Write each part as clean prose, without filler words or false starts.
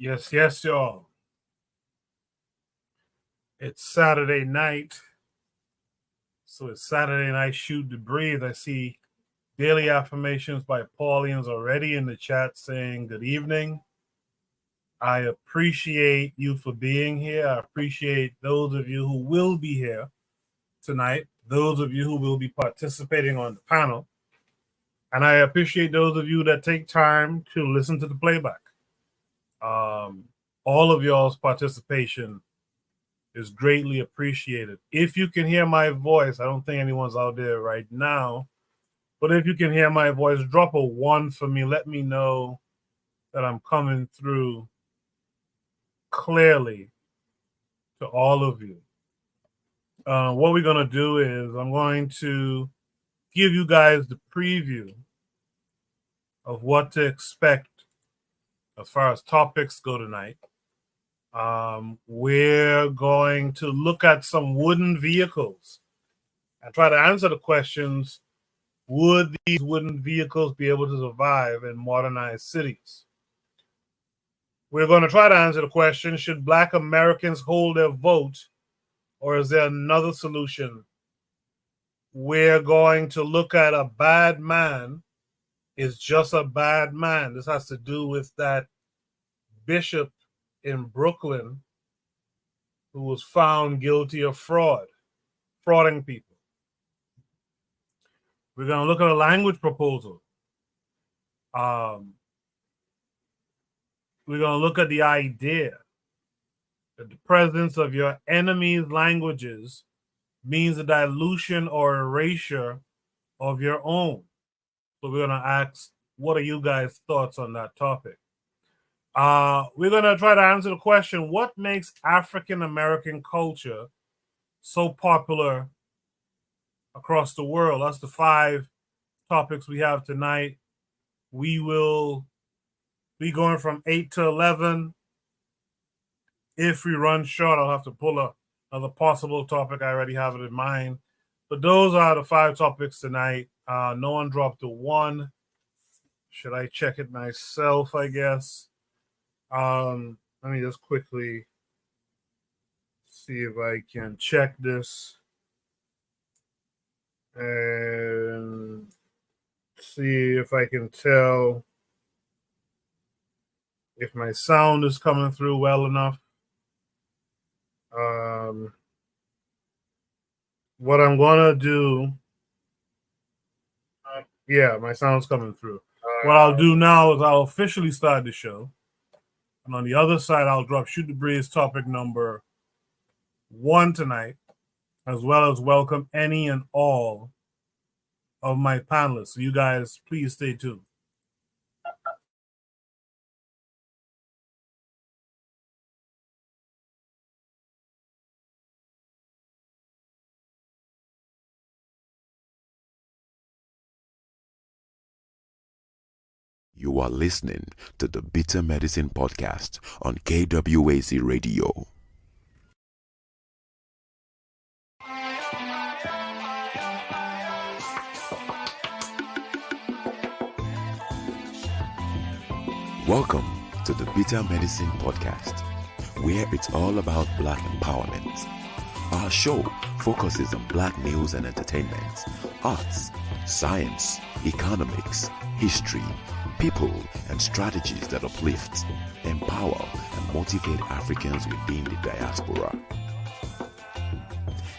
Yes, y'all. It's Saturday night. So it's Saturday night shoot to breathe. I see daily affirmations by Paulians already in the chat saying good evening. I appreciate you for being here. I appreciate those of you who will be here tonight, those of you who will be participating on the panel. And I appreciate those of you that take time to listen to the playback. All of y'all's participation is greatly appreciated. If you can hear my voice, I don't think anyone's out there right now, but if you can hear my voice, drop a 1 for me. Let me know that I'm coming through clearly to all of you. What we're going to do is I'm going to give you guys the preview of what to expect as far as topics go tonight. We're going to look at some wooden vehicles and try to answer the questions. Would these wooden vehicles be able to survive in modernized cities? We're going to try to answer the question, should Black Americans hold their vote, or is there another solution? We're going to look at a bad man is just a bad man. This has to do with that bishop in Brooklyn who was found guilty of frauding people. We're going to look at a language proposal. We're going to look at the idea that the presence of your enemy's languages means a dilution or erasure of your own. So we're going to ask, what are you guys' thoughts on that topic? We're going to try to answer the question, what makes African American culture so popular across the world? That's the 5 topics we have tonight. We will be going from 8 to 11. If we run short, I'll have to pull another possible topic. I already have it in mind. But those are the 5 topics tonight. No one dropped a 1. Should I check it myself, I guess? Let me just quickly see if I can check this and see if I can tell if my sound is coming through well enough. What I'm gonna do, yeah, my sound's coming through. What I'll do now is I'll officially start the show. And on the other side, I'll drop Shoot the Breeze topic number 1 tonight, as well as welcome any and all of my panelists. So you guys, please stay tuned. You are listening to the Bitter Medicine Podcast on KWAZ Radio. Welcome to the Bitter Medicine Podcast, where it's all about Black empowerment. Our show focuses on Black news and entertainment, arts, science, economics, history, people, and strategies that uplift, empower, and motivate Africans within the diaspora.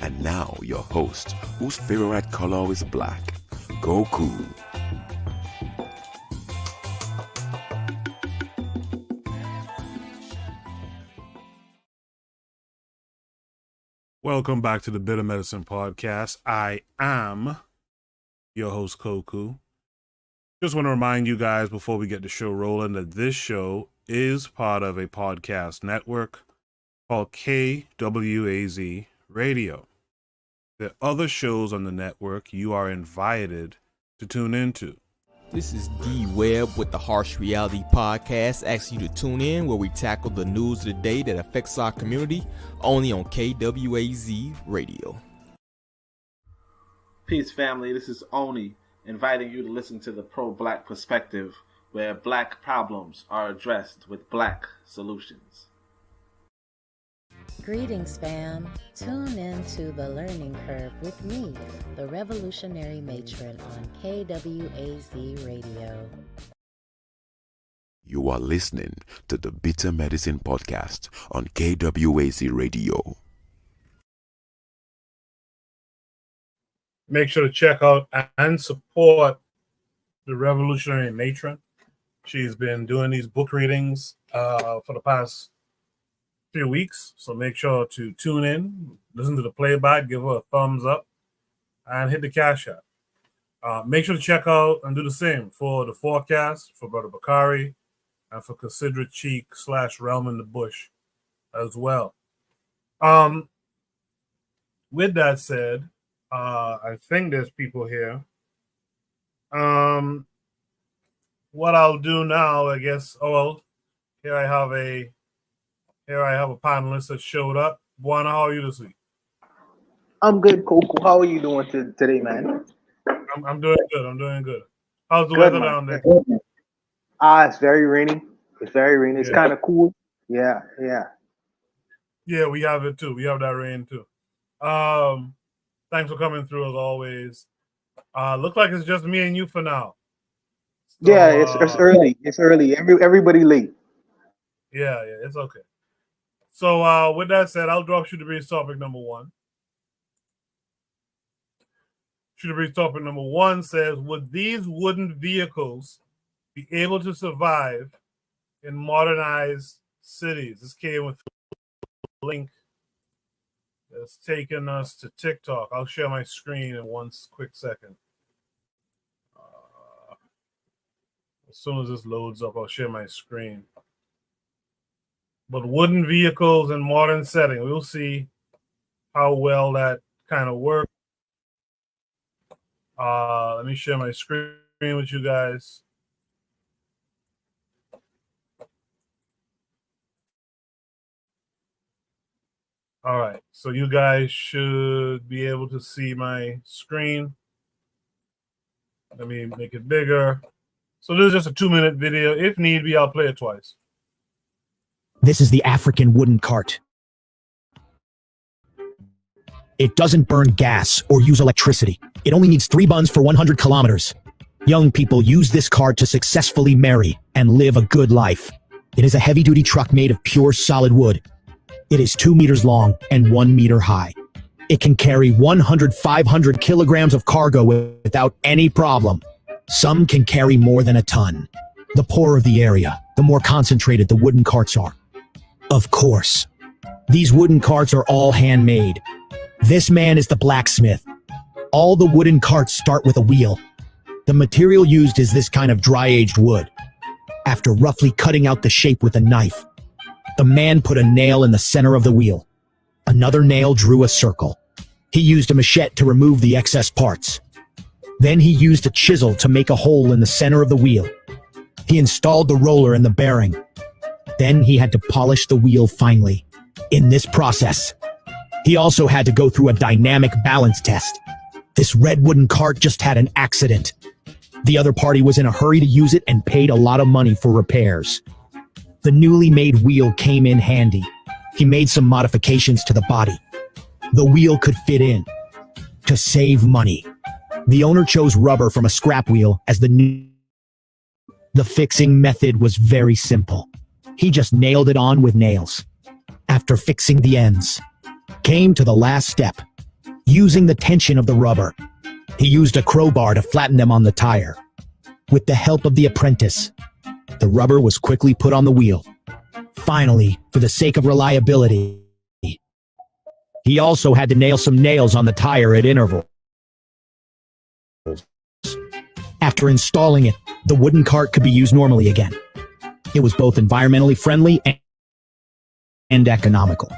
And now your host, whose favorite color is black, Goku. Welcome back to the Bitter Medicine Podcast. I am your host, Koku. Just want to remind you guys before we get the show rolling that this show is part of a podcast network called KWAZ Radio. There are other shows on the network you are invited to tune into. This is D Webb with the Harsh Reality Podcast, asking you to tune in where we tackle the news of the day that affects our community, only on KWAZ Radio. Peace, family. This is Oni, inviting you to listen to the Pro-Black Perspective where black problems are addressed with black solutions. Greetings, fam. Tune in to The Learning Curve with me, the revolutionary matron on KWAZ Radio. You are listening to the Bitter Medicine Podcast on KWAZ Radio. Make sure to check out and support the revolutionary matron. She's been doing these book readings for the past few weeks, so make sure to tune in, listen to the playback, give her a thumbs up, and hit the cash app. Make sure to check out and do the same for the forecast for Brother Bakari and for Considerate Cheek / Realm in the Bush as well. With that said, I think there's people here. What I'll do now, I guess. Oh well, here I have a panelist that showed up. Buana, how are you this week? I'm good, Coco. How are you doing today, man? I'm doing good. How's the weather down there? It's very rainy. It's kind of cool. Yeah. Yeah, we have it too. We have that rain too. Thanks for coming through as always. Look like it's just me and you for now. So, yeah, it's early. It's early. Everybody late. Yeah, it's okay. So with that said, I'll drop Shooter Breeze topic number 1. Shooter Breeze topic number 1 says, would these wooden vehicles be able to survive in modernized cities? This came with a link that's taken us to TikTok. I'll share my screen in one quick second. As soon as this loads up, I'll share my screen. But wooden vehicles in modern setting, we'll see how well that kind of works. Let me share my screen with you guys. All right, so you guys should be able to see my screen. Let me make it bigger. So this is just a 2-minute video. If need be, I'll play it twice. This is the African wooden cart. It doesn't burn gas or use electricity. It only needs 3 buns for 100 kilometers. Young people use this cart to successfully marry and live a good life. It is a heavy-duty truck made of pure solid wood. It is 2 meters long and 1 meter high. It can carry 500 kilograms of cargo without any problem. Some can carry more than a ton. The poorer the area, the more concentrated the wooden carts are. Of course, these wooden carts are all handmade. This man is the blacksmith. All the wooden carts start with a wheel. The material used is this kind of dry-aged wood. After roughly cutting out the shape with a knife, the man put a nail in the center of the wheel. Another nail drew a circle. He used a machete to remove the excess parts. Then he used a chisel to make a hole in the center of the wheel. He installed the roller and the bearing. Then he had to polish the wheel finely. In this process, he also had to go through a dynamic balance test. This red wooden cart just had an accident. The other party was in a hurry to use it and paid a lot of money for repairs. The newly made wheel came in handy. He made some modifications to the body. The wheel could fit in. To save money, the owner chose rubber from a scrap wheel as the fixing method was very simple. He just nailed it on with nails. After fixing the ends, came to the last step. Using the tension of the rubber, he used a crowbar to flatten them on the tire. With the help of the apprentice, the rubber was quickly put on the wheel. Finally, for the sake of reliability, he also had to nail some nails on the tire at intervals. After installing it, the wooden cart could be used normally again. It was both environmentally friendly and economical.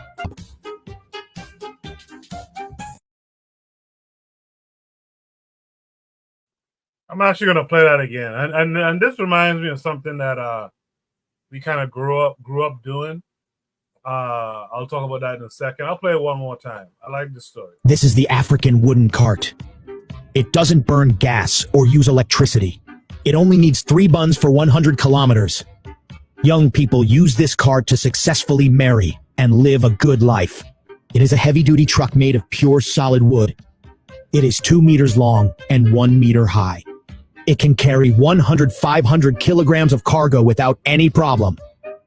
I'm actually going to play that again. And this reminds me of something that we kind of grew up doing. I'll talk about that in a second. I'll play it one more time. I like this story. This is the African wooden cart. It doesn't burn gas or use electricity. It only needs 3 buns for 100 kilometers. Young people use this car to successfully marry and live a good life. It is a heavy-duty truck made of pure solid wood. It is 2 meters long and 1 meter high. It can carry 500 kilograms of cargo without any problem.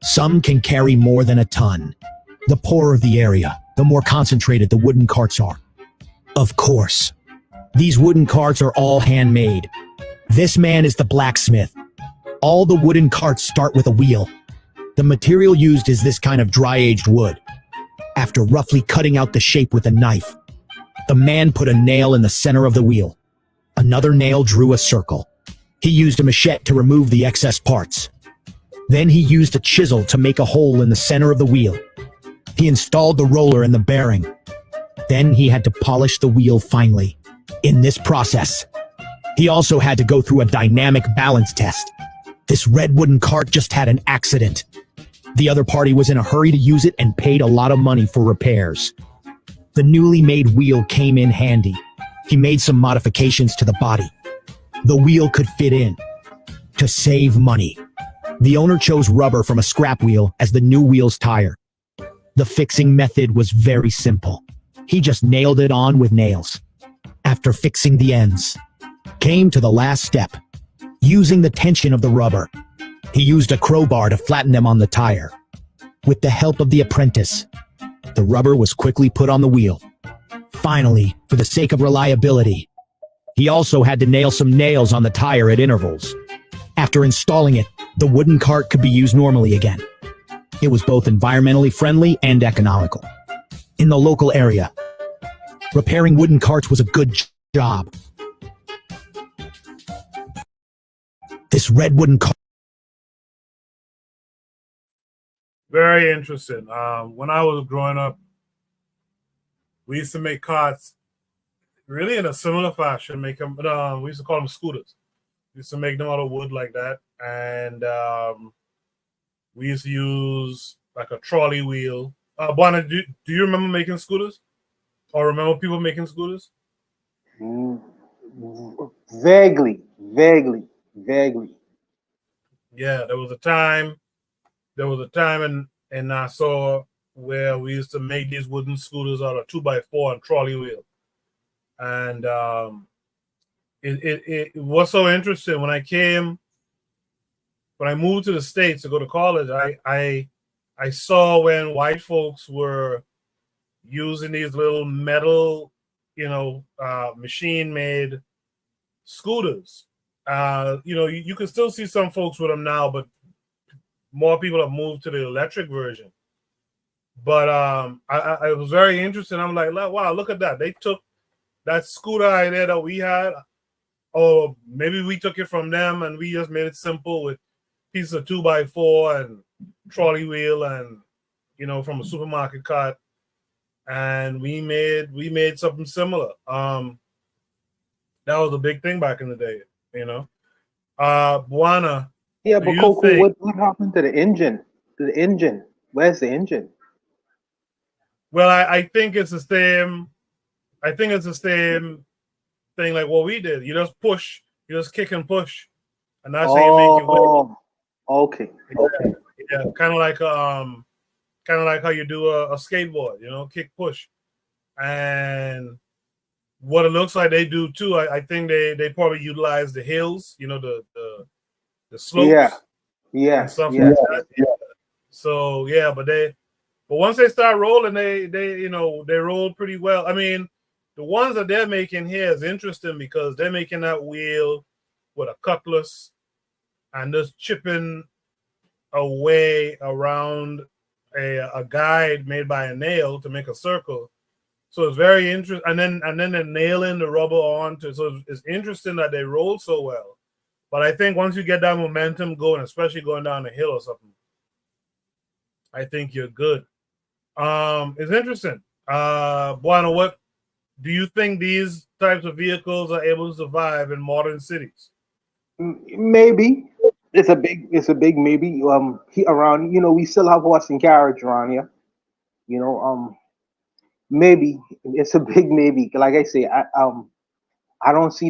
Some can carry more than a ton. The poorer the area, the more concentrated the wooden carts are. Of course, these wooden carts are all handmade. This man is the blacksmith. All the wooden carts start with a wheel. The material used is this kind of dry-aged wood. After roughly cutting out the shape with a knife, the man put a nail in the center of the wheel. Another nail drew a circle. He used a machete to remove the excess parts. Then he used a chisel to make a hole in the center of the wheel. He installed the roller and the bearing. Then he had to polish the wheel finely. In this process, he also had to go through a dynamic balance test. This red wooden cart just had an accident. The other party was in a hurry to use it and paid a lot of money for repairs. The newly made wheel came in handy. He made some modifications to the body. The wheel could fit in. To save money, the owner chose rubber from a scrap wheel as the new wheel's tire. The fixing method was very simple. He just nailed it on with nails. After fixing the ends, came to the last step. Using the tension of the rubber, he used a crowbar to flatten them on the tire. With the help of the apprentice, the rubber was quickly put on the wheel. Finally, for the sake of reliability, he also had to nail some nails on the tire at intervals. After installing it, the wooden cart could be used normally again. It was both environmentally friendly and economical. In the local area, repairing wooden carts was a good job. This red wooden cart. Very interesting. When I was growing up, we used to make carts really in a similar fashion. Make them. We used to call them scooters. We used to make them out of wood like that, and we used to use like a trolley wheel. Buana, do you remember making scooters, or remember people making scooters? Vaguely. Yeah, there was a time in Nassau where we used to make these wooden scooters out of 2x4 and trolley wheel. And it was so interesting when I moved to the States to go to college. I saw when white folks were using these little metal, machine-made scooters. You can still see some folks with them now, but more people have moved to the electric version. But I was very interested. I'm like, wow, look at that. They took that scooter idea that we had, or maybe we took it from them and we just made it simple with pieces of 2x4 and trolley wheel and, from a supermarket cart. And we made something similar. That was a big thing back in the day, Buana. Yeah, but Coco, what happened to the engine? Where's the engine? Well, I think it's the same. I think it's the same thing like what we did. You just push, you just kick and push, and that's how you make your way. Okay. Yeah, kind of like how you do a skateboard. Kick, push, and what it looks like they do too. I think they probably utilize the hills, the slopes, and stuff like that. Yeah. So yeah, but once they start rolling, they roll pretty well. I mean, the ones that they're making here is interesting because they're making that wheel with a cutlass and just chipping away around a guide made by a nail to make a circle. So it's very interesting. And then they're nailing the rubber onto. So it's interesting that they roll so well. But I think once you get that momentum going, especially going down a hill or something, I think you're good. It's interesting. Buana, what do you think these types of vehicles are able to survive in modern cities? Maybe. It's a big maybe. Around, we still have horse and carriage around here. Maybe it's a big maybe. Like I say, I don't see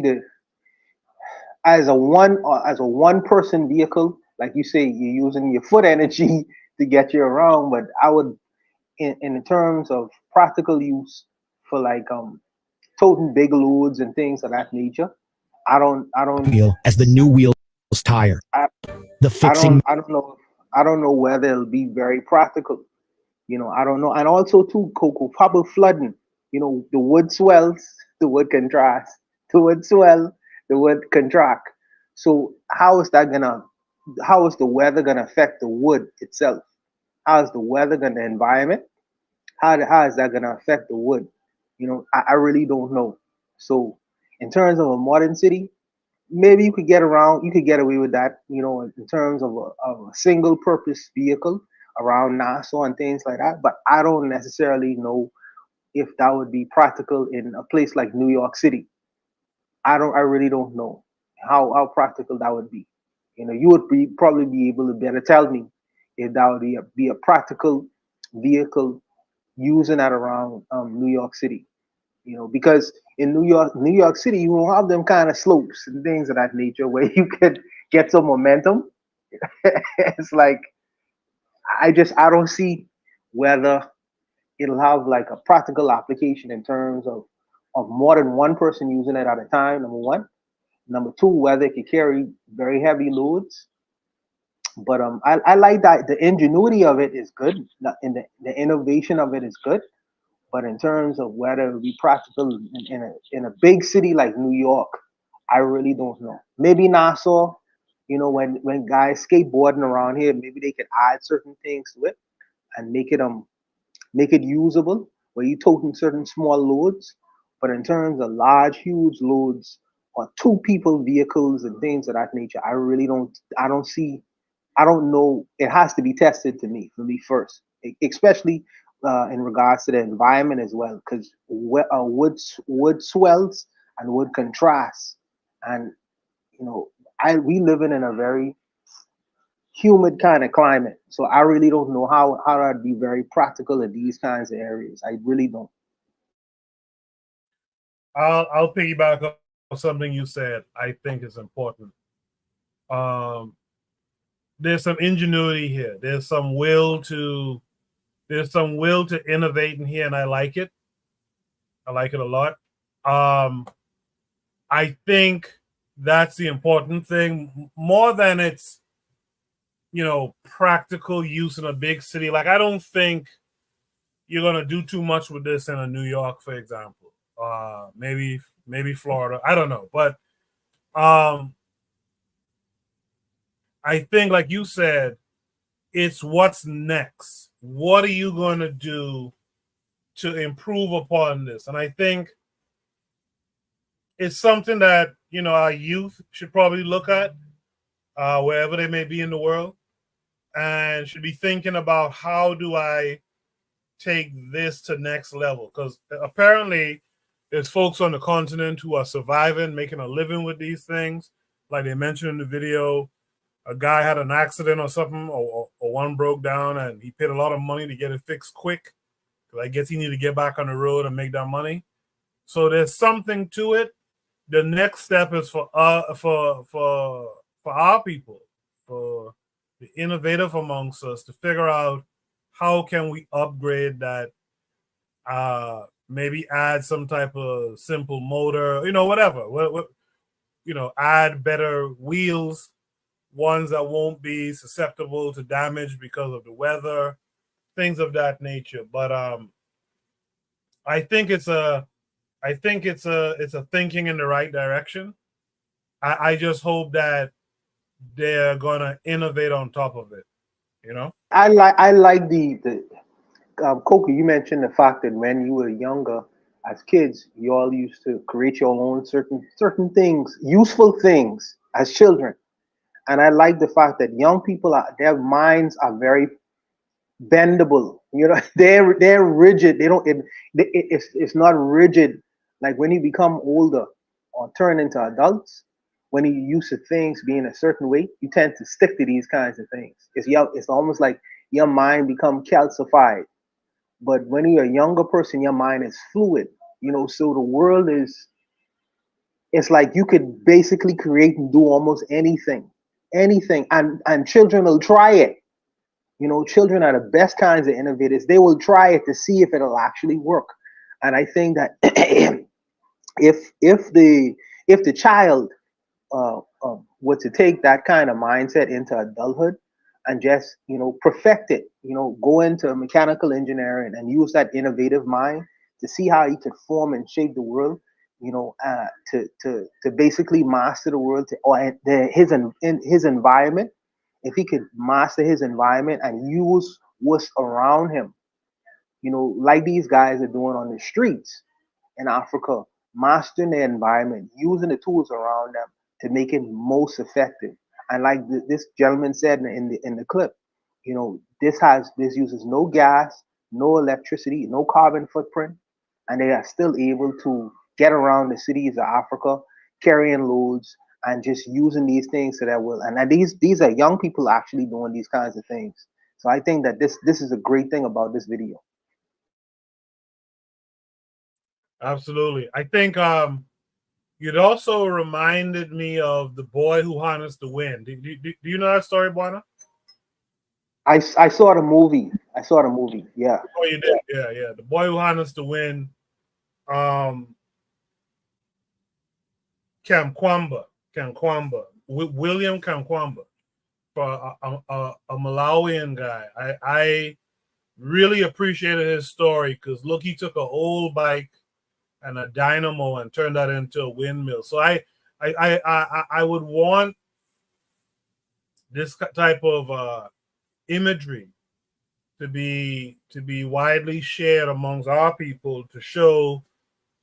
as a one person vehicle, like you say, you're using your foot energy to get you around. But I would, in terms of practical use for like toting big loads and things of that nature, I don't wheel as the new wheel's tire. I, The fixing I don't know whether it'll be very practical. I don't know. And also too, Coco, probably flooding. The wood swells, the wood contracts, the wood swell, the wood contract. So how is the weather gonna affect the wood itself? How is the weather gonna environment? How is that gonna affect the wood? I really don't know. So in terms of a modern city, maybe you could get away with that, in terms of a single purpose vehicle around Nassau and things like that. But I don't necessarily know if that would be practical in a place like New York City. I really don't know how practical that would be. You would probably be able to better tell me if that would be a practical vehicle using that around New York City. Because in New York City, you will have them kind of slopes and things of that nature where you could get some momentum. It's like I don't see whether it'll have like a practical application in terms of more than one person using it at a time. Number one. Number two, whether it can carry very heavy loads. But I like that the ingenuity of it is good, and the innovation of it is good. But in terms of whether it be practical in a big city like New York, I really don't know. Maybe Nassau, when guys skateboarding around here, maybe they could add certain things to it and make it usable where you toting certain small loads. But in terms of large, huge loads or two people vehicles and things of that nature, I don't see, I don't know. It has to be tested for me first, especially in regards to the environment as well, because wood swells and wood contrasts, and we living in a very humid kind of climate, so I really don't know how that'd be very practical in these kinds of areas. I really don't. I'll piggyback on something you said. I think is important. Um, there's some ingenuity here. There's some will to innovate in here, and I like it. I like it a lot. I think that's the important thing, more than its practical use in a big city. Like, I don't think you're gonna do too much with this in a New York, for example. Maybe Florida. I don't know, but I think, like you said, it's what's next. What are you going to do to improve upon this? And I think it's something that our youth should probably look at, wherever they may be in the world, and should be thinking about, how do I take this to next level? Because apparently there's folks on the continent who are surviving, making a living with these things. Like they mentioned in the video, a guy had an accident or something, or one broke down, and he paid a lot of money to get it fixed quick, because I guess he needed to get back on the road and make that money. So there's something to it. The next step is for our people, for the innovative amongst us, to figure out how can we upgrade that, maybe add some type of simple motor, whatever. Add better wheels, ones that won't be susceptible to damage because of the weather, things of that nature. But I think it's a thinking in the right direction. I just hope that they're gonna innovate on top of it. I like the Coco. You mentioned the fact that when you were younger, as kids, you all used to create your own certain things, useful things as children. And I like the fact that young people their minds are very bendable. They're rigid. They don't. It's not rigid. Like when you become older or turn into adults, when you used to things being a certain way, you tend to stick to these kinds of things. It's almost like your mind become calcified. But when you're a younger person, your mind is fluid. So the world it's like you could basically create and do almost anything, and children will try it. You know, children are the best kinds of innovators. They will try it to see if it'll actually work. And I think that if the child were to take that kind of mindset into adulthood and just perfect it, go into mechanical engineering and use that innovative mind to see how he could form and shape the world, to basically master the world, his environment. If he could master his environment and use what's around him, like these guys are doing on the streets in Africa, mastering their environment, using the tools around them to make it most effective. And like this gentleman said in the clip, this uses no gas, no electricity, no carbon footprint, and they are still able to get around the cities of Africa, carrying loads and just using these things to their will. And these are young people actually doing these kinds of things. So I think that this is a great thing about this video. Absolutely. I think it also reminded me of the boy who harnessed the wind. Do you know that story, Buana? I saw the movie. Yeah. Oh, you did? Yeah. The boy who harnessed the wind. Kamkwamba, William Kamkwamba, for a Malawian guy. I really appreciated his story because look, he took an old bike and a dynamo and turned that into a windmill. So I would want this type of imagery to be widely shared amongst our people to show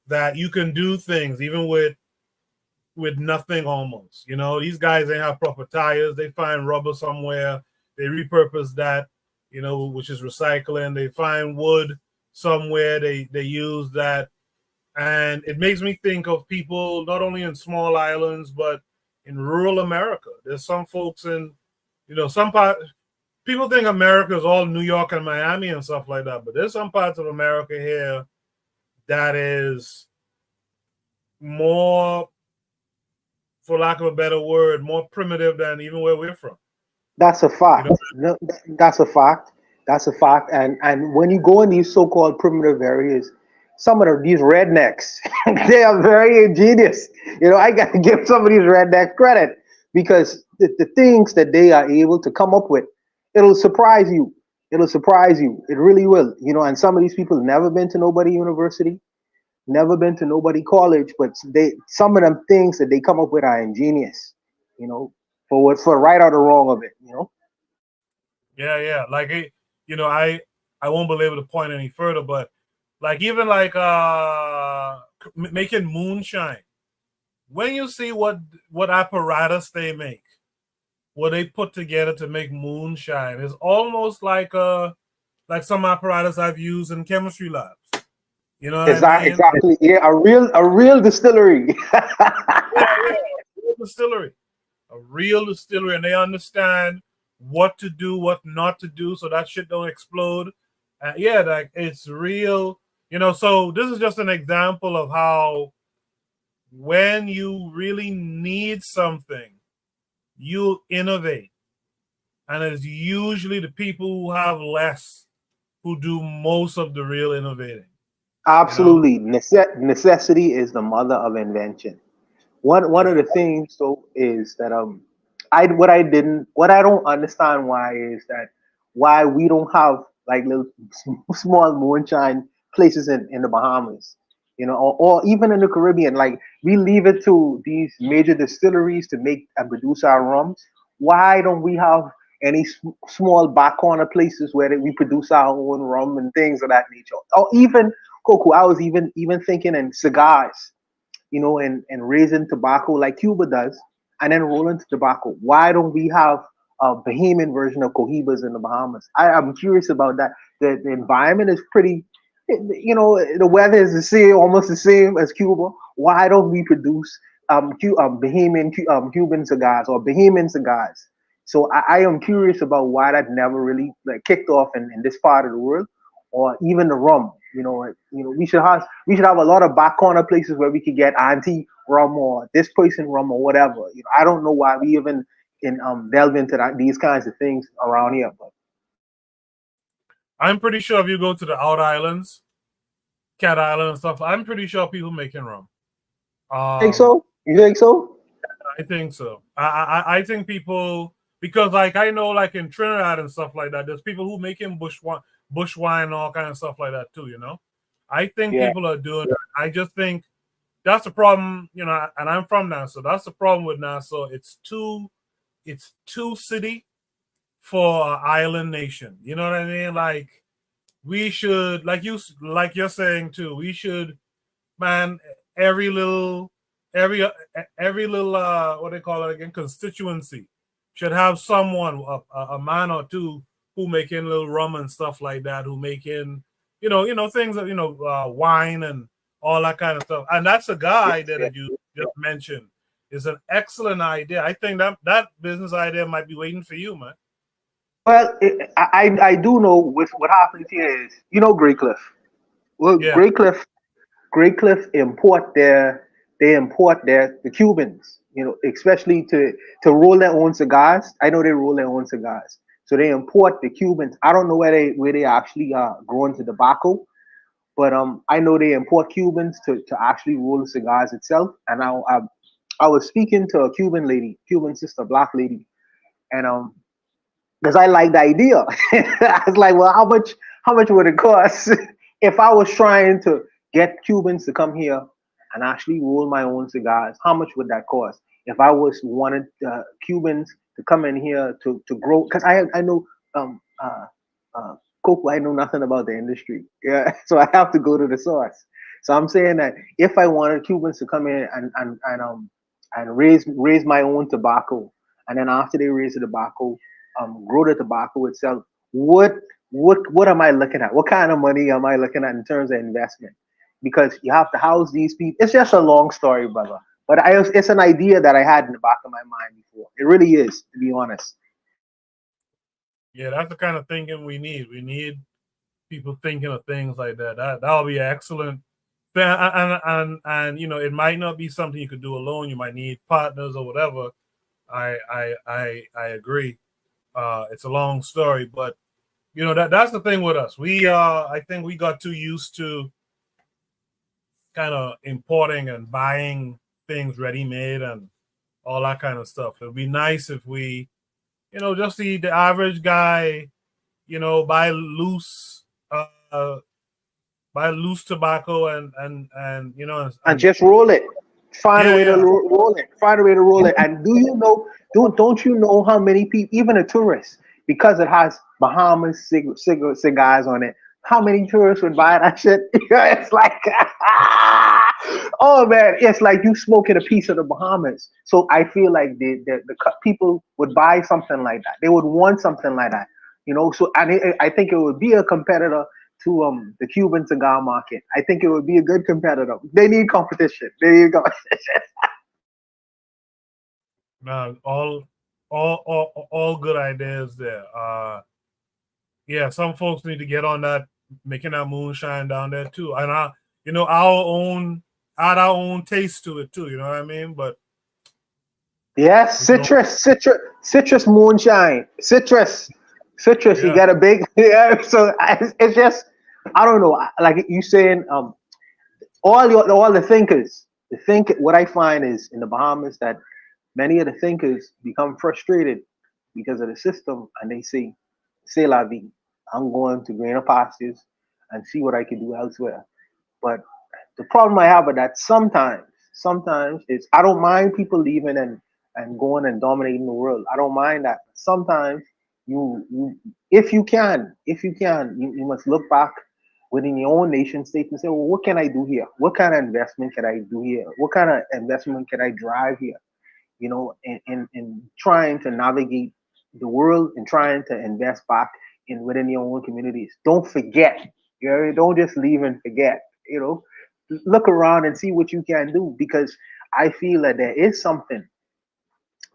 that you can do things even with nothing almost. These guys, they have proper tires. They find rubber somewhere. They repurpose that, which is recycling. They find wood somewhere. They use that. And it makes me think of people not only in small islands, but in rural America. There's some folks in, some part. People think America is all New York and Miami and stuff like that. But there's some parts of America here that is more, for lack of a better word, more primitive than even where we're from. That's a fact. That's a fact. And when you go in these so-called primitive areas, some of these rednecks, they are very ingenious. I got to give some of these rednecks credit because the things that they are able to come up with, it'll surprise you. It really will. And some of these people never been to nobody university, never been to nobody college, but some of them things that they come up with are ingenious, for right or the wrong of it, Yeah. Like, I won't belabor the point any further, but like even like making moonshine. When you see what apparatus they make, what they put together to make moonshine, is almost like some apparatus I've used in chemistry labs. Exactly. Yeah, a real distillery. A real distillery, and they understand what to do, what not to do, so that shit don't explode. Like it's real. So this is just an example of how when you really need something, you innovate. And it's usually the people who have less who do most of the real innovating. Absolutely. Necessity is the mother of invention. One of the things though is that what I don't understand why we don't have like little small moonshine places in the Bahamas, or even in the Caribbean. Like we leave it to these major distilleries to make and produce our rums. Why don't we have any small back corner places where we produce our own rum and things of that nature? Or even cocoa. I was even thinking in cigars, and raising tobacco like Cuba does, and then rolling tobacco. Why don't we have a Bahamian version of cohibas in the Bahamas? I'm curious about that. The environment is pretty, the weather is almost the same as Cuba. Why don't we produce Bahamian Cuban cigars or Bahamian cigars? So I am curious about why that never really kicked off in this part of the world, or even the rum. We should have a lot of back corner places where we could get auntie rum or this person rum or whatever. I don't know why we even delve into these kinds of things around here, but I'm pretty sure if you go to the Out Islands, Cat Island and stuff, I'm pretty sure people making rum. think so? You think so? I think so. I think people, because like I know like in Trinidad and stuff like that, there's people who making bush wine and all kind of stuff like that too. I think people are doing it. I just think that's the problem. And I'm from Nassau. That's the problem with Nassau. It's too city for an island nation. You know what I mean? Like we should, like you're saying too. We should, man. Every little what they call it again, constituency should have someone, a man or two who making little rum and stuff like that, who making things that wine and all that kind of stuff. And that's a guy that you just mentioned is an excellent idea. I think that business idea might be waiting for you, man. Well, I do know what happens here is Great Cliff. Well, Yeah. Great Cliff import the Cubans, especially to roll their own cigars. I know they roll their own cigars, so they import the Cubans. I don't know where they actually growing the tobacco, but I know they import Cubans to actually roll the cigars itself. And I was speaking to a Cuban sister, black lady, and because I like the idea. I was like, well, how much would it cost if I was trying to get Cubans to come here and actually roll my own cigars? How much would that cost if I wanted Cubans to come in here to grow? Because I know cocoa, I know nothing about the industry. Yeah, so I have to go to the source. So I'm saying that if I wanted Cubans to come in and raise my own tobacco, and then after they raise the tobacco, grow the tobacco itself, what am I looking at? What kind of money am I looking at in terms of investment? Because you have to house these people. It's just a long story, brother. But it's an idea that I had in the back of my mind before. It really is, to be honest. Yeah, that's the kind of thinking we need. We need people thinking of things like that. That'll be excellent. And it might not be something you could do alone. You might need partners or whatever. I agree. It's a long story, but that's the thing with us. I think we got too used to kind of importing and buying things ready made and all that kind of stuff. It'd be nice if we, just the average guy, buy loose tobacco and just roll it. Find a way to roll it. Find a way to roll it. And don't you know how many people, even a tourist, because it has Bahamas cigars on it, how many tourists would buy that shit? It's like, oh man, it's like you smoking a piece of the Bahamas. So I feel like the people would buy something like that. They would want something like that, So I think it would be a competitor to the Cuban cigar market. I think it would be a good competitor. They need competition. There you go. All good ideas there. Yeah, some folks need to get on that, making that moonshine down there too, and add our own taste to it too. You know what I mean? But yes, citrus moonshine, citrus. Yeah. You got a big So it's just, I don't know. Like you saying, all the thinkers. What I find is in the Bahamas that many of the thinkers become frustrated because of the system, and they say, "C'est la vie. I'm going to greener pastures and see what I can do elsewhere." But the problem I have with that sometimes is I don't mind people leaving and going and dominating the world. I don't mind that. Sometimes you if you can, you must look back within your own nation state and say, well, what can I do here? What kind of investment can I do here? What kind of investment can I drive here? In trying to navigate the world and trying to invest back within your own communities. Don't forget. Don't just leave and forget. Look around and see what you can do, because I feel that there is something,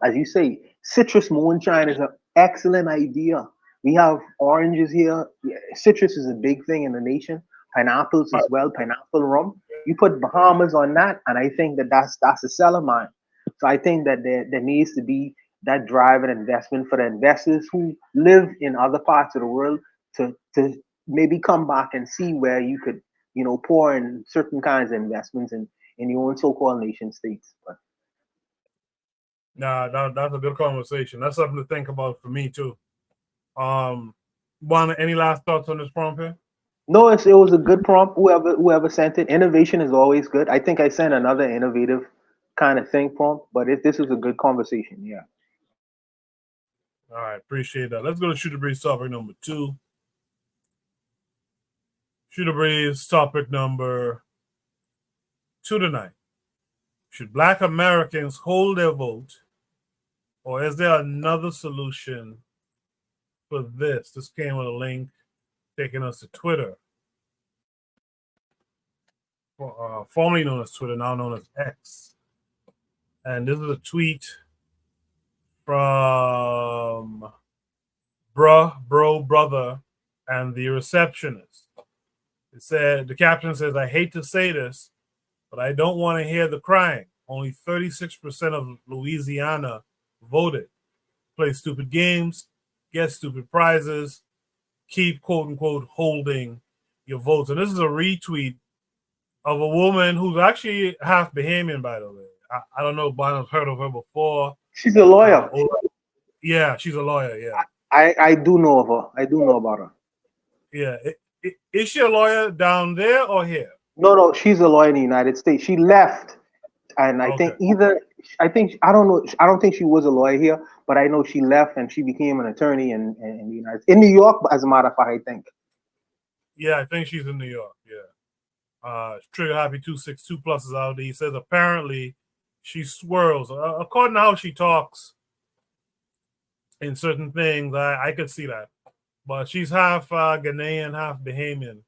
as you say, citrus moonshine is an excellent idea. We have oranges here. Citrus is a big thing in the nation, pineapples as well, pineapple rum. You put Bahamas on that, and I think that's a sell of mine. So I think that there needs to be that drive and investment for the investors who live in other parts of the world to maybe come back and see where you could, pour in certain kinds of investments in your own so-called nation states. But that's a good conversation. That's something to think about for me too. Any last thoughts on this prompt here? No, it was a good prompt. Whoever sent it, innovation is always good. I think I sent another innovative kind of thing prompt, but this was a good conversation. Yeah. All right, appreciate that. Let's go to Shoot the Breeze topic number 2. Shoot the Breeze topic number 2 tonight. Should Black Americans hold their vote, or is there another solution for this? This came with a link taking us to Twitter, formerly known as Twitter, now known as X. And this is a tweet from brother, and the receptionist. It said, the caption says, "I hate to say this, but I don't want to hear the crying. Only 36% of Louisiana voted. Play stupid games, get stupid prizes, keep quote unquote holding your votes." And this is a retweet of a woman who's actually half Bahamian, by the way. I don't know if Bonham's heard of her before. She's a lawyer. Yeah, she's a lawyer. Yeah, I do know of her. I do know about her. Yeah, is she a lawyer down there or here? No, she's a lawyer in the United States. She left, and I think I don't know. I don't think she was a lawyer here, but I know she left and she became an attorney in the United States, in New York. As a matter of fact, I think. Yeah, I think she's in New York. Yeah. Trigger Happy 262 Plus is out there. He says apparently she swirls. According to how she talks in certain things, I could see that. But she's half Ghanaian, half Bahamian.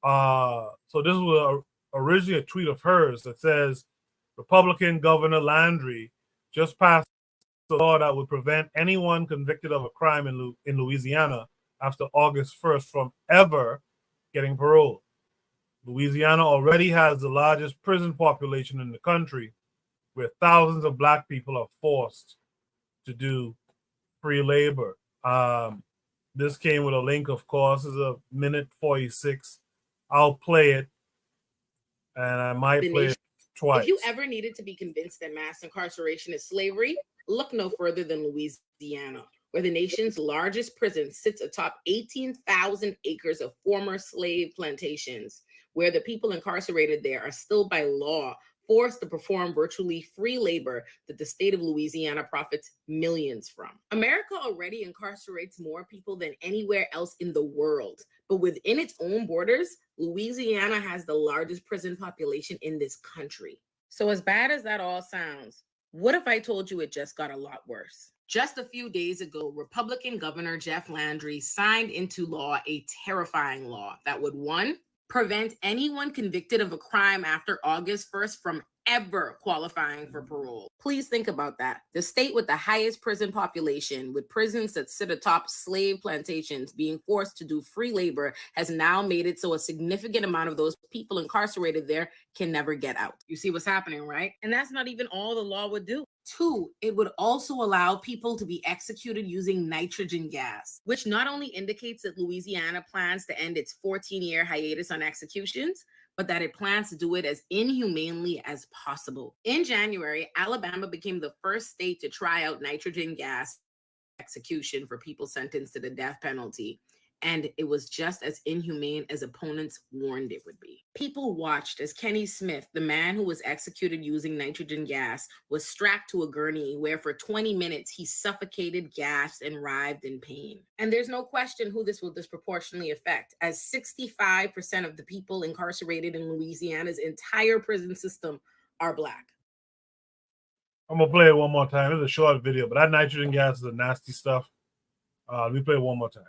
So this was originally a tweet of hers that says, Republican Governor Landry just passed a law that would prevent anyone convicted of a crime in Louisiana after August 1st from ever getting parole. Louisiana already has the largest prison population in the country, where thousands of Black people are forced to do free labor. This came with a link, of course. It's a minute 46. I'll play it, and I might play it twice. If you ever needed to be convinced that mass incarceration is slavery, look no further than Louisiana, where the nation's largest prison sits atop 18,000 acres of former slave plantations, where the people incarcerated there are still by law forced to perform virtually free labor that the state of Louisiana profits millions from. America already incarcerates more people than anywhere else in the world, but within its own borders, Louisiana has the largest prison population in this country. So as bad as that all sounds, what if I told you it just got a lot worse? Just a few days ago, Republican Governor Jeff Landry signed into law a terrifying law that would, 1, prevent anyone convicted of a crime after August 1st from ever qualifying for parole. Please think about that. The state with the highest prison population, with prisons that sit atop slave plantations being forced to do free labor, has now made it so a significant amount of those people incarcerated there can never get out. You see what's happening, right? And that's not even all the law would do. 2, it would also allow people to be executed using nitrogen gas, which not only indicates that Louisiana plans to end its 14-year hiatus on executions, but that it plans to do it as inhumanely as possible. In January, Alabama became the first state to try out nitrogen gas execution for people sentenced to the death penalty. And it was just as inhumane as opponents warned it would be. People watched as Kenny Smith, the man who was executed using nitrogen gas, was strapped to a gurney where for 20 minutes he suffocated, gasped, and writhed in pain. And there's no question who this will disproportionately affect, as 65% of the people incarcerated in Louisiana's entire prison system are Black. I'm going to play it one more time. It's a short video, but that nitrogen gas is a nasty stuff. Let me play it one more time.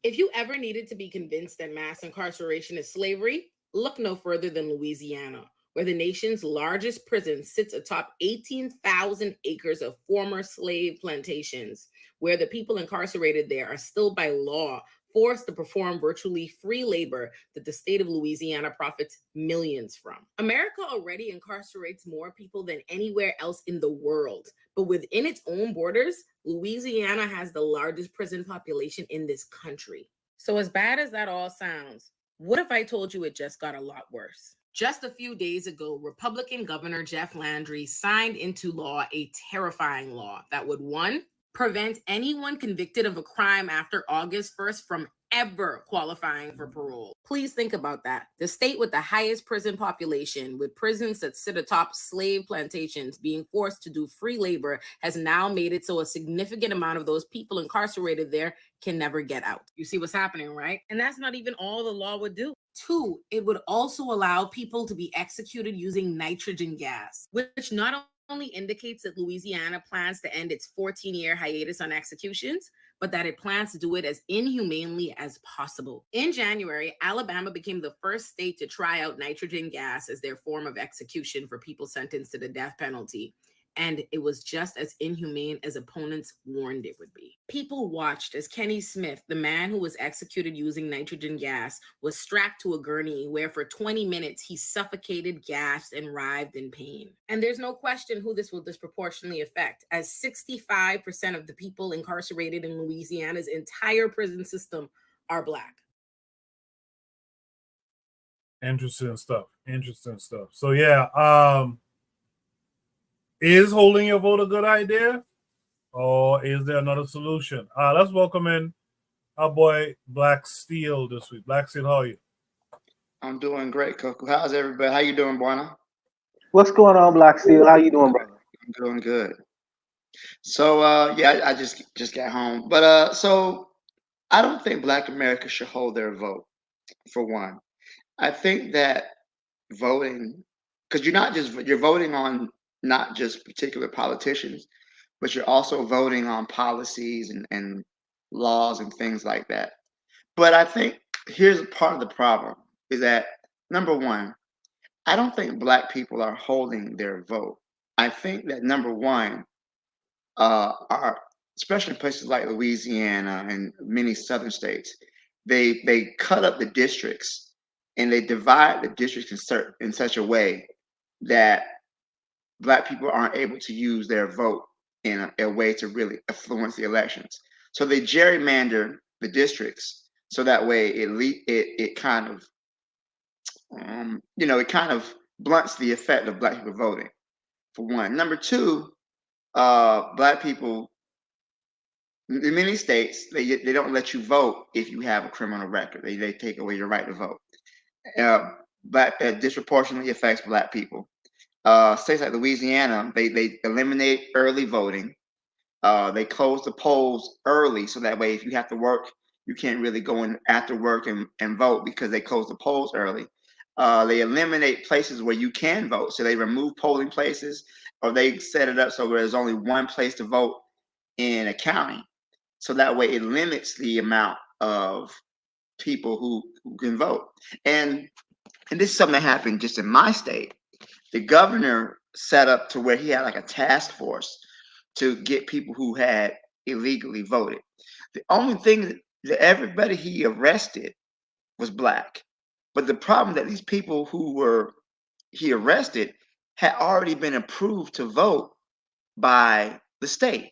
If you ever needed to be convinced that mass incarceration is slavery, look no further than Louisiana, where the nation's largest prison sits atop 18,000 acres of former slave plantations, where the people incarcerated there are still by law forced to perform virtually free labor that the state of Louisiana profits millions from. America already incarcerates more people than anywhere else in the world, but within its own borders, Louisiana has the largest prison population in this country. So as bad as that all sounds, what if I told you it just got a lot worse? Just a few days ago, Republican Governor Jeff Landry signed into law a terrifying law that would, 1, prevent anyone convicted of a crime after August 1st from ever qualifying for parole. Please think about that. The state with the highest prison population, with prisons that sit atop slave plantations being forced to do free labor, has now made it so a significant amount of those people incarcerated there can never get out. You see what's happening, right? And that's not even all the law would do. 2, it would also allow people to be executed using nitrogen gas, which not only indicates that Louisiana plans to end its 14-year hiatus on executions, but that it plans to do it as inhumanely as possible. In January, Alabama became the first state to try out nitrogen gas as their form of execution for people sentenced to the death penalty. And it was just as inhumane as opponents warned it would be. People watched as Kenny Smith, the man who was executed using nitrogen gas, was strapped to a gurney where for 20 minutes he suffocated, gasped, and writhed in pain. And there's no question who this will disproportionately affect, as 65% of the people incarcerated in Louisiana's entire prison system are Black. Interesting stuff. So yeah, is holding your vote a good idea, or is there another solution? Let's welcome in our boy Black Steel this week. Black Steel, how are you? I'm doing great, Coco. How's everybody? How you doing, Buana? What's going on, Black Steel? How you doing, brother? I'm doing good. So yeah, I just got home. But so I don't think Black America should hold their vote, for one. I think that voting, because you're voting on not just particular politicians, but you're also voting on policies and laws and things like that. But I think here's part of the problem is that, number one, I don't think Black people are holding their vote. I think that, number one, are, especially in places like Louisiana and many southern states, they cut up the districts and they divide the districts in such a way that Black people aren't able to use their vote in a way to really influence the elections. So they gerrymander the districts so that way it kind of it kind of blunts the effect of Black people voting, for one. Number two, Black people in many states they don't let you vote if you have a criminal record. They take away your right to vote. That disproportionately affects Black people. States like Louisiana, they eliminate early voting. They close the polls early, so that way if you have to work, you can't really go in after work and vote because they close the polls early. They eliminate places where you can vote, so they remove polling places, or they set it up so there's only one place to vote in a county. So that way it limits the amount of people who can vote. And this is something that happened just in my state. The governor set up to where he had like a task force to get people who had illegally voted. The only thing that everybody he arrested was Black. But the problem that these people who he arrested had already been approved to vote by the state.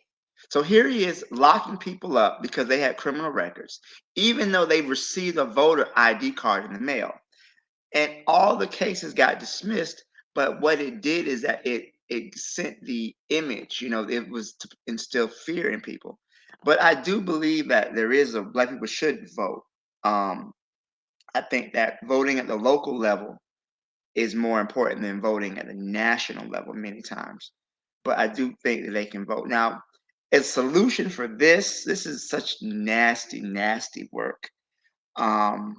So here he is locking people up because they had criminal records, even though they received a voter ID card in the mail. And all the cases got dismissed, but what it did is that it sent the image, it was to instill fear in people. But I do believe that Black people should vote. I think that voting at the local level is more important than voting at the national level many times. But I do think that they can vote. Now, a solution for this is such nasty, nasty work. I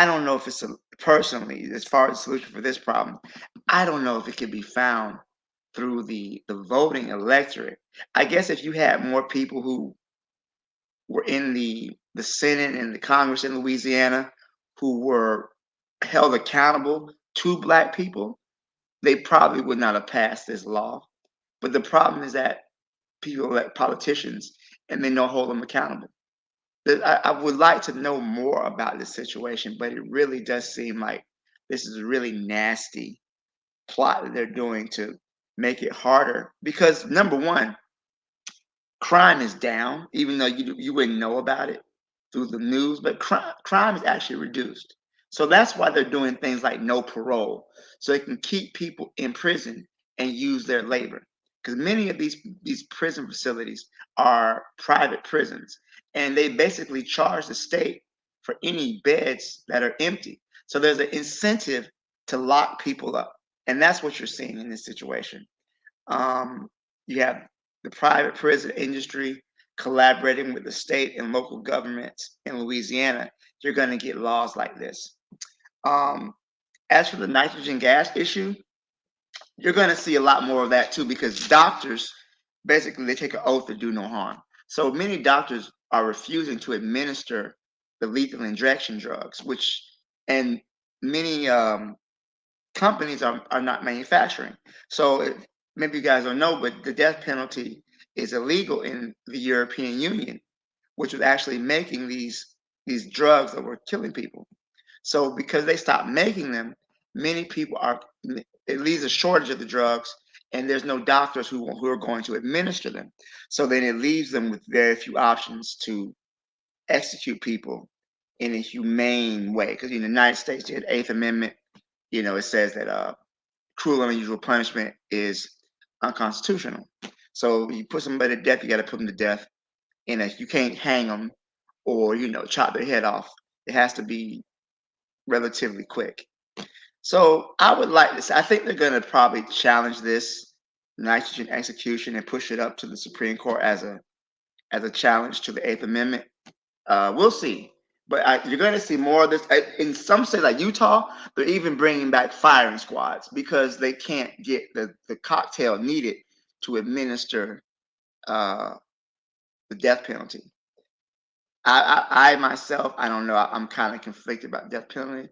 don't know if it's personally, as far as a solution for this problem, I don't know if it can be found through the voting electorate. I guess if you had more people who were in the Senate and the Congress in Louisiana who were held accountable to Black people, they probably would not have passed this law. But the problem is that people elect politicians and they don't hold them accountable. I would like to know more about this situation, but it really does seem like this is a really nasty plot that they're doing to make it harder. Because number one, crime is down, even though you wouldn't know about it through the news, but crime is actually reduced. So that's why they're doing things like no parole, so they can keep people in prison and use their labor. Because many of these prison facilities are private prisons, and they basically charge the state for any beds that are empty. So there's an incentive to lock people up, and that's what you're seeing in this situation. Um, you have the private prison industry collaborating with the state and local governments in Louisiana. You're going to get laws like this. As for the nitrogen gas issue, you're going to see a lot more of that too, because doctors basically they take an oath to do no harm. So many doctors are refusing to administer the lethal injection drugs, which and many companies are not manufacturing. So maybe you guys don't know, but the death penalty is illegal in the European Union, which was actually making these drugs that were killing people. So because they stopped making them, many people it leaves a shortage of the drugs, and there's no doctors who are going to administer them. So then it leaves them with very few options to execute people in a humane way. Because in the United States, you had the Eighth Amendment. It says that cruel and unusual punishment is unconstitutional. So you put somebody to death, you got to put them to death. And if you can't hang them or chop their head off, it has to be relatively quick. So I would like to say, I think they're going to probably challenge this nitrogen execution and push it up to the Supreme Court as a challenge to the Eighth Amendment. We'll see. But you're going to see more of this. In some states like Utah, they're even bringing back firing squads because they can't get the cocktail needed to administer the death penalty. I myself, I don't know. I'm kind of conflicted about death penalty,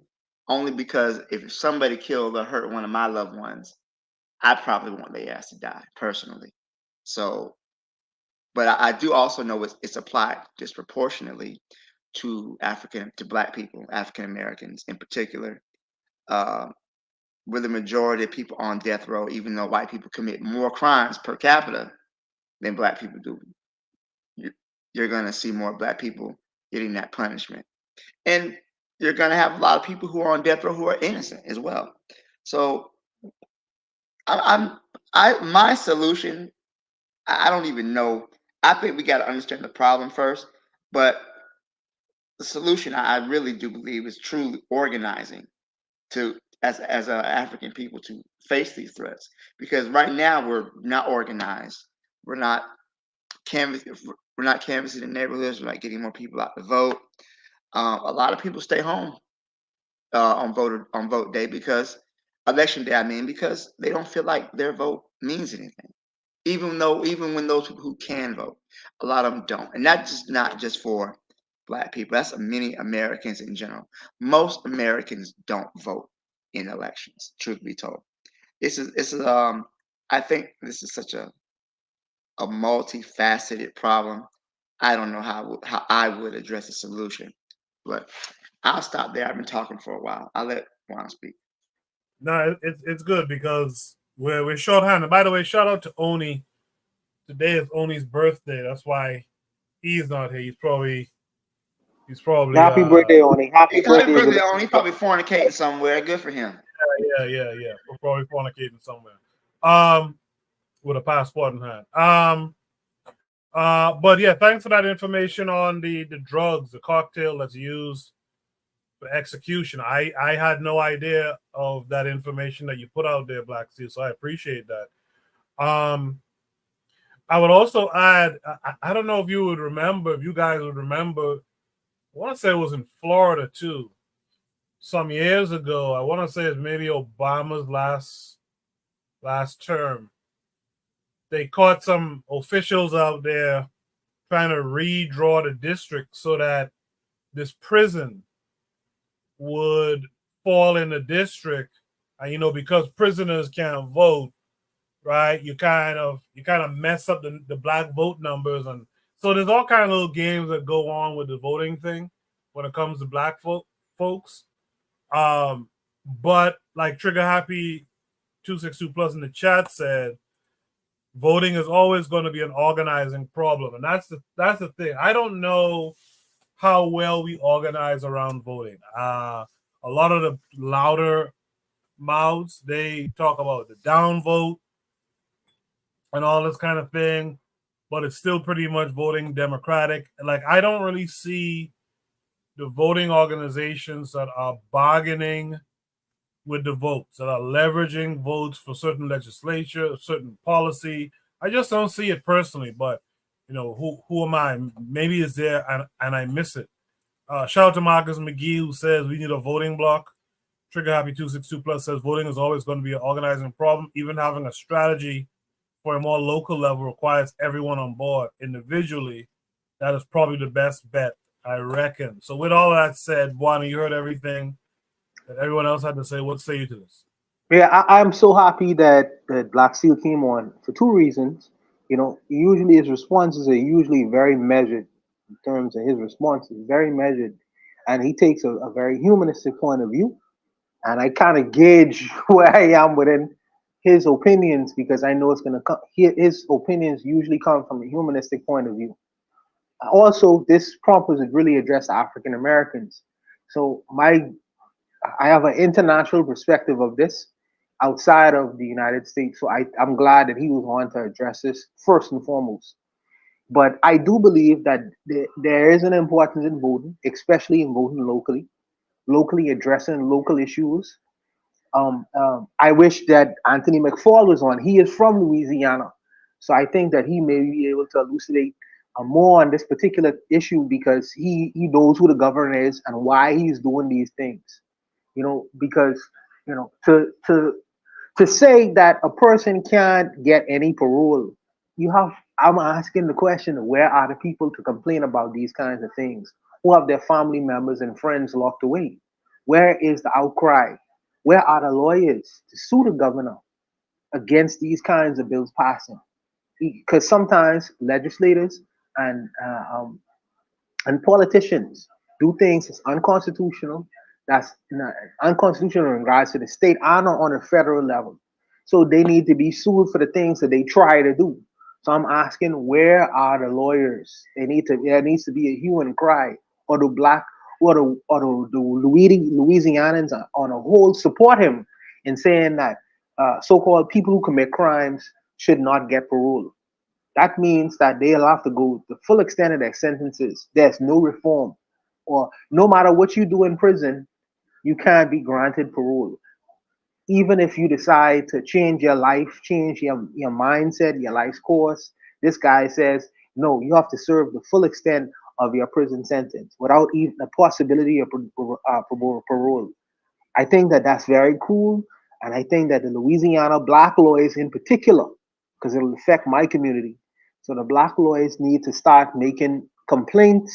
only because if somebody killed or hurt one of my loved ones, I probably want their ass to die personally. So, but I do also know it's applied disproportionately to Black people, African Americans in particular, with the majority of people on death row, even though white people commit more crimes per capita than Black people do. You're going to see more Black people getting that punishment. And you're going to have a lot of people who are on death row who are innocent as well. So my solution, I don't even know. I think we got to understand the problem first, but the solution I really do believe is truly organizing as African people to face these threats. Because right now we're not organized. We're not canvassing the neighborhoods. We're not getting more people out to vote. A lot of people stay home on vote day election day. Because they don't feel like their vote means anything. Even when those people who can vote, a lot of them don't, and that's not just for Black people. That's many Americans in general. Most Americans don't vote in elections. Truth be told, I think this is such a multifaceted problem. I don't know how I would address a solution, but I'll stop there. I've been talking for a while. I'll let Juan speak. No, it's good because we're shorthanded. By the way, shout out to Oni. Today is Oni's birthday. That's why he's not here. He's probably Happy birthday, Oni. Happy birthday, Oni. He's probably fornicating somewhere. Good for him. Yeah. We're probably fornicating somewhere. With a passport in hand. But yeah, thanks for that information on the drugs, the cocktail that's used for execution. I had no idea of that information that you put out there, Black Steel, so I appreciate that. I would also add, I don't know if you guys would remember, I want to say it was in Florida too, some years ago. I want to say it's maybe Obama's last term. They caught some officials out there trying to redraw the district so that this prison would fall in the district. And because prisoners can't vote, right? You kind of mess up the Black vote numbers, and So there's all kind of little games that go on with the voting thing when it comes to black folks. But like Trigger Happy 262 Plus in the chat said, voting is always going to be an organizing problem, and that's the thing. I don't know how well we organize around voting. A lot of the louder mouths, they talk about the downvote and all this kind of thing, but it's still pretty much voting Democratic. Like, I don't really see the voting organizations that are bargaining with the votes, that are leveraging votes for certain legislature, certain policy. I just don't see it personally, but who am I? Maybe it's there and I miss it. Shout out to Marcus McGee, who says we need a voting block. Trigger Happy 262 Plus says voting is always going to be an organizing problem. Even having a strategy for a more local level requires everyone on board individually. That is probably the best bet, I reckon. So with all that said, Juan, you heard everything that everyone else had to say. What say you to this? Yeah, I'm so happy that Black Steel came on for two reasons. Usually his responses are usually very measured in terms of his responses, very measured. And he takes a very humanistic point of view. And I kind of gauge where I am within his opinions because I know it's going to come. His opinions usually come from a humanistic point of view. Also, this prompt was really addressed to African Americans. So I have an international perspective of this outside of the United States. So I'm glad that he was on to address this first and foremost. But I do believe that there is an importance in voting, especially in voting locally addressing local issues. I wish that Anthony McFall was on. He is from Louisiana. So I think that he may be able to elucidate more on this particular issue because he knows who the governor is and why he's doing these things. Because to say that a person can't get any parole, I'm asking the question, where are the people to complain about these kinds of things? Who have their family members and friends locked away? Where is the outcry? Where are the lawyers to sue the governor against these kinds of bills passing? Because sometimes legislators and politicians do things that's unconstitutional. That's unconstitutional in regards to the state and on a federal level. So they need to be sued for the things that they try to do. So I'm asking, where are the lawyers? There needs to be a hue and cry, or the Louisianans on a whole support him in saying that so-called people who commit crimes should not get parole. That means that they'll have to go the full extent of their sentences. There's no reform, or no matter what you do in prison, you can't be granted parole. Even if you decide to change your life, change your mindset, your life's course, this guy says, no, you have to serve the full extent of your prison sentence without even the possibility of parole. I think that that's very cool. And I think that the Louisiana black lawyers in particular, because it'll affect my community. So the black lawyers need to start making complaints,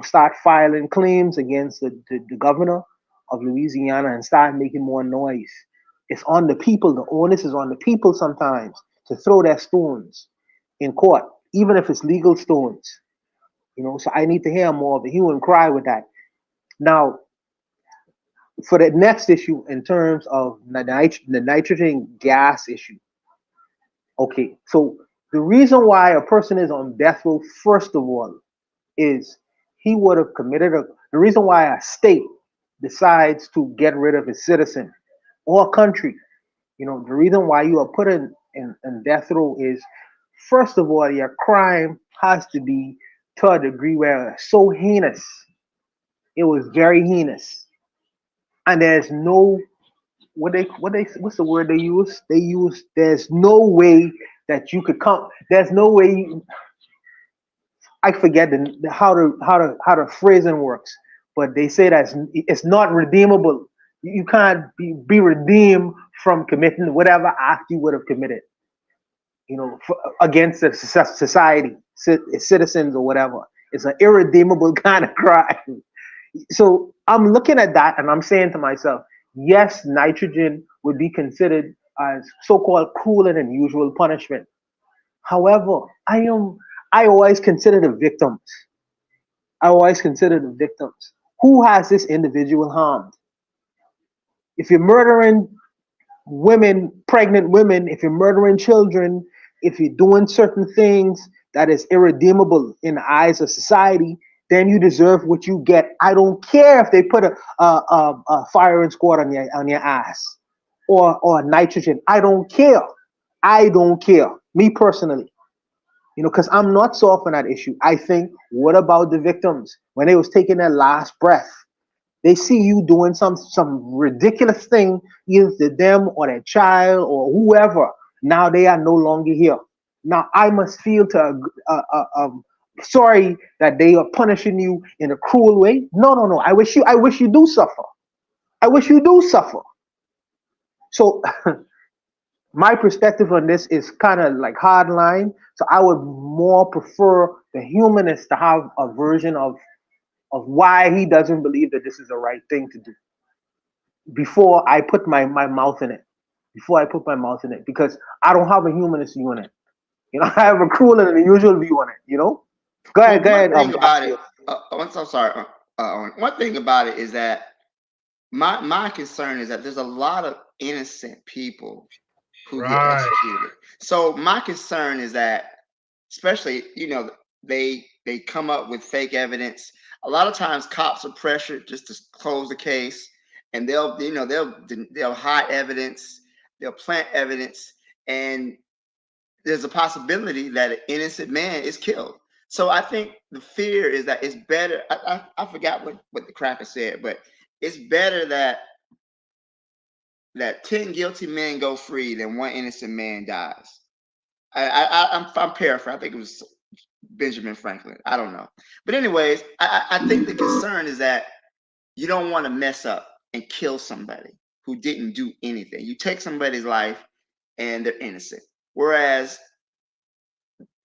start filing claims against the governor of Louisiana and start making more noise. It's on the people. The onus is on the people sometimes to throw their stones in court, even if it's legal stones. So I need to hear more of a hue and cry with that. Now, for the next issue, in terms of the nitrogen gas issue. Okay, so the reason why a person is on death row, first of all, is he would have committed the reason why a state decides to get rid of a citizen or country, the reason why you are put in death row is, first of all, your crime has to be to a degree where it's so heinous. It was very heinous. And there's no, what's the word they use? There's no way that you could come, there's no way, I forget how the phrasing works, but they say that it's not redeemable. You can't be redeemed from committing whatever act you would have committed, against the society, citizens or whatever. It's an irredeemable kind of crime. So I'm looking at that and I'm saying to myself, yes, nitrogen would be considered as so-called cruel and unusual punishment. However, I always consider the victims. I always consider the victims. Who has this individual harmed? If you're murdering women, pregnant women, if you're murdering children, if you're doing certain things that is irredeemable in the eyes of society, then you deserve what you get. I don't care if they put a firing squad on your ass or nitrogen. I don't care. I don't care. Me personally, because I'm not soft on that issue. I think, what about the victims when they was taking their last breath? They see you doing some ridiculous thing, either to them or their child or whoever. Now they are no longer here. Now I must feel sorry that they are punishing you in a cruel way. No. I wish you do suffer. I wish you do suffer. So my perspective on this is kind of like hard line. So I would more prefer the humanist to have a version of why he doesn't believe that this is the right thing to do before I put my mouth in it. Before I put my mouth in it, because I don't have a humanist view on it. I have a cruel and unusual view on it. Go ahead. One thing about it, I'm so sorry. One thing about it is that my concern is that there's a lot of innocent people who get executed. So my concern is that, especially, they come up with fake evidence. A lot of times cops are pressured just to close the case, and they'll hide evidence, they'll plant evidence, and there's a possibility that an innocent man is killed. So I think the fear is that it's better. I forgot what the cracker said, but it's better that 10 guilty men go free than one innocent man dies. I'm paraphrasing. I think it was Benjamin Franklin. I don't know. But anyways, I think the concern is that you don't want to mess up and kill somebody who didn't do anything. You take somebody's life and they're innocent. Whereas,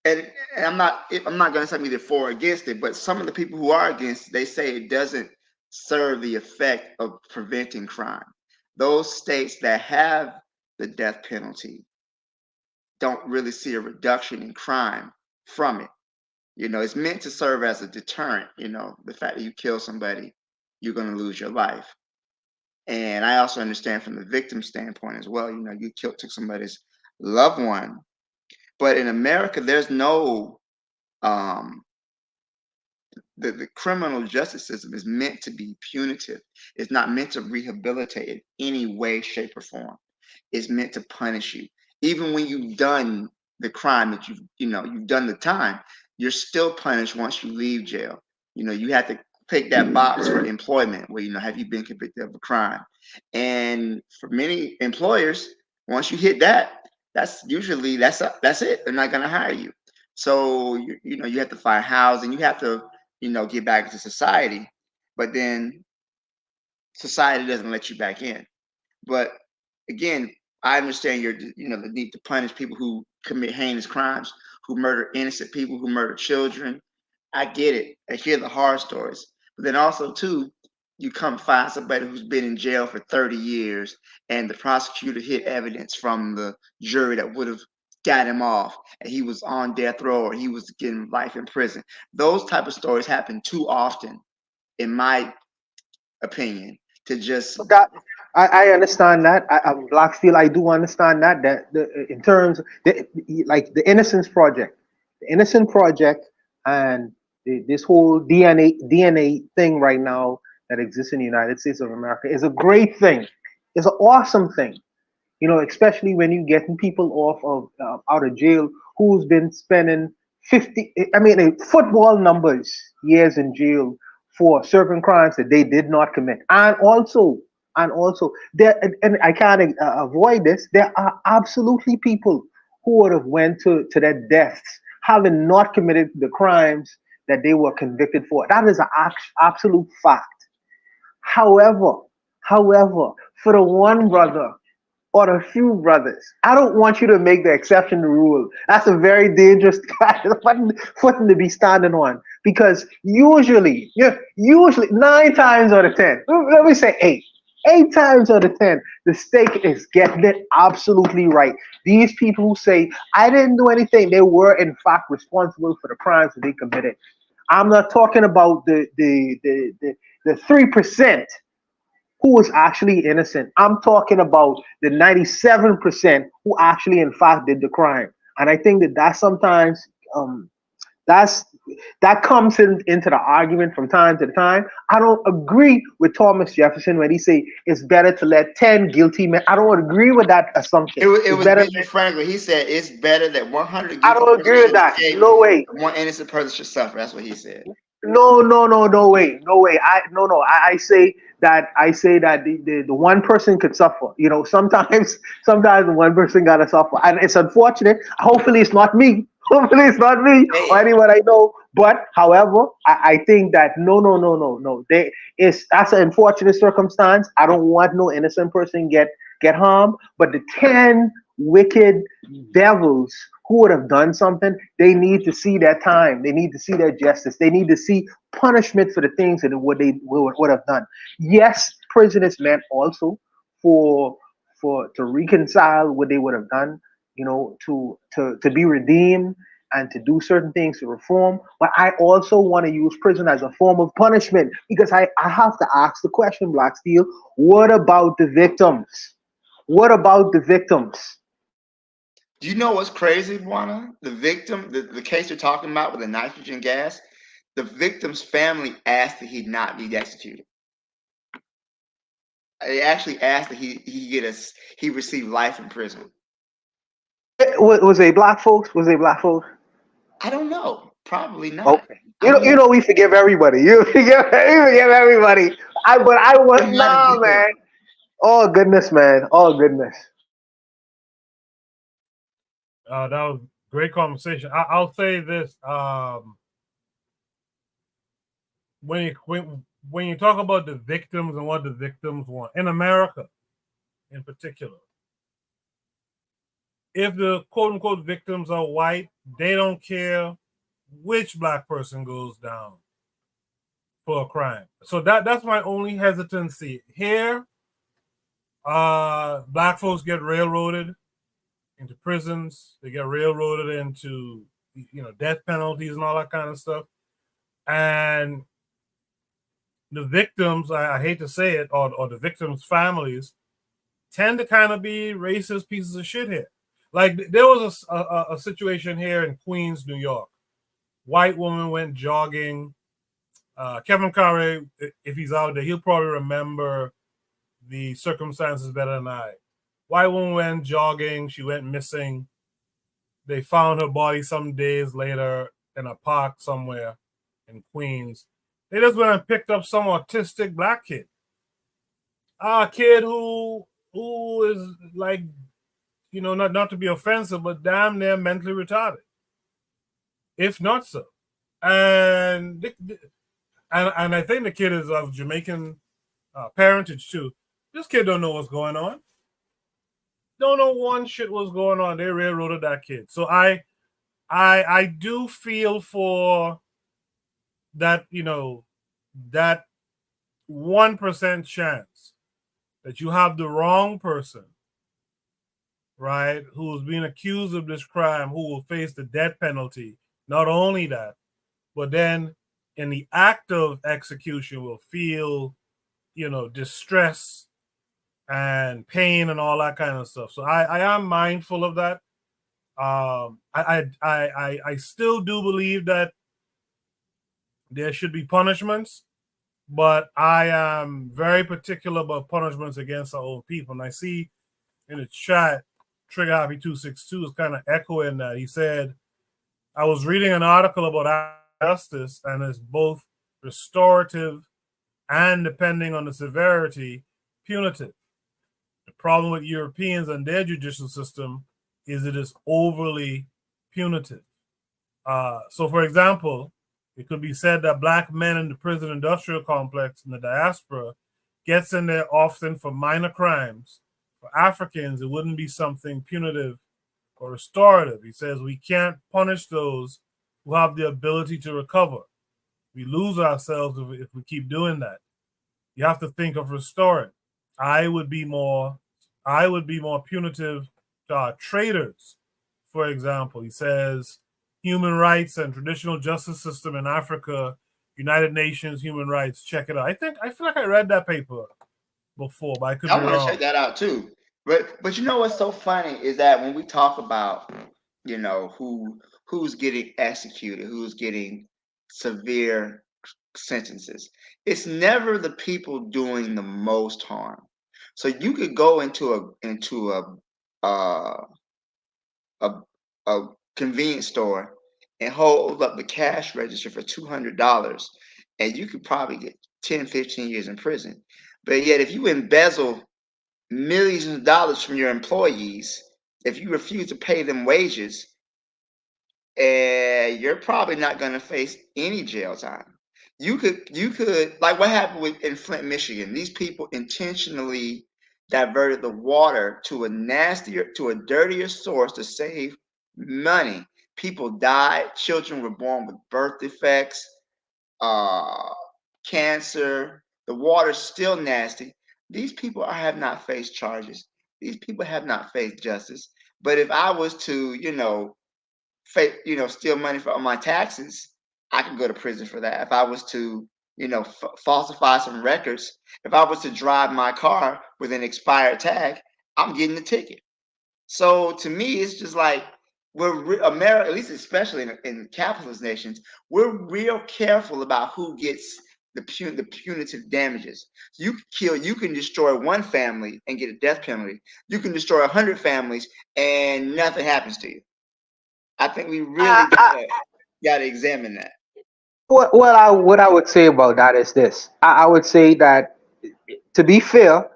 and I'm not going to say either for or against it, but some of the people who are against it, they say it doesn't serve the effect of preventing crime. Those states that have the death penalty don't really see a reduction in crime from it. It's meant to serve as a deterrent. The fact that you kill somebody, you're going to lose your life. And I also understand from the victim standpoint as well. You took somebody's loved one, but in America, there's no the criminal justice system is meant to be punitive. It's not meant to rehabilitate in any way, shape, or form. It's meant to punish you. Even when you've done the crime that you've done the time, you're still punished once you leave jail. You have to pick that box for employment where, have you been convicted of a crime? And for many employers, once you hit that, that's it. They're not going to hire you. So, you have to find housing. You have to, get back into society. But then society doesn't let you back in. But again, I understand the need to punish people who commit heinous crimes, who murder innocent people, who murder children. I get it. I hear the horror stories. But then also, too, you come find somebody who's been in jail for 30 years and the prosecutor hid evidence from the jury that would have got him off, and he was on death row or he was getting life in prison. Those type of stories happen too often, in my opinion, to just... I understand that. Blackfield, I do understand that. In terms of like the Innocence Project, and this whole DNA thing right now that exists in the United States of America is a great thing. It's an awesome thing. Especially when you're getting people off of out of jail who's been spending football numbers years in jail for certain crimes that they did not commit. And also there, and I can't avoid this, there are absolutely people who would have went to their deaths having not committed the crimes that they were convicted for. That is an absolute fact. However, for the one brother or the few brothers, I don't want you to make the exception the rule. That's a very dangerous footing to be standing on, because usually 9 times out of 10, let me say 8 times out of 10, the state is getting it absolutely right. These people who say, I didn't do anything, they were in fact responsible for the crimes that they committed. I'm not talking about the 3% who was actually innocent. I'm talking about the 97% who actually in fact did the crime. And I think that sometimes that's that comes into the argument from time to time. I don't agree with Thomas Jefferson when he say it's better to let 10 guilty men. I don't agree with that assumption. It was better. Benjamin Franklin. He said it's better that 100 I guilty don't agree with persons that. escape No way. than one innocent person should suffer. That's what he said. No, no, no, no way, no way. I say that the one person could suffer. You know, sometimes the one person gotta suffer, and it's unfortunate. Hopefully, it's not me. Hopefully, it's not me or anyone I know. But however, I think that no. That's an unfortunate circumstance. I don't want no innocent person get harmed. But the 10 wicked devils who would have done something, they need to see their time. They need to see their justice. They need to see punishment for the things that what they would have done. Yes, prison is meant also for to reconcile what they would have done, you know, to be redeemed and to do certain things to reform. But I also want to use prison as a form of punishment because I have to ask the question, Black Steel, what about the victims? What about the victims? Do you know what's crazy, Buana? The victim, the case you're talking about with the nitrogen gas, the victim's family asked that he not be executed. They actually asked that he receive life in prison. Was they black folks? Was they black folks? I don't know. Probably not. Okay. You know we forgive everybody. You forgive everybody. I want man. Oh goodness, man. Oh goodness. That was great conversation. I'll say this: when you talk about the victims and what the victims want in America, in particular, if the quote unquote victims are white, they don't care which black person goes down for a crime. So that's my only hesitancy here. Black folks get railroaded into prisons. They get railroaded into, you know, death penalties and all that kind of stuff. And the victims, I hate to say it, or the victims' families tend to kind of be racist pieces of shit here. Like there was a situation here in Queens, New York. White woman went jogging. Kevin Carey, if he's out there, he'll probably remember the circumstances better than I. White woman went jogging. She went missing. They found her body some days later in a park somewhere in Queens. They just went and picked up some autistic black kid. A kid who is like, you know, not to be offensive, but damn near mentally retarded, if not so. And I think the kid is of Jamaican parentage too. This kid don't know what's going on. Don't know one shit what's going on. They railroaded that kid. So I do feel for that, you know, that 1% chance that you have the wrong person, right, who's being accused of this crime, who will face the death penalty. Not only that, but then in the act of execution will feel, you know, distress and pain and all that kind of stuff. So I am mindful of that. I still do believe that there should be punishments, but I am very particular about punishments against our own people. And I see in the chat, Trigger Happy 262 is kind of echoing that. He said, I was reading an article about justice, and it's both restorative and, depending on the severity, punitive. The problem with Europeans and their judicial system is it is overly punitive. So, for example, it could be said that black men in the prison industrial complex in the diaspora gets in there often for minor crimes. For Africans, it wouldn't be something punitive or restorative. He says we can't punish those who have the ability to recover. We lose ourselves if we keep doing that. You have to think of restoring. I would be more punitive to our traders. For example, he says human rights and traditional justice system in Africa, United Nations human rights. Check it out. I feel like I read that paper before, but I could be I want to wrong. check that out too. But you know what's so funny is that when we talk about, you know, who's getting executed, who's getting severe sentences, it's never the people doing the most harm. So you could go into a a convenience store and hold up the cash register for $200, and you could probably get 10, 15 years in prison. But yet, if you embezzle millions of dollars from your employees, if you refuse to pay them wages, you're probably not going to face any jail time. You could like what happened in Flint, Michigan. These people intentionally diverted the water to a dirtier source to save money. People died. Children were born with birth defects, cancer. The water's still nasty. These people have not faced charges. These people have not faced justice. But if I was to, steal money on my taxes, I could go to prison for that. If I was to, falsify some records, if I was to drive my car with an expired tag, I'm getting a ticket. So to me, it's just like America, at least especially in capitalist nations, we're real careful about who gets the punitive damages. You can destroy one family and get a death penalty. You can destroy 100 families and nothing happens to you. I think we really gotta examine that. What I would say about that is this. I would say that to be fair,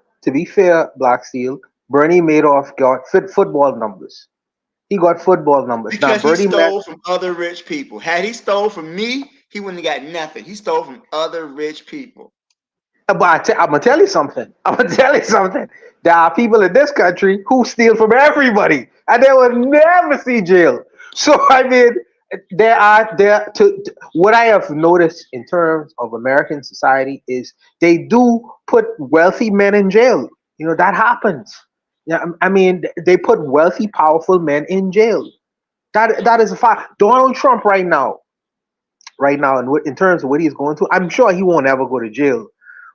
Black Steel, Bernie Madoff got football numbers. He got football numbers. Now Because he Bernie Mac, stole from other rich people. Had he stole from me, he wouldn't have got nothing. He stole from other rich people. but I'm gonna tell you something. I'm gonna tell you something. There are people in this country who steal from everybody, and they will never see jail. So I mean, what I have noticed in terms of American society is they do put wealthy men in jail. You know that happens. Yeah, I mean they put wealthy, powerful men in jail. That is a fact. Donald Trump in terms of what he's going through, I'm sure he won't ever go to jail.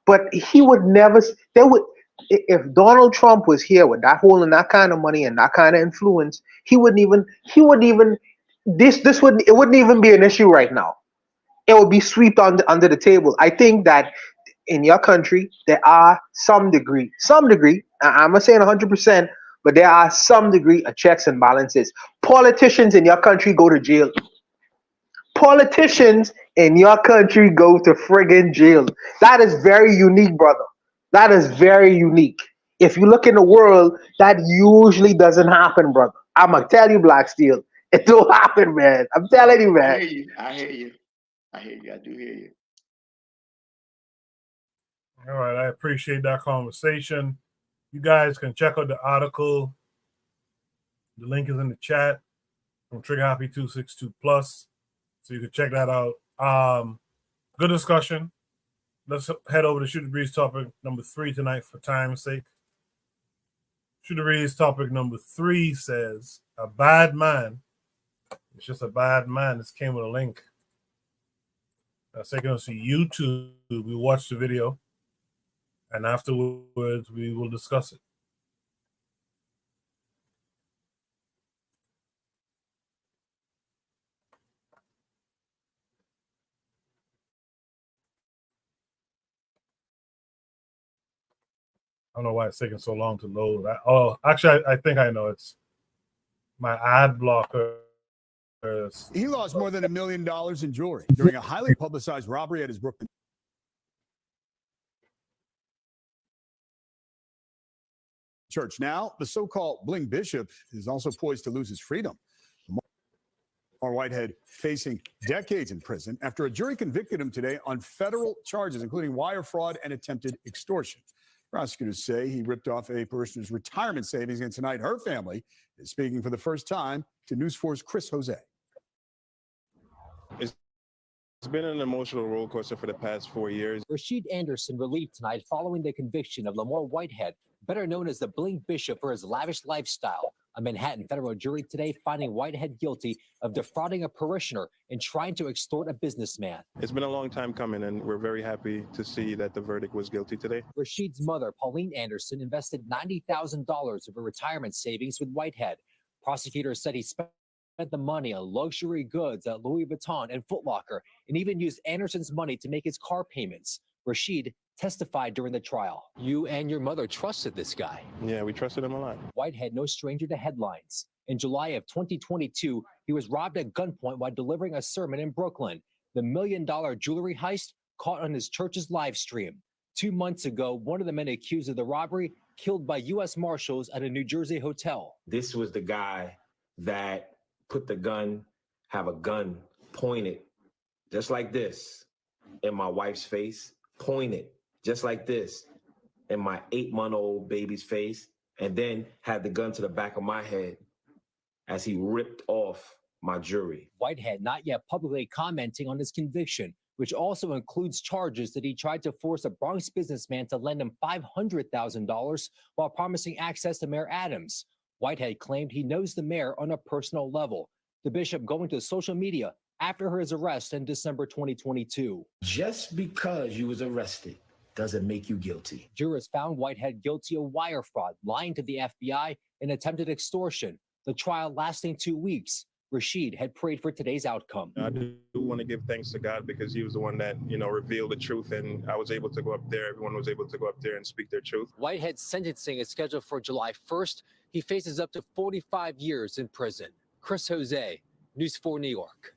But he would never. There would if Donald Trump was here with that holding that kind of money and that kind of influence, he wouldn't even. He wouldn't even. This wouldn't. It wouldn't even be an issue right now. It would be swept under the table. I think that in your country there are some degree. I'm not saying 100%, but there are some degree of checks and balances. Politicians in your country go to jail. Politicians in your country go to friggin' jail. That is very unique, brother. That is very unique. If you look in the world, that usually doesn't happen, brother. I'm gonna tell you, Black Steel, it don't happen, man. I'm telling you, I man. hear you. I hear you. I hear you. I do hear you. All right, I appreciate that conversation. You guys can check out the article. The link is in the chat from Trigger Happy 262 Plus, so you can check that out. Good discussion. Let's head over to Shoot the Breeze topic number 3 tonight for time's sake. Shoot the Breeze topic number 3 says, a bad man. It's just a bad man. This came with a link. That's taking us to YouTube. We watch the video, and afterwards we will discuss it. I don't know why it's taking so long to load. Actually, I think I know. It's my ad blocker. He lost more than $1 million in jewelry during a highly publicized robbery at his Brooklyn church. Now, the so-called bling bishop is also poised to lose his freedom. Lamar Whitehead facing decades in prison after a jury convicted him today on federal charges, including wire fraud and attempted extortion. Prosecutors say he ripped off a parishioner's retirement savings, and tonight her family is speaking for the first time to News 4's Chris Jose. It's It's been an emotional roller coaster for the past 4 years. Rashid Anderson relieved tonight following the conviction of Lamar Whitehead, better known as the Bling Bishop, for his lavish lifestyle. A Manhattan federal jury today finding Whitehead guilty of defrauding a parishioner and trying to extort a businessman. It's been a long time coming, and we're very happy to see that the verdict was guilty today. Rashid's mother, Pauline Anderson, invested $90,000 of her retirement savings with Whitehead. Prosecutors said he spent the money on luxury goods at Louis Vuitton and Foot Locker, and even used Anderson's money to make his car payments. Rashid testified during the trial. You and your mother trusted this guy. Yeah, we trusted him a lot. Whitehead, no stranger to headlines. In July of 2022, he was robbed at gunpoint while delivering a sermon in Brooklyn. The $1 million jewelry heist caught on his church's live stream. 2 months ago, one of the men accused of the robbery killed by U.S. Marshals at a New Jersey hotel. This was the guy that put the gun, have a gun pointed just like this in my wife's face, pointed just like this in my 8-month-old baby's face, and then had the gun to the back of my head as he ripped off my jewelry. Whitehead not yet publicly commenting on his conviction, which also includes charges that he tried to force a Bronx businessman to lend him $500,000 while promising access to Mayor Adams. Whitehead claimed he knows the mayor on a personal level. The bishop going to social media after his arrest in December 2022. Just because you was arrested doesn't make you guilty. Jurors found Whitehead guilty of wire fraud, lying to the FBI, and attempted extortion. The trial lasting 2 weeks. Rashid had prayed for today's outcome. I do want to give thanks to God because he was the one that, revealed the truth, and I was able to go up there. Everyone was able to go up there and speak their truth. Whitehead's sentencing is scheduled for July 1st. He faces up to 45 years in prison. Chris Jose, News 4 New York.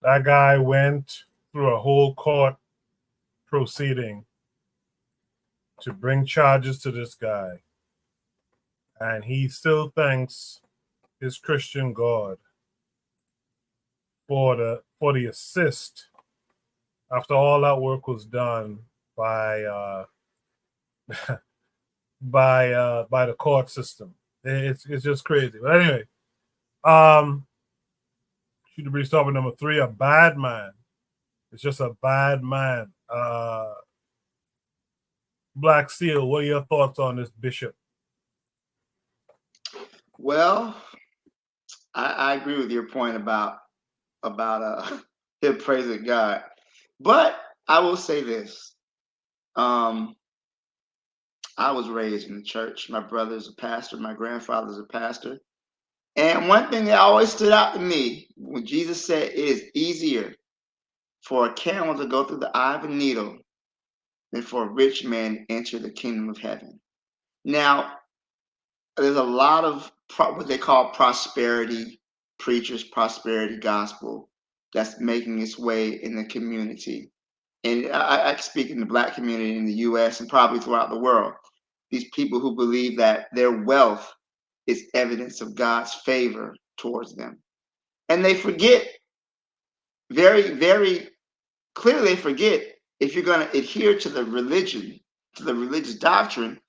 That guy went through a whole court proceeding to bring charges to this guy. And he still thanks his Christian God for the assist after all that work was done by by the court system. It's just crazy. But anyway, should be stop with number 3, a bad man. It's just a bad man. Black Seal, what are your thoughts on this bishop? Well, I agree with your point about him praising God, but I will say this: I was raised in the church. My brother's a pastor. My grandfather's a pastor. And one thing that always stood out to me when Jesus said it is easier for a camel to go through the eye of a needle than for a rich man to enter the kingdom of heaven. Now, there's a lot of what they call prosperity preachers, prosperity gospel that's making its way in the community. And I speak in the Black community in the U.S. and probably throughout the world. These people who believe that their wealth is evidence of God's favor towards them. And they forget, very, very clearly, they forget, if you're going to adhere to the religion, to the religious doctrine,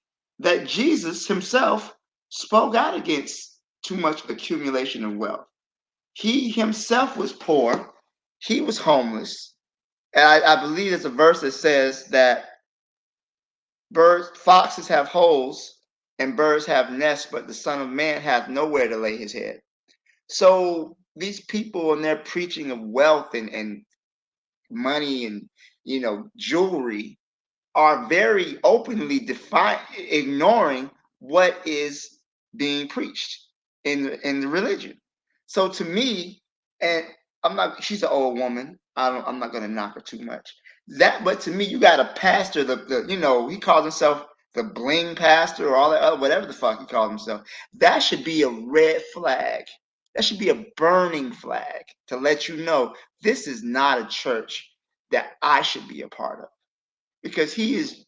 that Jesus himself spoke out against too much accumulation of wealth. He himself was poor. He was homeless. And I believe there's a verse that says that foxes have holes and birds have nests, but the Son of Man hath nowhere to lay his head. So these people and their preaching of wealth and money and jewelry are very openly ignoring what is being preached in the religion. So to me, and she's an old woman. I'm not gonna knock her too much. But to me, you got a pastor, he calls himself the bling pastor or all that other, whatever the fuck he calls himself. That should be a red flag. That should be a burning flag to let you know this is not a church that I should be a part of, because he is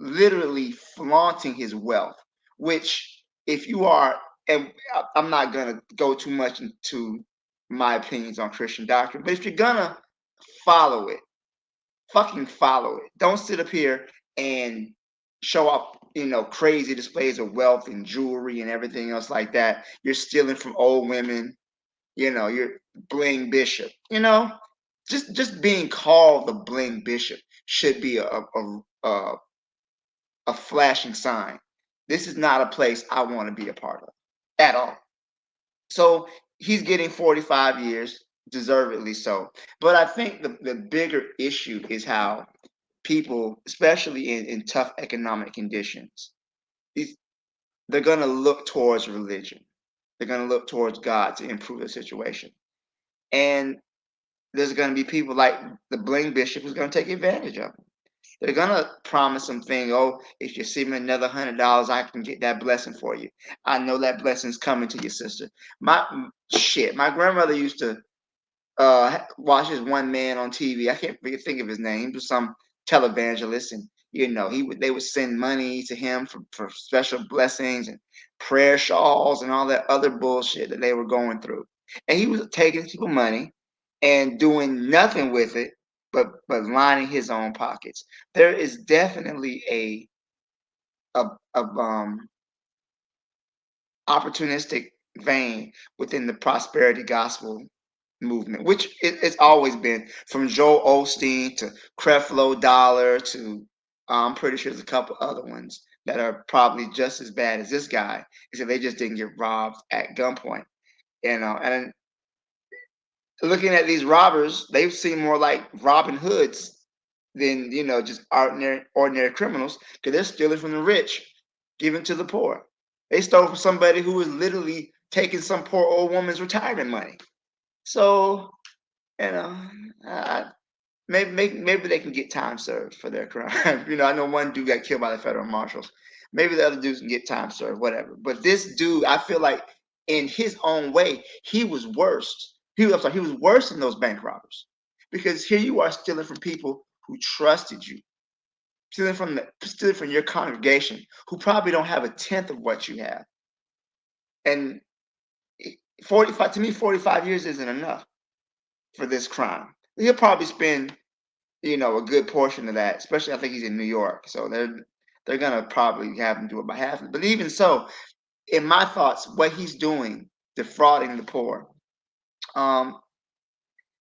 literally flaunting his wealth, which if you are, and I'm not going to go too much into my opinions on Christian doctrine, but if you're going to follow it, fucking follow it. Don't sit up here and show up, crazy displays of wealth and jewelry and everything else like that. You're stealing from old women, you're bling bishop, just being called the bling bishop should be a flashing sign. This is not a place I want to be a part of at all. So he's getting 45 years, deservedly so. But I think the bigger issue is how people, especially in tough economic conditions, they're going to look towards religion. They're going to look towards God to improve the situation. And there's going to be people like the bling bishop who's going to take advantage of them. They're going to promise something. Oh, if you send me another $100, I can get that blessing for you. I know that blessing's coming to your sister. My grandmother used to watch this one man on TV. I can't think of his name. He was some televangelist, and they would send money to him for special blessings and prayer shawls and all that other bullshit that they were going through. And he was taking people money and doing nothing with it, but lining his own pockets. There is definitely a opportunistic vein within the prosperity gospel movement, which it's always been, from Joel Osteen to Creflo Dollar to I'm pretty sure there's a couple other ones that are probably just as bad as this guy, except they just didn't get robbed at gunpoint. And looking at these robbers, they seem more like Robin Hoods than just ordinary criminals, because they're stealing from the rich, giving to the poor. They stole from somebody who was literally taking some poor old woman's retirement money. So, maybe they can get time served for their crime. I know one dude got killed by the federal marshals. Maybe the other dudes can get time served, whatever. But this dude, I feel like, in his own way, he was worse. He was worse than those bank robbers, because here you are stealing from people who trusted you, stealing from your congregation, who probably don't have a tenth of what you have. And 45 years isn't enough for this crime. He'll probably spend, a good portion of that, especially I think he's in New York. So they're gonna probably have him do it by half. But even so, in my thoughts, what he's doing, defrauding the poor,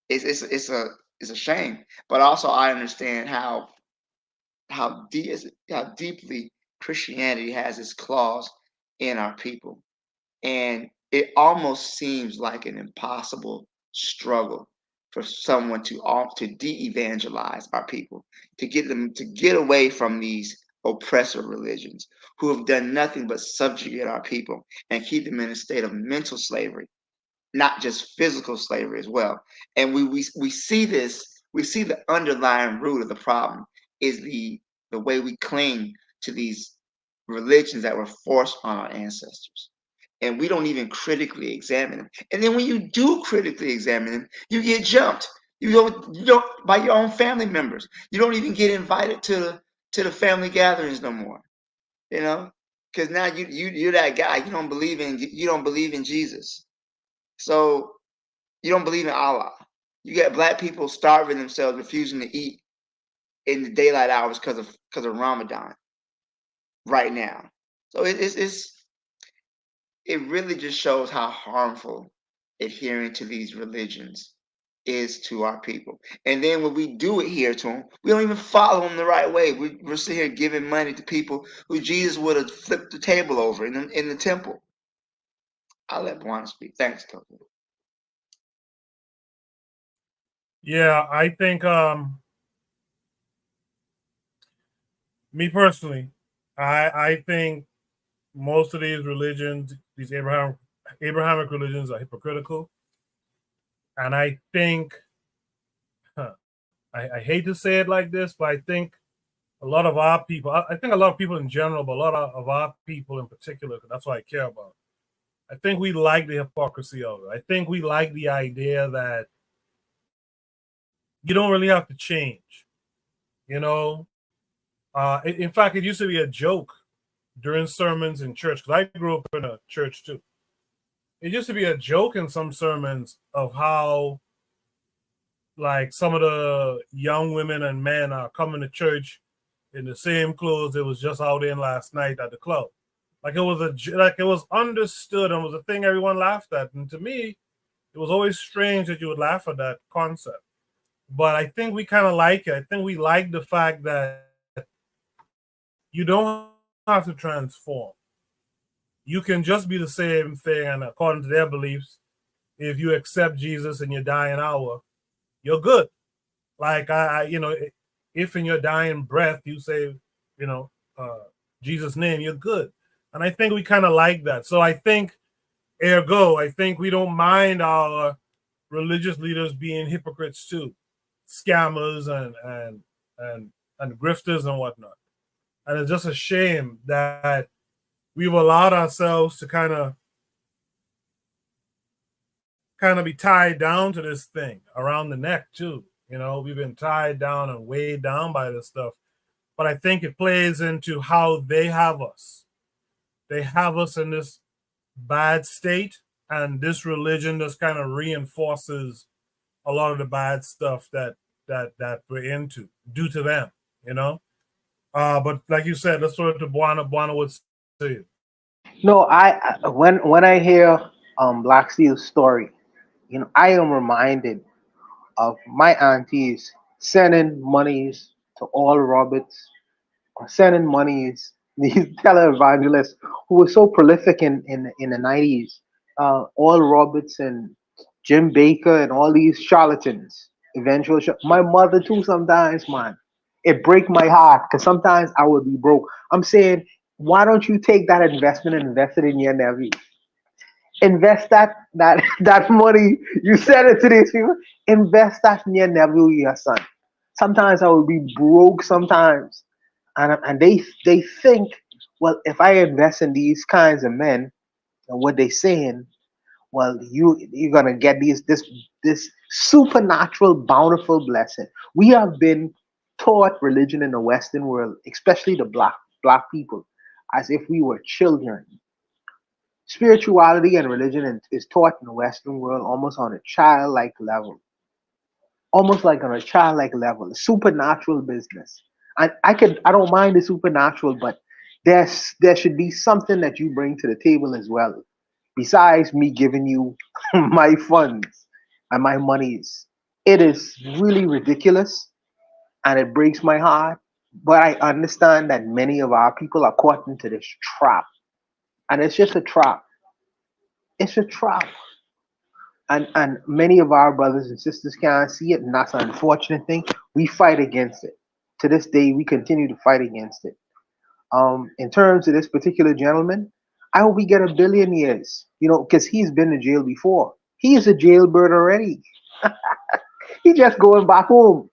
it's a shame. But also I understand how deeply Christianity has its claws in our people. And it almost seems like an impossible struggle for someone to de-evangelize our people, to get them to get away from these oppressor religions who have done nothing but subjugate our people and keep them in a state of mental slavery, not just physical slavery as well. And we see this, we see the underlying root of the problem is the way we cling to these religions that were forced on our ancestors. And we don't even critically examine them. And then when you do critically examine them, you get jumped. You don't by your own family members. You don't even get invited to the family gatherings no more. Because now you're that guy. You don't believe in Jesus. So you don't believe in Allah. You got black people starving themselves, refusing to eat in the daylight hours because of Ramadan right now. So it really just shows how harmful adhering to these religions is to our people. And then when we do adhere to them, we don't even follow them the right way. We're sitting here giving money to people who Jesus would have flipped the table over in the temple. I'll let Bwana speak. Thanks, Coco. Yeah, I think me personally, I think most of these religions, these Abrahamic religions, are hypocritical. And I think, I hate to say it like this, but I think a lot of our people, I think a lot of people in general, but a lot of our people in particular, because that's what I care about, I think we like the hypocrisy of it. I think we like the idea that you don't really have to change. In fact, it used to be a joke during sermons in church, because I grew up in a church too. It used to be a joke in some sermons of how, like, some of the young women and men are coming to church in the same clothes they was just out in last night at the club. Like it was understood and was a thing everyone laughed at. And to me, it was always strange that you would laugh at that concept. but I think we kind of like it. I think we like the fact that you don't have to transform. You can just be the same thing, and according to their beliefs, if you accept Jesus in your dying hour, you're good. Like if in your dying breath you say, you know, Jesus' name, you're good. And I think we kind of like that. So I think, ergo, I think we don't mind our religious leaders being hypocrites too, scammers and grifters and whatnot. And it's just a shame that we've allowed ourselves to kind of be tied down to this thing around the neck too. We've been tied down and weighed down by this stuff. But I think it plays into how they have us. They have us in this bad state, and this religion just kind of reinforces a lot of the bad stuff that we're into due to them. But like you said, let's throw it to Buana. Buana would say it. No, when I hear Black Steel's story, I am reminded of my aunties sending monies to all Roberts, or sending monies these televangelists who were so prolific in the 90s, all Roberts and Jim Baker and all these charlatans. My mother too sometimes, man. It break my heart because sometimes I would be broke. I'm saying, why don't you take that investment and invest it in your nephew? Invest that money you send it to these people. Invest that in your nephew, your son. Sometimes I would be broke sometimes, and they think, well, if I invest in these kinds of men and what they saying, well, you're gonna get this supernatural bountiful blessing. We have been taught religion in the Western world, especially the black people, as if we were children. Spirituality and religion is taught in the Western world almost on a childlike level, almost like on a childlike level, a supernatural business. I don't mind the supernatural, but there should be something that you bring to the table as well, besides me giving you my funds and my monies. It is really ridiculous, and it breaks my heart. But I understand that many of our people are caught into this trap, and it's just a trap. It's a trap. And many of our brothers and sisters can't see it, and that's an unfortunate thing. We fight against it. To this day, we continue to fight against it. In terms of this particular gentleman, I hope we get 1 billion years, because he's been to jail before. He is a jailbird already. He's just going back home.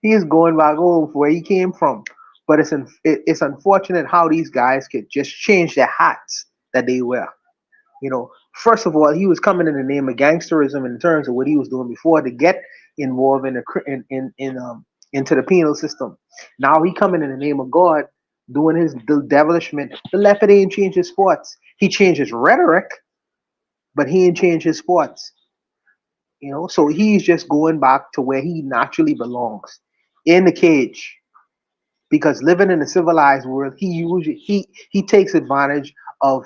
He is going back home where he came from. But it's unfortunate how these guys could just change their hats that they wear. First of all, he was coming in the name of gangsterism in terms of what he was doing before to get involved into the penal system. Now he coming in the name of God, doing his devilishment. The left ain't changed his sports. He changed his rhetoric, but he ain't changed his sports. So he's just going back to where he naturally belongs, in the cage. Because living in a civilized world, he takes advantage of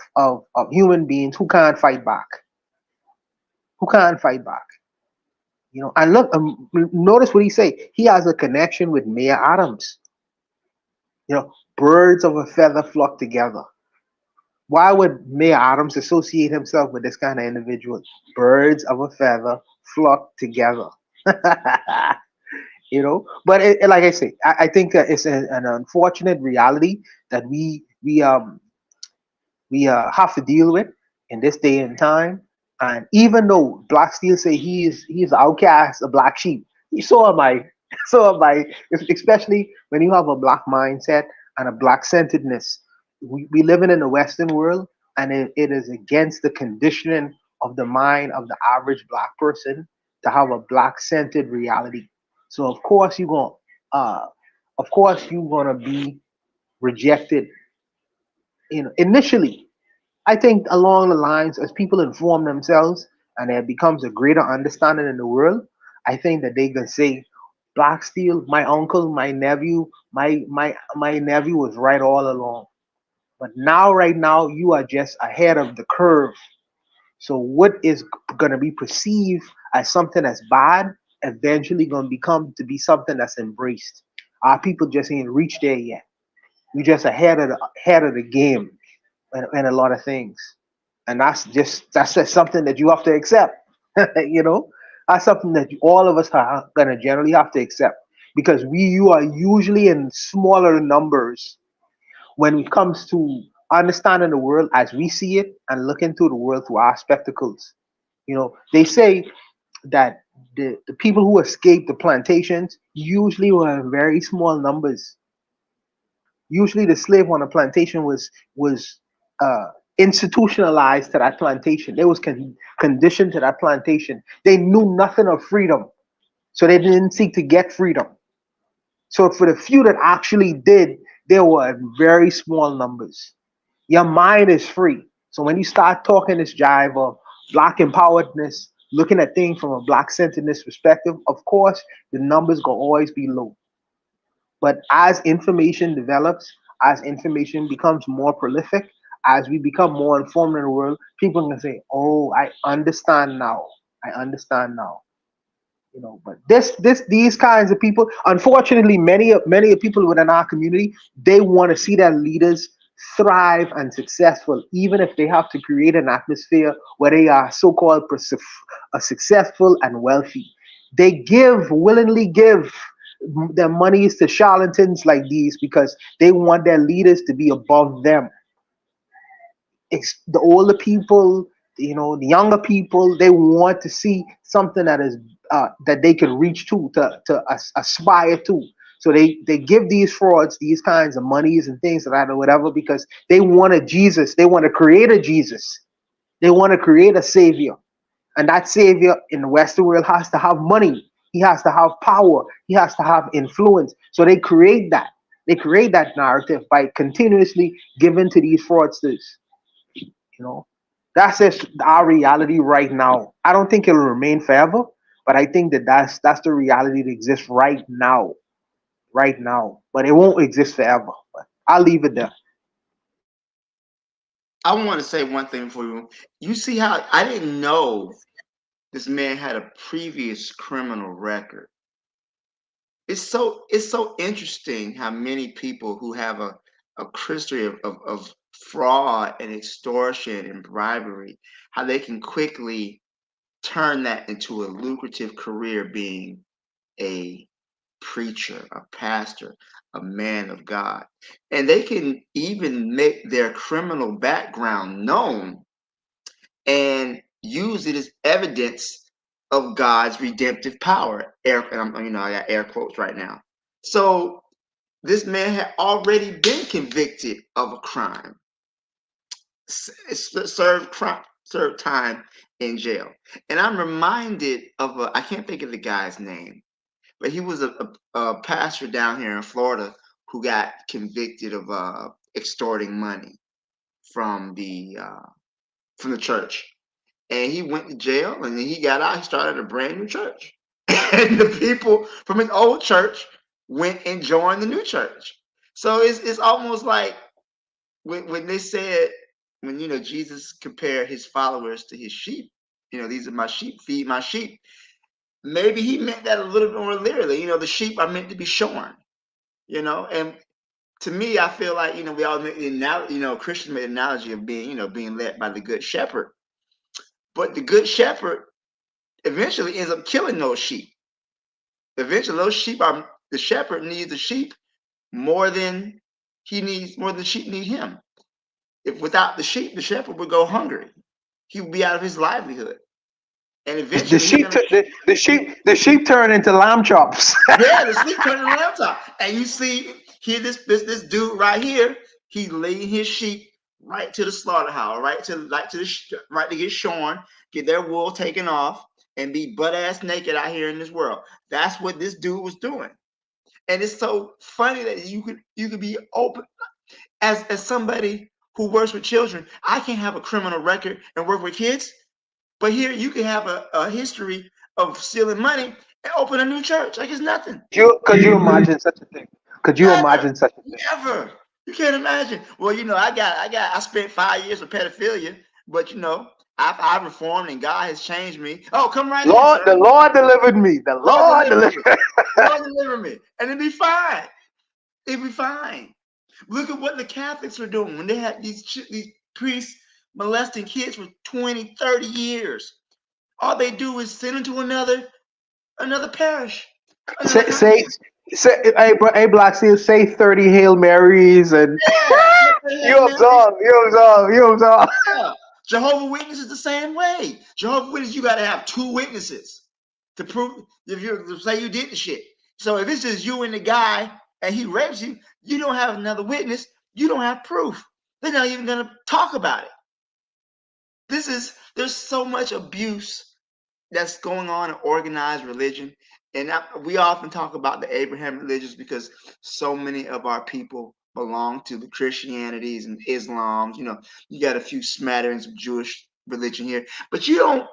human beings who can't fight back. Who can't fight back. And look, notice what he say. He has a connection with Mayor Adams. Birds of a feather flock together. Why would Mayor Adams associate himself with this kind of individual? Birds of a feather flock together. But like I say, I think that it's an unfortunate reality that we have to deal with in this day and time. And even though Black Steel say he's outcast, a black sheep, so am I. So am I. Especially when you have a black mindset and a black centeredness. We living in the Western world, and it is against the conditioning of the mind of the average black person to have a black centered reality. So of course you're gonna be rejected. Initially, I think along the lines as people inform themselves and there becomes a greater understanding in the world, I think that they can say, Black Steel, my uncle, my nephew, my nephew was right all along. But right now, you are just ahead of the curve. So what is going to be perceived as something that's bad eventually gonna become to be something that's embraced. Our people just ain't reached there yet. We just ahead of the game in a lot of things, and that's just something that you have to accept. You know, that's something that all of us are gonna generally have to accept because you are usually in smaller numbers when it comes to understanding the world as we see it and looking through the world through our spectacles. You know, they say that the people who escaped the plantations usually were in very small numbers. Usually, the slave on a plantation was uh, institutionalized to that plantation. They was conditioned to that plantation. They knew nothing of freedom, so they didn't seek to get freedom. So for the few that actually did, they were in very small numbers. Your mind is free. So when you start talking this jive of black empoweredness, looking at things from a black centeredness perspective, of course, the numbers will always be low. But as information develops, as information becomes more prolific, as we become more informed in the world, people can say, "Oh, I understand now. I understand now." You know, but these kinds of people, unfortunately, many of people within our community, they want to see their leaders thrive and successful, even if they have to create an atmosphere where they are so-called successful and wealthy. They willingly give their monies to charlatans like these because they want their leaders to be above them. It's the older people, you know, the younger people, they want to see something that is that they can reach to aspire to. So they give these frauds these kinds of monies and things like that or whatever because they want a Jesus. They want to create a Jesus. They want to create a savior. And that savior in the Western world has to have money. He has to have power. He has to have influence. So they create that. They create that narrative by continuously giving to these fraudsters. You know, that's just our reality right now. I don't think it'll remain forever, but I think that's the reality that exists right now, right now. But it won't exist forever. But I'll leave it there. I want to say one thing for you. You see how I didn't know this man had a previous criminal record. It's so interesting how many people who have a history of fraud and extortion and bribery, how they can quickly turn that into a lucrative career being a preacher, a pastor, a man of God. And they can even make their criminal background known and use it as evidence of God's redemptive power. I got air quotes right now. So this man had already been convicted of a crime, served time in jail. And I'm reminded of I can't think of the guy's name, but he was a pastor down here in Florida who got convicted of extorting money from the church. And he went to jail, and then he got out. He started a brand new church, and the people from his old church went and joined the new church. So it's almost like when they said, when Jesus compared his followers to his sheep. These are my sheep. Feed my sheep. Maybe he meant that a little bit more literally. The sheep are meant to be shorn. And to me, I feel like we all make the analogy. Christians made the analogy of being led by the good shepherd. But the good shepherd eventually ends up killing those sheep. Eventually, the shepherd needs the sheep more than the sheep need him. If without the sheep, the shepherd would go hungry. He would be out of his livelihood. And eventually The sheep turn into lamb chops. Yeah, the sheep turn into lamb chops. And you see here this dude right here, he's leading his sheep right to the slaughterhouse, right to get shorn, get their wool taken off, and be butt ass naked out here in this world. That's what this dude was doing. And it's so funny that you could be open as somebody who works with children. I can't have a criminal record and work with kids, but here you can have a history of stealing money and open a new church like it's nothing. Could you imagine such a thing? Could you imagine such a thing? Never. You can't imagine. Well, I spent 5 years of pedophilia, but I've reformed and God has changed me. Oh, come right in, Lord, sir. the Lord delivered me. The Lord delivered me. Lord deliver me. And it'd be fine. It'd be fine. Look at what the Catholics are doing when they had these priests molesting kids for 20, 30 years. All they do is send them to another parish. Say, hey, Black Seal, say 30 Hail Marys and you observe. Yeah. Jehovah Witness is the same way. Jehovah Witness, you got to have 2 witnesses to prove if you to say you did the shit. So if it's just you and the guy and he rapes you, you don't have another witness. You don't have proof. They're not even gonna talk about it. There's so much abuse that's going on in organized religion, and we often talk about the Abraham religions because so many of our people belong to the Christianities and Islams. You got a few smatterings of Jewish religion here, but you don't.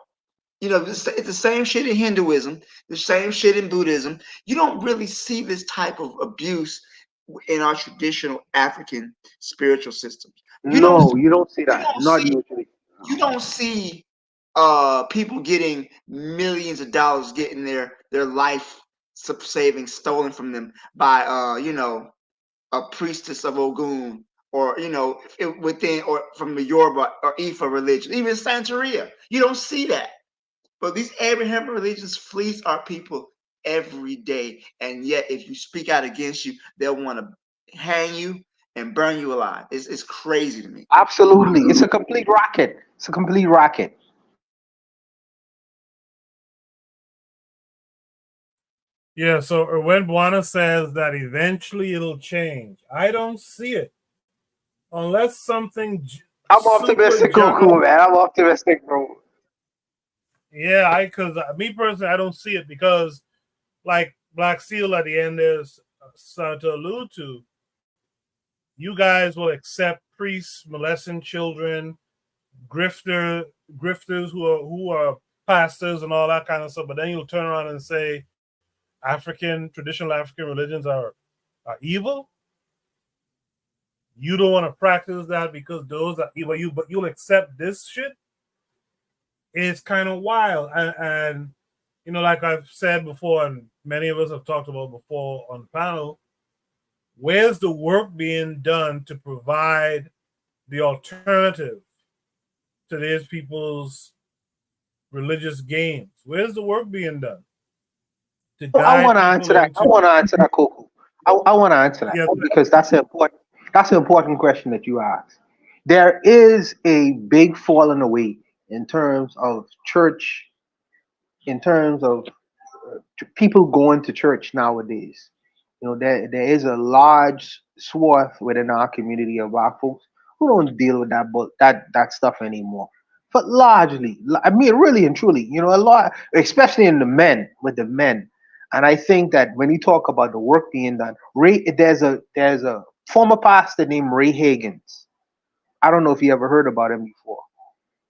It's the same shit in Hinduism, the same shit in Buddhism. You don't really see this type of abuse in our traditional African spiritual systems. You don't see that. don't Not see usually. you don't see people getting millions of dollars, getting their life savings stolen from them by a priestess of Ogun, or within or from the Yoruba or Ifa religion, even Santeria. You don't see that. But these Abrahamic religions fleece our people every day, and yet if you speak out against you, they'll want to hang you and burn you alive. It's crazy to me. Absolutely. It's a complete racket. It's a complete racket. Yeah, so when Buana says that eventually it'll change, I don't see it unless something I'm optimistic, Goku, man. I'm optimistic, bro. Yeah, because me personally, I don't see it because, like Black Seal at the end is starting to allude to, you guys will accept priests molesting children, grifters who are pastors and all that kind of stuff, but then you'll turn around and say traditional African religions are evil. You don't want to practice that because those are evil. But you'll accept this shit. It's kind of wild, and like I've said before, and many of us have talked about before on the panel. Where's the work being done to provide the alternative to these people's religious gains? Where's the work being done to I guide want to people answer that. into? I want to answer that, Coco. I want to answer that Yeah, because that's an important question that you asked. There is a big falling away in terms of church, in terms of people going to church nowadays. There is a large swath within our community of Black folks who don't deal with that stuff anymore. But largely, I mean, really and truly, a lot, especially in with the men. And I think that when you talk about the work being done, there's a former pastor named Ray Higgins. I don't know if you ever heard about him before.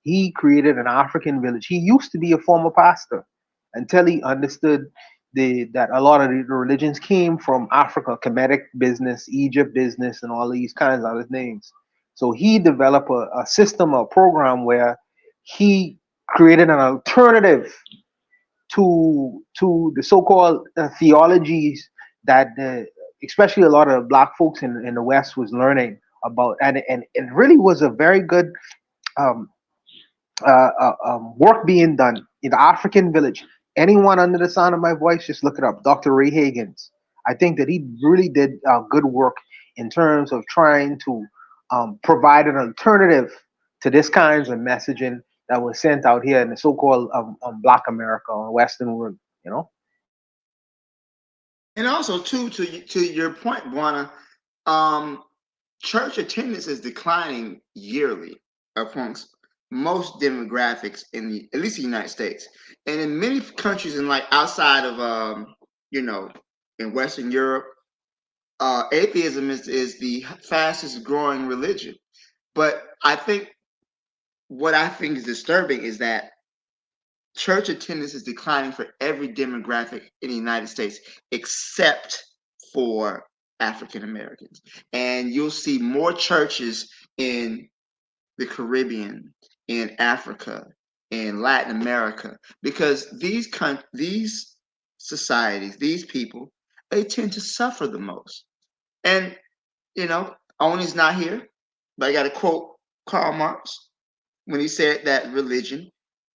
He created an African village. He used to be a former pastor until he understood that a lot of the religions came from Africa, Kemetic business, Egypt business, and all these kinds of other things. So he developed a system, a program where he created an alternative to the so-called theologies that especially a lot of Black folks in the West was learning about, and it really was a very good um, work being done in the African village. Anyone under the sound of my voice, just look it up. Dr. Ray Higgins. I think that he really did good work in terms of trying to provide an alternative to this kinds of messaging that was sent out here in the so-called Black America or Western world. And also, too, to your point, Buana, church attendance is declining yearly amongst most demographics at least the United States, and in many countries, and like outside of in Western Europe, atheism is the fastest growing religion. But what I think is disturbing is that church attendance is declining for every demographic in the United States except for African Americans. And you'll see more churches in the Caribbean in Africa, in Latin America, because these societies, these people, they tend to suffer the most. And Oni's not here, but I got to quote Karl Marx when he said that religion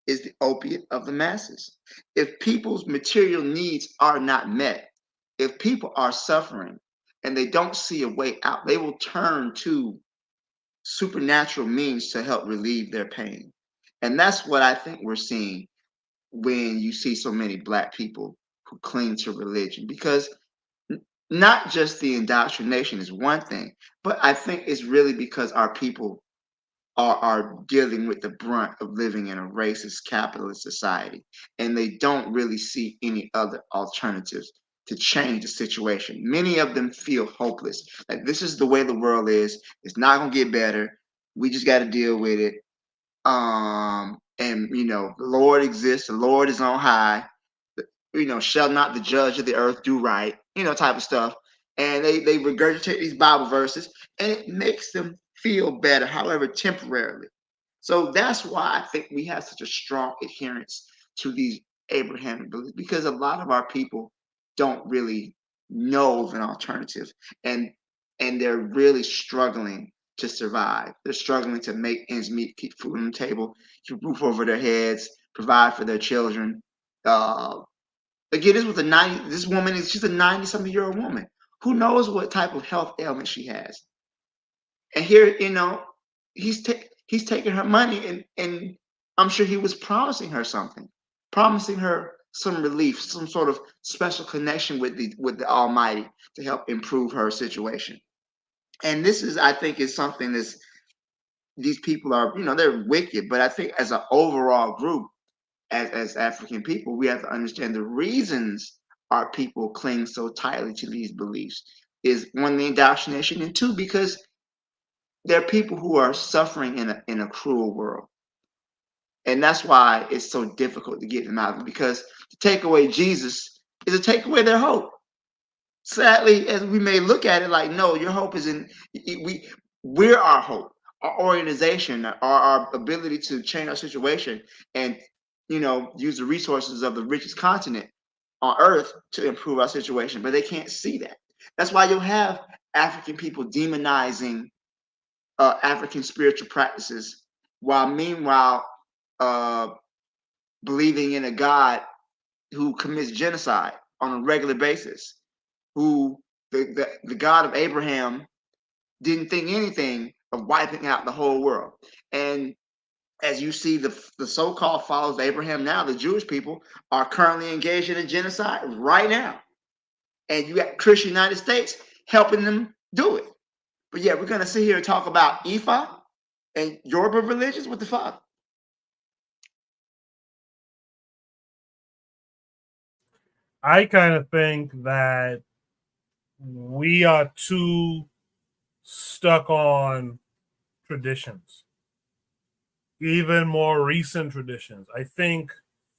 is the opiate of the masses. If people's material needs are not met, if people are suffering and they don't see a way out, they will turn to supernatural means to help relieve their pain. And that's what I think we're seeing when you see so many Black people who cling to religion, because not just the indoctrination is one thing, but I think it's really because our people are dealing with the brunt of living in a racist capitalist society, and they don't really see any other alternatives to change the situation. Many of them feel hopeless, like this is the way the world is. It's not gonna get better. We just got to deal with it. And the Lord exists. The Lord is on high. Shall not the judge of the earth do right? Type of stuff. And they regurgitate these Bible verses, and it makes them feel better, however, temporarily. So that's why I think we have such a strong adherence to these Abrahamic beliefs, because a lot of our people don't really know of an alternative, and they're really struggling to survive. They're struggling to make ends meet, keep food on the table, keep a roof over their heads, provide for their children. Again, this woman is she's a 90-something-year-old woman. Who knows what type of health ailment she has? And here, he's taking her money, and I'm sure he was promising her something, promising her some relief, some sort of special connection with the Almighty to help improve her situation. And this is, I think, is something these people are, they're wicked, but I think as an overall group, as African people, we have to understand the reasons our people cling so tightly to these beliefs is, one, the indoctrination, and two, because there are people who are suffering in a cruel world. And that's why it's so difficult to get them out, because to take away Jesus is to take away their hope. Sadly, as we may look at it, like, no, your hope is we're our hope, our organization, our ability to change our situation and use the resources of the richest continent on earth to improve our situation. But they can't see that. That's why you'll have African people demonizing African spiritual practices, while meanwhile believing in a God who commits genocide on a regular basis, who the God of Abraham didn't think anything of wiping out the whole world. And as you see, the so-called followers of Abraham now, the Jewish people, are currently engaged in a genocide right now. And you got Christian United States helping them do it. But yeah, we're going to sit here and talk about Ifa and Yoruba religions. What the fuck? I kind of think that we are too stuck on traditions, even more recent traditions. I think,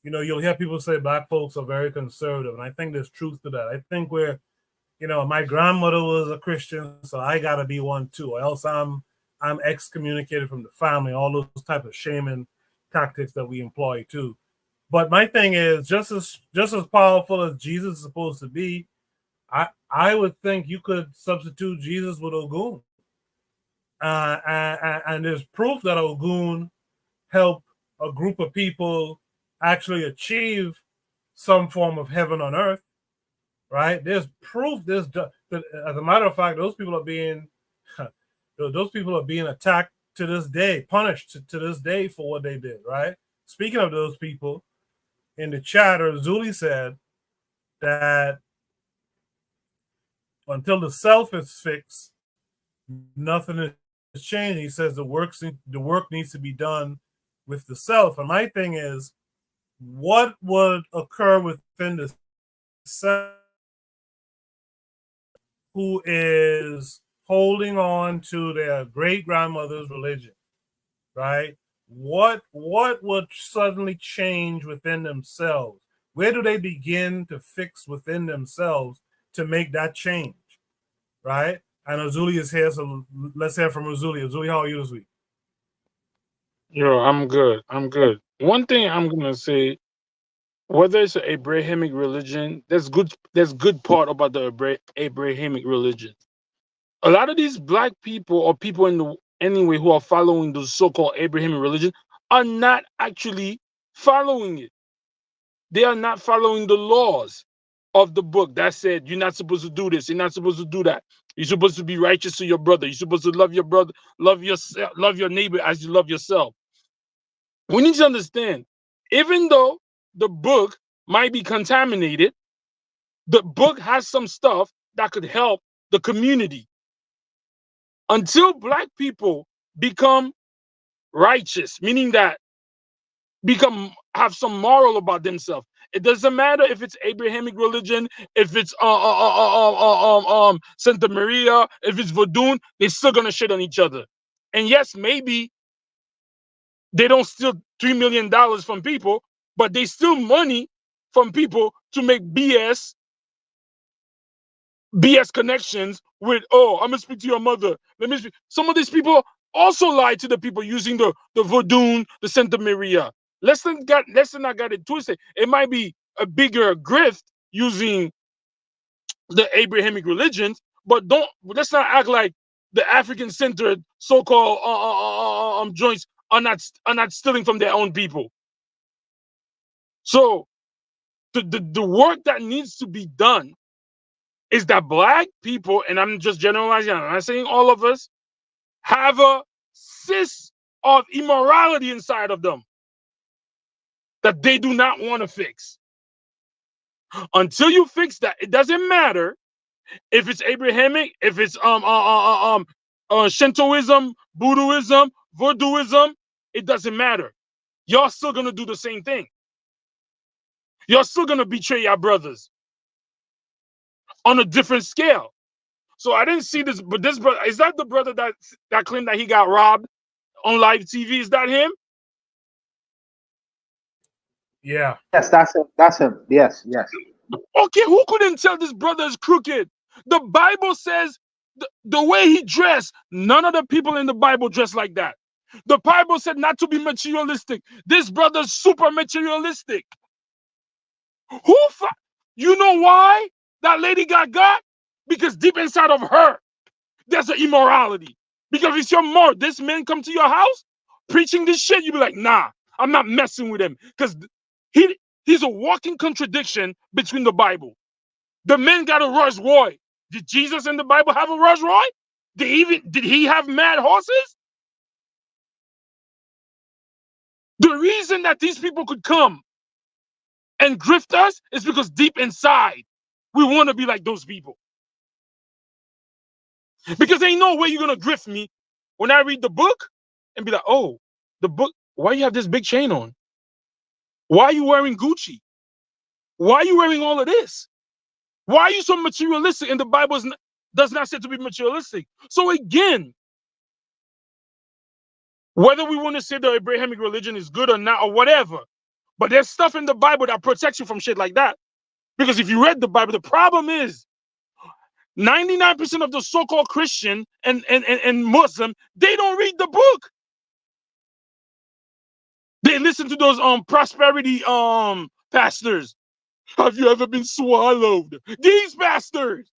you'll hear people say Black folks are very conservative, and I think there's truth to that. I think my grandmother was a Christian, so I gotta be one too, or else I'm excommunicated from the family. All those type of shaming tactics that we employ too. But my thing is, just as powerful as Jesus is supposed to be, I would think you could substitute Jesus with Ogun. And there's proof that Ogun helped a group of people actually achieve some form of heaven on earth, right? There's proof. As a matter of fact, those people are being attacked to this day, punished to this day for what they did, right? Speaking of those people, in the chat, Zuli said that until the self is fixed, nothing is changing. He says the work needs to be done with the self. And my thing is, what would occur within the self who is holding on to their great grandmother's religion, right? What would suddenly change within themselves? Where do they begin to fix within themselves to make that change, right? I know Zuli is here, so let's hear from Uzuli. Uzuli, how are you this week? Yo, I'm good. I'm good. One thing I'm gonna say, whether it's an Abrahamic religion, there's good part about the Abrahamic religion. A lot of these black people or people in the anyway who are following the so-called Abrahamic religion are not actually following it. They are not following the laws of the book that said you're not supposed to do this, you're not supposed to do that. You're supposed to be righteous to your brother. You're supposed to love your brother, love yourself, love your neighbor as you love yourself. We need to understand, even though the book might be contaminated, the book has some stuff that could help the community. Until black people become righteous, meaning that have some moral about themselves. It doesn't matter if it's Abrahamic religion, if it's Santa Maria, if it's Vodun, they're still gonna shit on each other. And yes, maybe they don't steal $3 million from people, but they steal money from people to make BS connections with, oh, I'm gonna speak to your mother. Let me speak. Some of these people also lie to the people using the Vodun, the Santa Maria. Let's not get it twisted. It might be a bigger grift using the Abrahamic religions, but let's not act like the African centered so-called joints are not stealing from their own people. So the work that needs to be done is that black people, and I'm just generalizing, I'm not saying all of us, have a cyst of immorality inside of them that they do not want to fix. Until you fix that, it doesn't matter if it's Abrahamic, if it's Shintoism, Buddhism, Voodooism, it doesn't matter. Y'all still gonna do the same thing. You're still gonna betray your brothers on a different scale. So I didn't see this, but this brother, is that the brother that claimed that he got robbed on live TV? Is that him? Yeah. Yes, that's him. That's him. Yes, yes. Okay, who couldn't tell this brother is crooked? The Bible says the way he dressed, none of the people in the Bible dress like that. The Bible said not to be materialistic. This brother's super materialistic. You know why that lady got? Because deep inside of her, there's an immorality. Because if your more, this man come to your house preaching this shit, you be like, nah, I'm not messing with him. Because he's a walking contradiction between the Bible. The man got a Rolls Royce. Did Jesus in the Bible have a Rolls Royce? Did he have mad horses? The reason that these people could come and grift us is because deep inside, we want to be like those people. Because ain't no way you're going to grift me when I read the book and be like, oh, the book, why you have this big chain on? Why are you wearing Gucci? Why are you wearing all of this? Why are you so materialistic? And the Bible does not say to be materialistic. So again, whether we want to say the Abrahamic religion is good or not or whatever, but there's stuff in the Bible that protects you from shit like that. Because if you read the Bible, the problem is 99% of the so-called Christian and Muslim, they don't read the book. They listen to those prosperity pastors. Have you ever been swallowed? These pastors.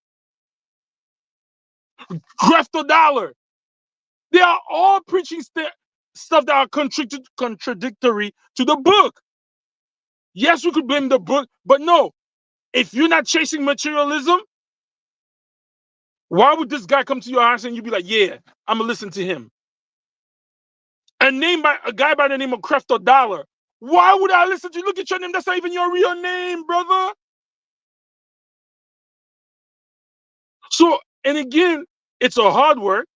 Greft dollar. They are all preaching stuff that are contradictory to the book. Yes, we could blame the book, but no. If you're not chasing materialism, why would this guy come to your house and you be like, yeah, I'm gonna listen to him? A guy by the name of Crefto Dollar. Why would I listen to you? Look at your name. That's not even your real name, brother. So, and again, it's a hard work.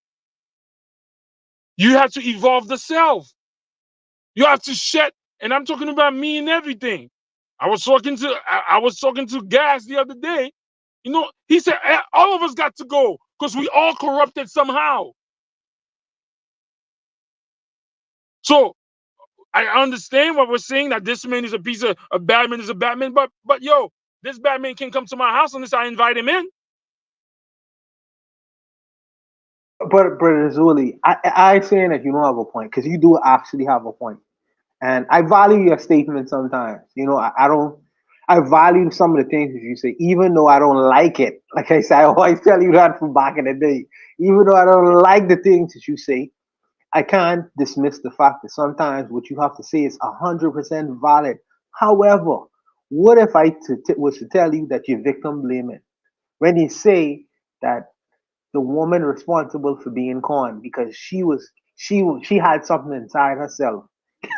You have to evolve the self. You have to shed, and I'm talking about me and everything. I was talking to Gas the other day. You know, he said all of us got to go because we all corrupted somehow. So I understand what we're saying, that this man is a bad man is a bad man, but yo, this bad man can come to my house unless I invite him in. But Zuli, I saying that you don't have a point because you do actually have a point, and I value your statement sometimes. You know, I don't. I value some of the things that you say, even though I don't like it. Like I said, I always tell you that from back in the day. Even though I don't like the things that you say, I can't dismiss the fact that sometimes what you have to say is 100% valid. However, what if I was to tell you that you're victim blaming when you say that the woman responsible for being conned because she had something inside herself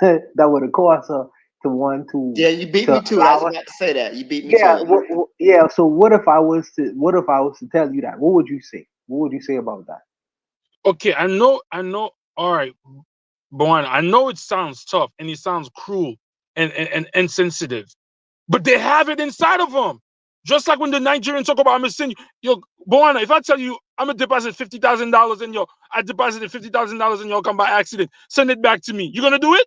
that would have caused her to want Yeah, you beat to me to it. I was allow about to say that. You beat me yeah, to it. yeah. So what if I was to tell you that? What would you say? What would you say about that? Okay, I know. All right, Bowen, I know it sounds tough and it sounds cruel and insensitive, but they have it inside of them. Just like when the Nigerians talk about, I'm gonna send you, yo, Bowana, if I tell you I'm gonna deposit $50,000 in your, I deposited $50,000 in your account by accident, send it back to me. You gonna do it?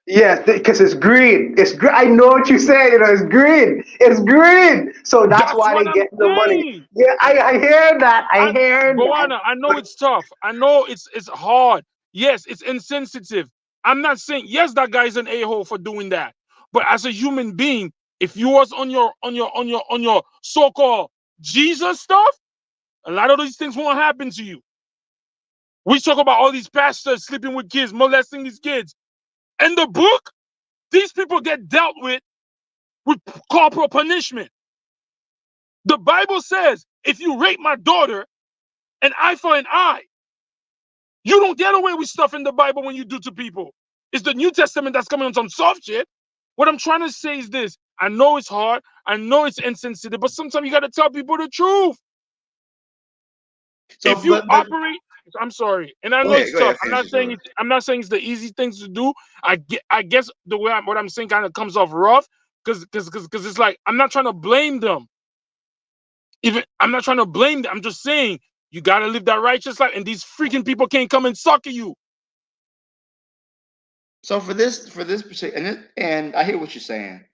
Yeah, because it's greed. It's greed. I know what you said. You know, it's greed. It's greed. So that's That's why what they I'm get the money. saying. Yeah, I hear that. I hear that. Bowana, I know it's tough. I know it's hard. Yes, it's insensitive. I'm not saying yes, that guy's an a-hole for doing that. But as a human being, if you was on your so-called Jesus stuff, a lot of these things won't happen to you. We talk about all these pastors sleeping with kids, molesting these kids. In the book, these people get dealt with corporal punishment. The Bible says, if you rape my daughter, an eye for an eye. You don't get away with stuff in the Bible when you do to people. It's the New Testament that's coming on some soft shit. What I'm trying to say is this. I know it's hard. I know it's insensitive, but sometimes you got to tell people the truth. So, If you but operate, I'm sorry, and I go know ahead, it's go ahead, tough. finish your story. I'm not saying it's the easy things to do. I guess the way what I'm saying kind of comes off rough because it's like I'm not trying to blame them. Even I'm not trying to blame them. I'm just saying you got to live that righteous life, and these freaking people can't come and sucker you. So for this particular, and I hear what you're saying.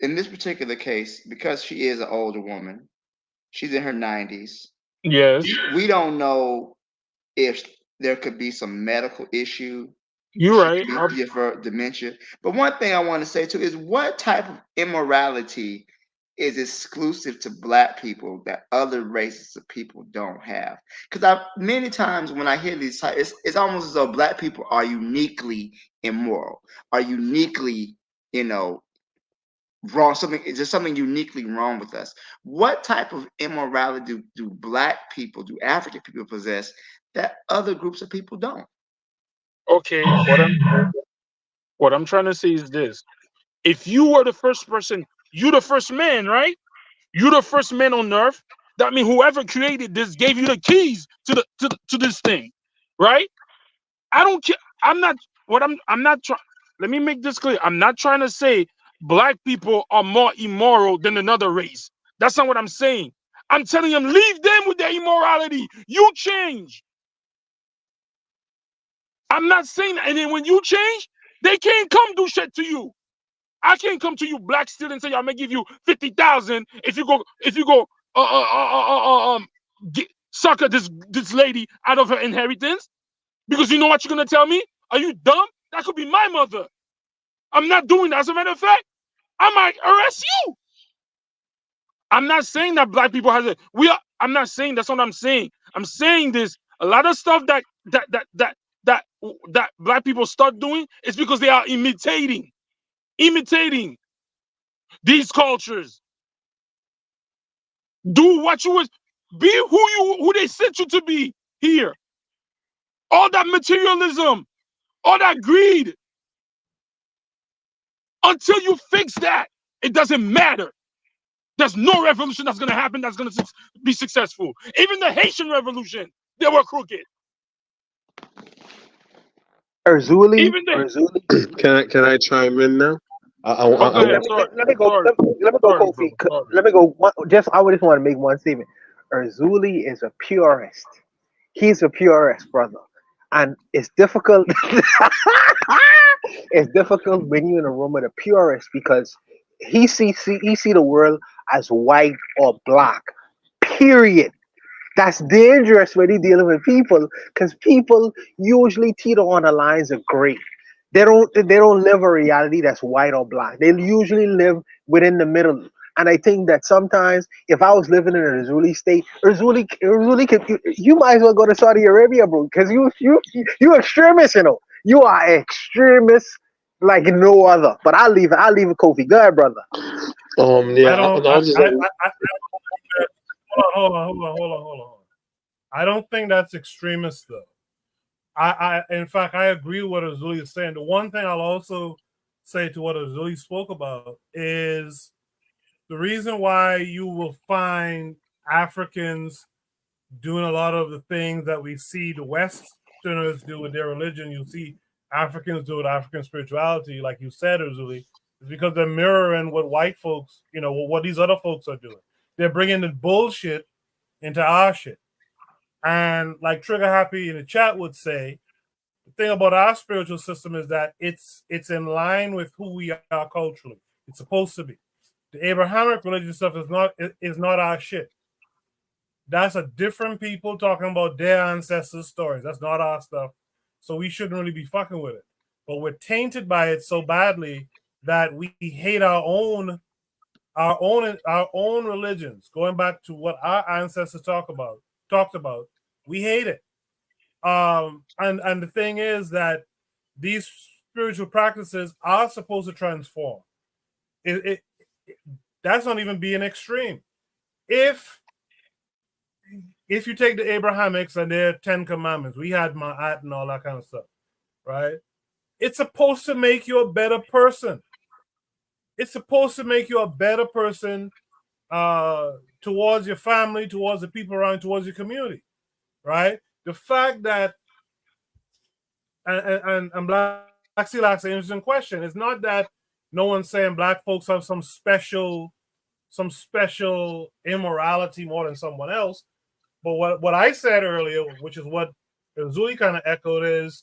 In this particular case, because she is an older woman, she's in her 90s. Yes, We don't know if there could be some medical issue. you're She right. could give her dementia. But one thing I want to say too is what type of immorality is exclusive to Black people that other races of people don't have? Because I many times when I hear these, it's almost as though Black people are uniquely immoral, are uniquely, you know, wrong. Something is there something uniquely wrong with us? What type of immorality do Black people, do African people possess that other groups of people don't? Okay, what I'm trying to say is this: if you were the first person, you the first man, right? You the first man on earth. That means whoever created this gave you the keys to this thing, right? I don't care. I'm not what I'm not trying. Let me make this clear. I'm not trying to say Black people are more immoral than another race. That's not what I'm saying. I'm telling them leave them with their immorality. You change. I'm not saying that. And then when you change, they can't come do shit to you. I can't come to you Black still and say I'm gonna give you 50,000 if you go sucker this lady out of her inheritance, because you know what you're gonna tell me? Are you dumb? That could be my mother. I'm not doing that. As a matter of fact, I might arrest you. I'm not saying that Black people has it. I'm not saying that's what I'm saying. I'm saying this. A lot of stuff that Black people start doing is because they are imitating these cultures. Do what you was, be who they sent you to be here. All that materialism, all that greed. Until you fix that, it doesn't matter. There's no revolution that's gonna happen that's gonna be successful. Even the Haitian Revolution, they were crooked. Erzuli, Even the Can I chime in now? oh, go ahead. let me go. Sorry, Let me go, sorry, Kofi. bro. Sorry. Let me go. I just want to make one statement. Erzuli is a purist. He's a purist, brother, and it's difficult. It's difficult when you're in a room with a purist because he see the world as white or black. Period. That's dangerous when you're dealing with people, because people usually teeter on the lines of gray. They don't live a reality that's white or black. They usually live within the middle. And I think that sometimes, if I was living in a Razuli state, Razuli you might as well go to Saudi Arabia, bro, because you extremists, you are extremists like no other. But I'll leave it Kofi. Go ahead, brother. Yeah, I don't. I'll just Hold on. I don't think that's extremist though. In fact, I agree with what Azuli is saying. The one thing I'll also say to what Azuli spoke about is the reason why you will find Africans doing a lot of the things that we see the Westerners do with their religion. You see Africans do with African spirituality, like you said, Azuli, is because they're mirroring what white folks, what these other folks are doing. They're bringing the bullshit into our shit. And like Trigger Happy in the chat would say, the thing about our spiritual system is that it's in line with who we are culturally. It's supposed to be. The Abrahamic religion stuff is not our shit. That's a different people talking about their ancestors' stories. That's not our stuff. So we shouldn't really be fucking with it. But we're tainted by it so badly that we hate our own religions. Going back to what our ancestors talked about, we hate it. And the thing is that these spiritual practices are supposed to transform. That's not even being extreme. If you take the Abrahamics and their 10 commandments, we had Ma'at and all that kind of stuff, right? It's supposed to make you a better person. It's supposed to make you a better person towards your family, towards the people around, towards your community, right? The fact that, and Black Seal asks an interesting question. It's not that no one's saying Black folks have some special immorality more than someone else. But what I said earlier, which is what Zuli kind of echoed, is,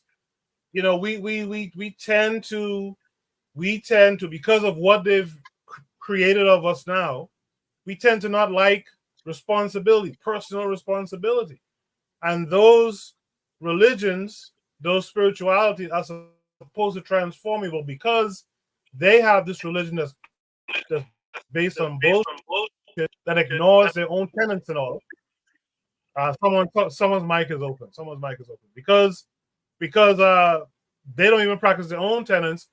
we tend to, because of what they've created of us now, we tend to not like responsibility, personal responsibility. And those religions, those spiritualities are supposed to transform people because they have this religion that's based on bullshit that ignores their own tenets and all. Someone's mic is open. Because they don't even practice their own tenets.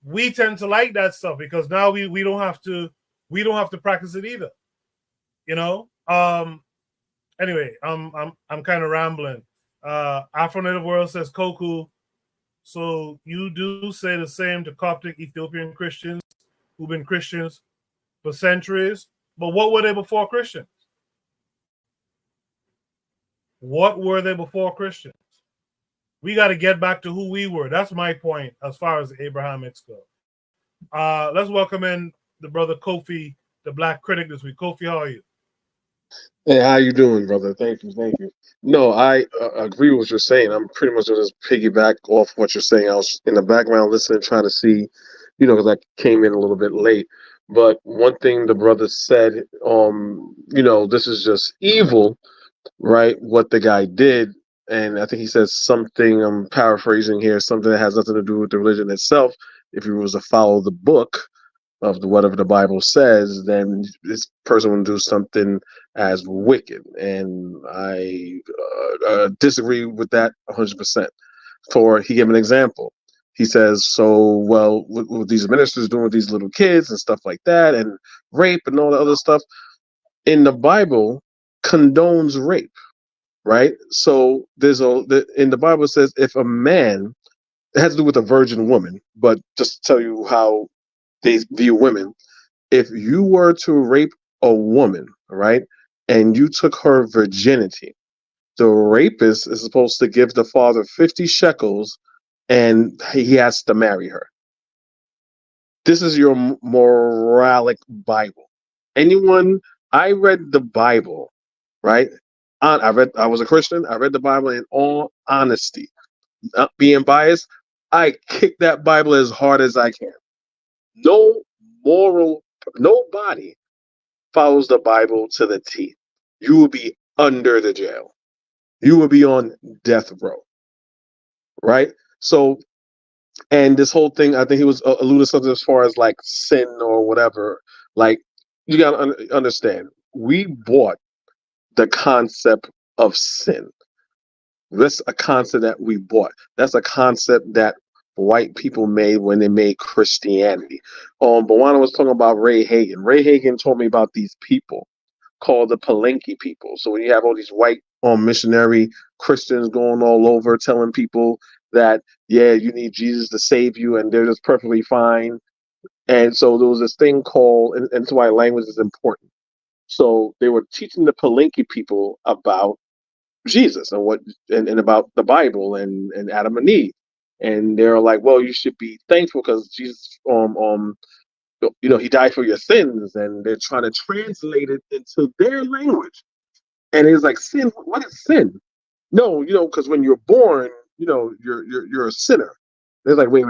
We tend to like that stuff because now we don't have to practice it either. Anyway, I'm kind of rambling. Afro Native World says, Koku, so you do say the same to Coptic Ethiopian Christians who've been Christians for centuries, but what were they before Christians? What were they before Christians? We got to get back to who we were. That's my point as far as the Abrahamics go. Let's welcome in the brother Kofi, the Black Critic this week. Kofi, how are you? Hey, how you doing, brother? Thank you. No, I agree with what you're saying. I'm pretty much going to piggyback off what you're saying. I was in the background listening, trying to see, because I came in a little bit late. But one thing the brother said, this is just evil, right? What the guy did. And I think he says something, I'm paraphrasing here, something that has nothing to do with the religion itself. If he was to follow the book of whatever the Bible says, then this person would do something as wicked. And I disagree with that 100%. He gave an example. He says, so, well, what these ministers doing with these little kids and stuff like that, and rape and all the other stuff, in the Bible condones rape, right? So in the Bible says if a man, it has to do with a virgin woman, but just to tell you how they view women, if you were to rape a woman, right, and you took her virginity, the rapist is supposed to give the father 50 shekels and he has to marry her. This is your moralic Bible. I read the Bible, right? I was a Christian. I read the Bible in all honesty. Not being biased, I kick that Bible as hard as I can. Nobody follows the Bible to the T. You will be under the jail. You would be on death row, right? So, and this whole thing, I think he was alluding to something as far as like sin or whatever. Like, you got to understand, we bought the concept of sin. That's a concept that we bought. That's a concept that white people made when they made Christianity. Bawana was talking about Ray Hagen. Ray Hagen told me about these people called the Palenque people. So when you have all these white missionary Christians going all over telling people that, yeah, you need Jesus to save you, and they're just perfectly fine. And so there was this thing called, and that's why language is important. So they were teaching the Palenque people about Jesus and what and about the Bible and Adam and Eve. And they're like, well, you should be thankful because Jesus he died for your sins, and they're trying to translate it into their language. And it's like, sin, what is sin? No, because when you're born, you're a sinner. They're like, wait.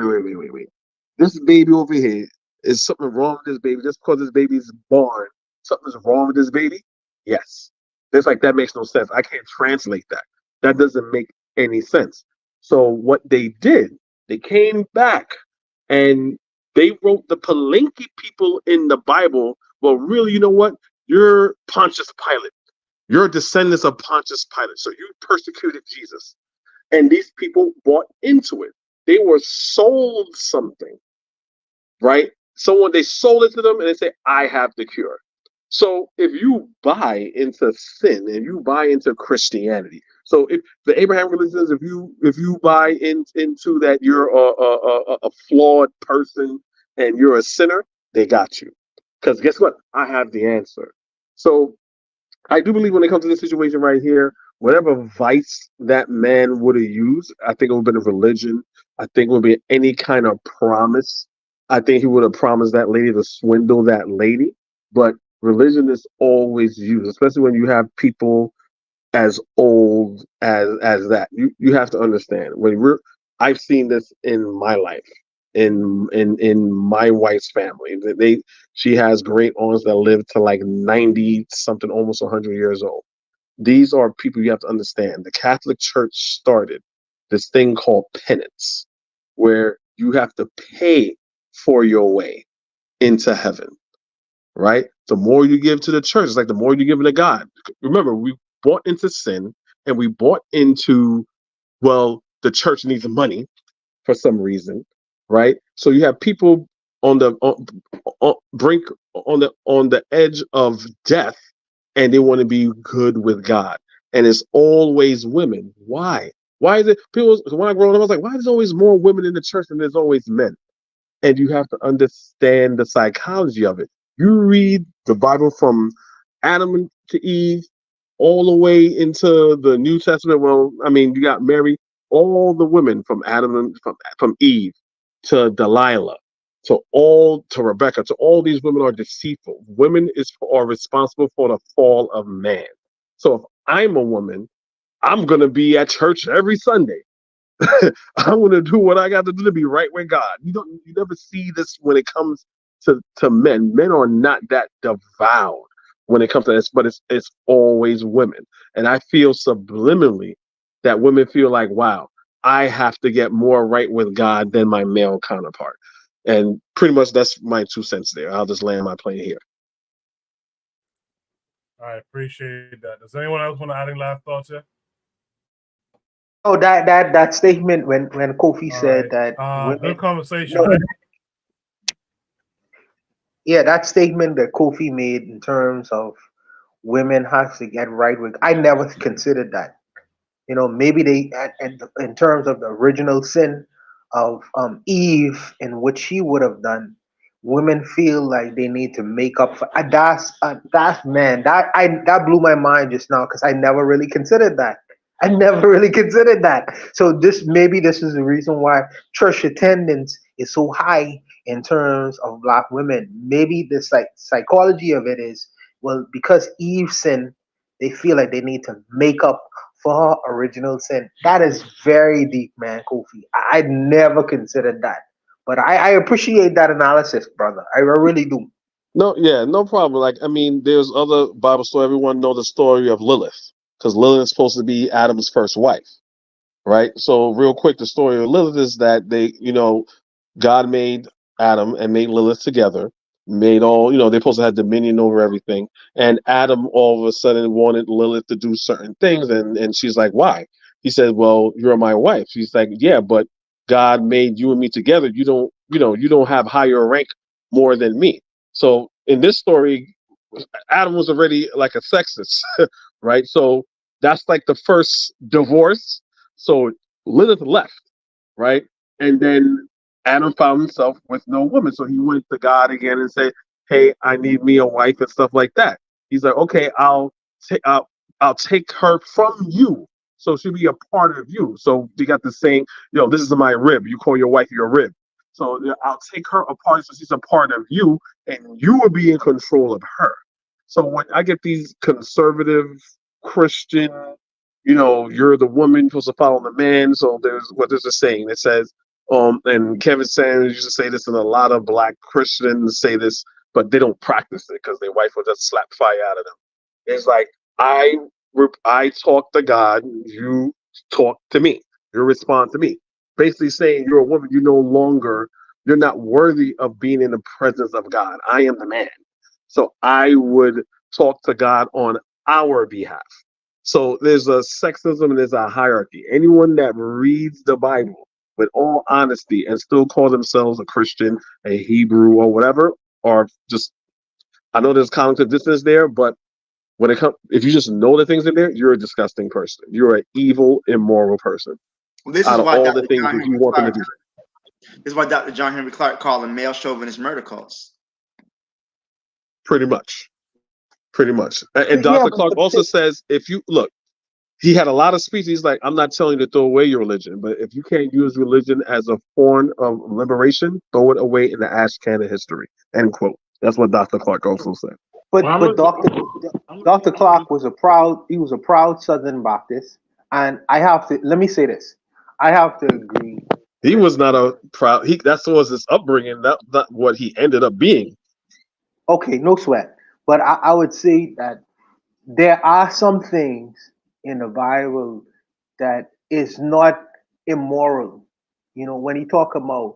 This baby over here, is something wrong with this baby? Just because this baby's born, something's wrong with this baby? Yes. It's like, that makes no sense. I can't translate that. That doesn't make any sense. So what they did, they came back and they wrote the Palenque people in the Bible. Well, really, you know what? You're Pontius Pilate. You're descendants of Pontius Pilate. So you persecuted Jesus. And these people bought into it. They were sold something, right? They sold it to them and they say, I have the cure. So if you buy into sin and you buy into Christianity, so if the Abraham religion is, if you buy into that you're a flawed person and you're a sinner, they got you. Because guess what? I have the answer. So I do believe when it comes to this situation right here, whatever vice that man would have used, I think it would have been a religion. I think it would be any kind of promise. I think he would have promised that lady to swindle that lady. But religion is always used, especially when you have people as old as that. You have to understand, I've seen this in my life, in my wife's family. She has great aunts that live to like 90 something, almost 100 years old. These are people you have to understand. The Catholic Church started this thing called penance, where you have to pay for your way into heaven, right? The more you give to the church, it's like the more you give to God. Remember, we bought into sin and we bought into, well, the church needs money for some reason, right? So you have people on the brink, on the edge of death, and they want to be good with God. And it's always women. Why? Why is it people? When I grew up, I was like, why is there always more women in the church than there's always men? And you have to understand the psychology of it. You read the Bible from Adam to Eve all the way into the New Testament. Well, I mean, you got Mary, all the women from Adam and from Eve to Delilah to Rebecca, to all these women are deceitful. Women are responsible for the fall of man. So if I'm a woman, I'm gonna be at church every Sunday. I'm gonna do what I got to do to be right with God. You never see this when it comes to men. Men are not that devout when it comes to this, but it's always women. And I feel subliminally that women feel like, wow, I have to get more right with God than my male counterpart. And pretty much that's my 2 cents there. I'll just land my plane here. I appreciate that. Does anyone else want to add any last thoughts here? Oh, that statement when Kofi said that women, good conversation. Yeah, that statement that Kofi made in terms of women have to get right with. I never considered that. Maybe they, in terms of the original sin of Eve and what she would have done, women feel like they need to make up for. That blew my mind just now because I never really considered that. So this is the reason why church attendance is so high in terms of Black women. Maybe the psychology of it is, well, because Eve sinned, they feel like they need to make up for her original sin. That is very deep, man, Kofi. I never considered that. But I appreciate that analysis, brother. I really do. No problem. Like, I mean, there's other Bible story. Everyone knows the story of Lilith, because Lilith is supposed to be Adam's first wife, right? So real quick, the story of Lilith is that God made Adam and made Lilith together, made all, they're supposed to have dominion over everything. And Adam all of a sudden wanted Lilith to do certain things. And she's like, why? He said, well, you're my wife. She's like, yeah, but God made you and me together. You don't have higher rank more than me. So in this story, Adam was already like a sexist, right? So that's like the first divorce. So Lilith left, right? And then Adam found himself with no woman. So he went to God again and said, hey, I need me a wife and stuff like that. He's like, okay, I'll take her from you. So she'll be a part of you. So you got this saying, this is my rib. You call your wife your rib. So I'll take her apart so she's a part of you, and you will be in control of her. So when I get these conservative Christian, you're the woman, you're supposed to follow the man. So there's a saying that says, and Kevin Sanders used to say this, and a lot of black Christians say this, but they don't practice it because their wife will just slap fire out of them. It's like, I talk to God, you talk to me, you respond to me. Basically saying you're a woman, you're not worthy of being in the presence of God. I am the man. So I would talk to God on our behalf. So there's a sexism and there's a hierarchy. Anyone that reads the Bible with all honesty and still call themselves a Christian, a Hebrew, or whatever, or just, I know there's cognitive dissonance there, but when it comes, if you just know the things in there, you're a disgusting person. You're an evil, immoral person. Well, this out is of why all Dr. the things John that you Henry want them to Clark, do. this is why Dr. John Henry Clark called them male chauvinist murder cults. Pretty much. And Dr. Clark also says, if you look, he had a lot of speeches. He's like, I'm not telling you to throw away your religion, but if you can't use religion as a form of liberation, throw it away in the ash can of history. End quote. That's what Dr. Clark also said. But Dr. Clark was a proud Southern Baptist, and let me say this, I have to agree. He was not a proud. That was his upbringing. Not what he ended up being. Okay, no sweat. But I would say that there are some things in the Bible that is not immoral. When he talk about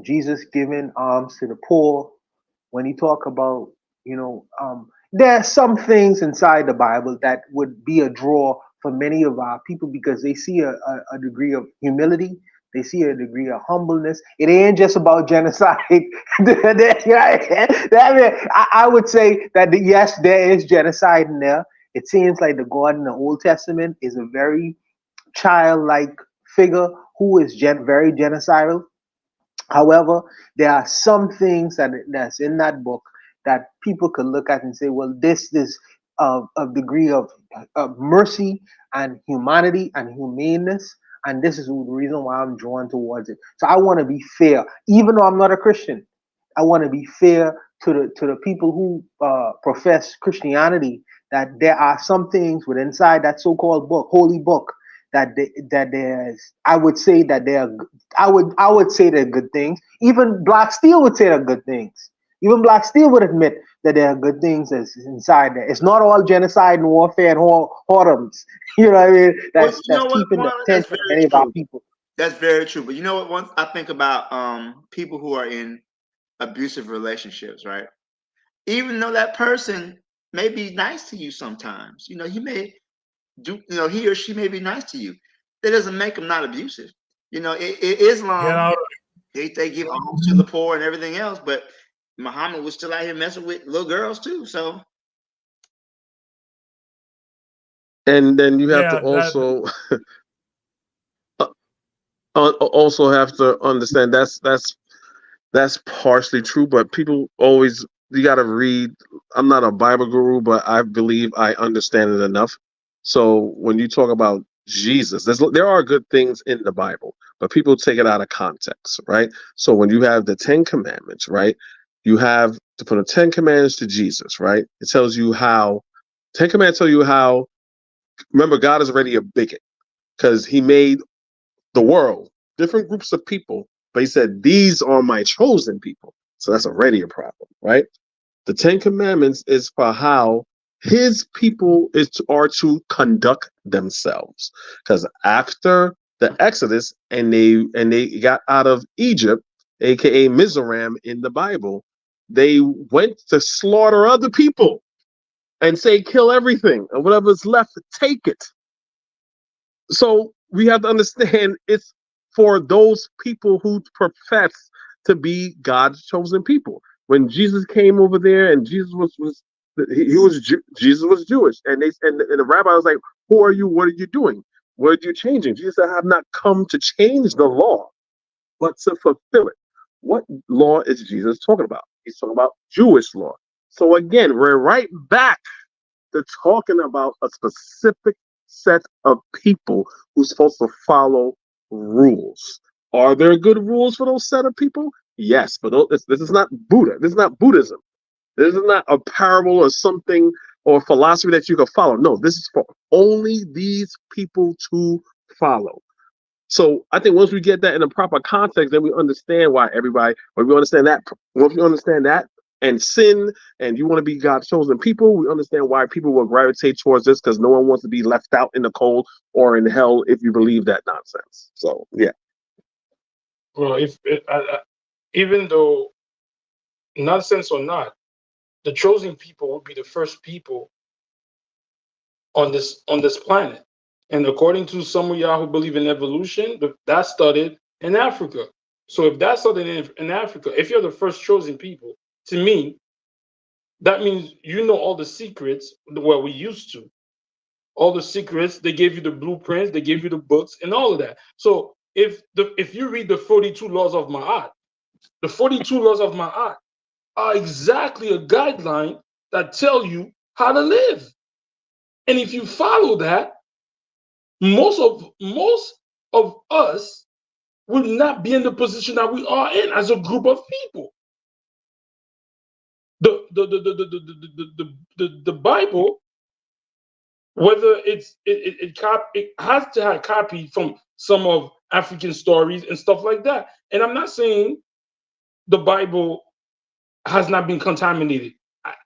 Jesus giving alms to the poor, when he talk about, there are some things inside the Bible that would be a draw for many of our people because they see a degree of humility. They see a degree of humbleness. It ain't just about genocide. I would say that yes, there is genocide in there. It seems like the God in the Old Testament is a very childlike figure who is very genocidal. However, there are some things that's in that book that people could look at and say, well, this is a degree of mercy and humanity and humaneness, and this is the reason why I'm drawn towards it. So I want to be fair, even though I'm not a Christian. I want to be fair to the people who profess Christianity, that there are some things within inside that so-called book, holy book, that there's, I would say that I would say they're good things. Even Black Steel would say they're good things. Even Black Steel would admit that there are good things that's inside there. It's not all genocide and warfare and whoredoms. You know what I mean? That's keeping the attention of many of our people. That's very true. But you know what? Once I think about people who are in abusive relationships, right? Even though that person may be nice to you sometimes, he may do, he or she may be nice to you. That doesn't make them not abusive. Islam, they give alms to the poor and everything else, but Muhammad was still out here messing with little girls too. So, and then you have to also have to understand that's partially true, but people always, you got to read. I'm not a Bible guru, but I believe I understand it enough. So when you talk about Jesus, there are good things in the Bible, but people take it out of context, right? So when you have the 10 Commandments, right? You have to put the 10 Commandments to Jesus, right? It tells you how, 10 Commandments tell you how, remember, God is already a bigot because he made the world, different groups of people, but he said, these are my chosen people. So that's already a problem, right? The 10 Commandments is for how his people are to conduct themselves. Because after the Exodus and they got out of Egypt, aka Mizraim in the Bible, they went to slaughter other people and say kill everything and whatever's left, take it. So we have to understand it's for those people who profess to be God's chosen people. When Jesus came over there and Jesus was Jesus was Jewish, and the rabbi was like, "Who are you? What are you doing? What are you changing?" Jesus said, "I have not come to change the law, but to fulfill it." What law is Jesus talking about? He's talking about Jewish law. So again, we're right back to talking about a specific set of people who's supposed to follow rules. Are there good rules for those set of people? Yes, but this is not Buddha. This is not Buddhism. This is not a parable or something or philosophy that you can follow. No, this is for only these people to follow. So I think once we get that in a proper context, then we understand why everybody, when we understand that, once we understand that and sin, and you want to be God's chosen people, we understand why people will gravitate towards this, because no one wants to be left out in the cold or in hell if you believe that nonsense. So, yeah. Well, even though nonsense or not, the chosen people would be the first people on this planet. And according to some of y'all who believe in evolution, that started in Africa. So if that started in Africa, if you're the first chosen people, to me, that means you know all the secrets. Well, we used to. All the secrets, they gave you the blueprints, they gave you the books and all of that. So if you read the 42 laws of Ma'at, the 42 laws of Ma'at are exactly a guideline that tell you how to live. And if you follow that, most of us will not be in the position that we are in as a group of people. The Bible, whether it has to have copied from some of African stories and stuff like that. And I'm not saying the Bible has not been contaminated.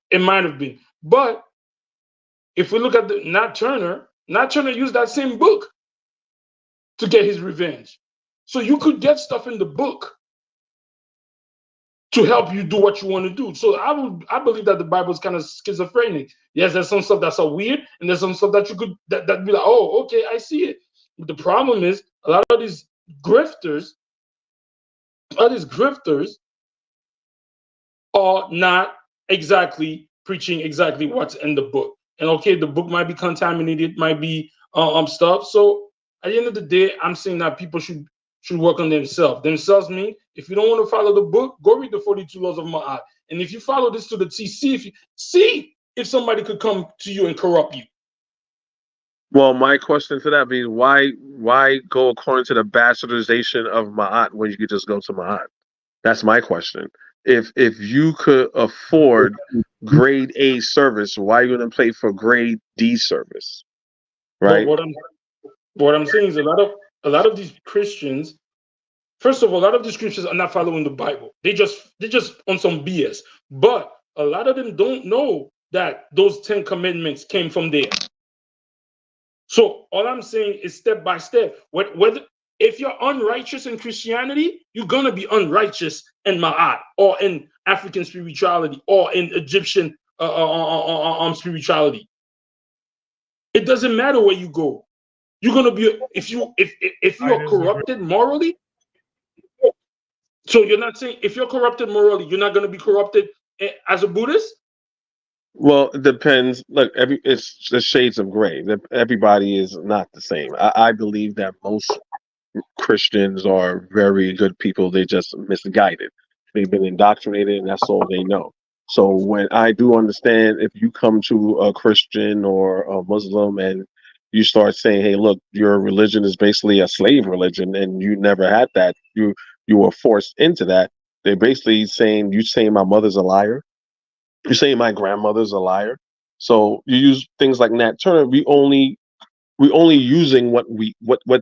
It might have been. But if we look at Nat Turner used that same book to get his revenge. So you could get stuff in the book to help you do what you want to do. So I believe that the Bible is kind of schizophrenic. Yes, there's some stuff that's so weird, and there's some stuff that you could that be like, oh, okay, I see it. But the problem is a lot of these grifters are not exactly preaching exactly what's in the book. And okay, the book might be contaminated, might be stuff. So at the end of the day, I'm saying that people should work on themselves. Themselves mean if you don't want to follow the book, go read the 42 laws of Ma'at. And if you follow this to the T, see if somebody could come to you and corrupt you. Well, my question to that be why go according to the bastardization of Ma'at when you could just go to Ma'at? That's my question. If you could afford grade A service, why are you going to pay for grade D service? Right. But what I'm saying is a lot of these Christians, first of all, a lot of these Christians are not following the Bible. They just on some BS. But a lot of them don't know that those 10 commandments came from there. So all I'm saying is step by step. Whether if you're unrighteous in Christianity, you're gonna be unrighteous in Ma'at or in African spirituality or in Egyptian spirituality. It doesn't matter where you go. You're gonna be if you're corrupted morally. So you're not saying if you're corrupted morally, you're not gonna be corrupted as a Buddhist? Well, it depends. Look, it's the shades of gray. Everybody is not the same. I believe that most Christians are very good people. They just misguided. They've been indoctrinated, and that's all they know. So when I do understand, if you come to a Christian or a Muslim and you start saying, "Hey, look, your religion is basically a slave religion, and you never had that. You were forced into that." They're basically saying, "You saying my mother's a liar? You're saying my grandmother's a liar?" So you use things like Nat Turner. We only using what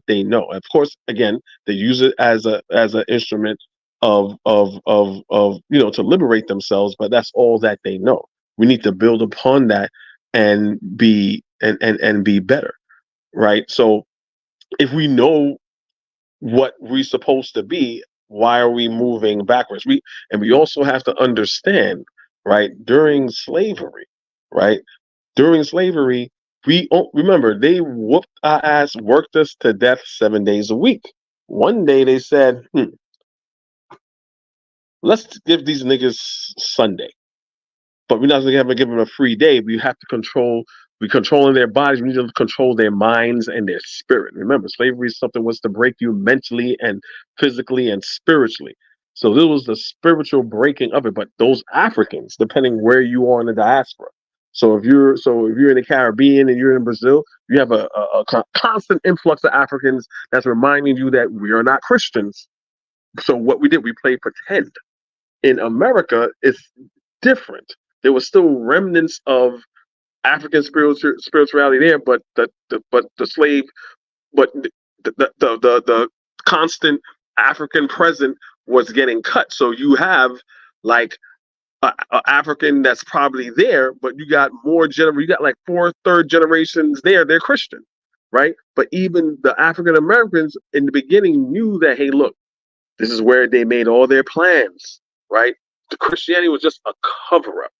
they know. Of course, again, they use it as an instrument of to liberate themselves, but that's all that they know. We need to build upon that and be and be better, right? So if we know what we're supposed to be, why are we moving backwards? We also have to understand, right? During slavery, remember they whooped our ass, worked us to death 7 days a week. One day they said, let's give these niggas Sunday. But we're not going to give them a free day. We have to control. We're controlling their bodies. We need to control their minds and their spirit. Remember, slavery is something was to break you mentally and physically and spiritually. So this was the spiritual breaking of it. But those Africans, depending where you are in the diaspora. So if you're in the Caribbean and you're in Brazil, you have a constant influx of Africans that's reminding you that we are not Christians. So what we did, we played pretend. In America, it's different. There was still remnants of African spirituality there, but the constant African present was getting cut. So you have like a African that's probably there, but you got you got like third generations there. They're Christian, right? But even the African Americans in the beginning knew that, hey, look, this is where they made all their plans, right? The Christianity was just a cover up.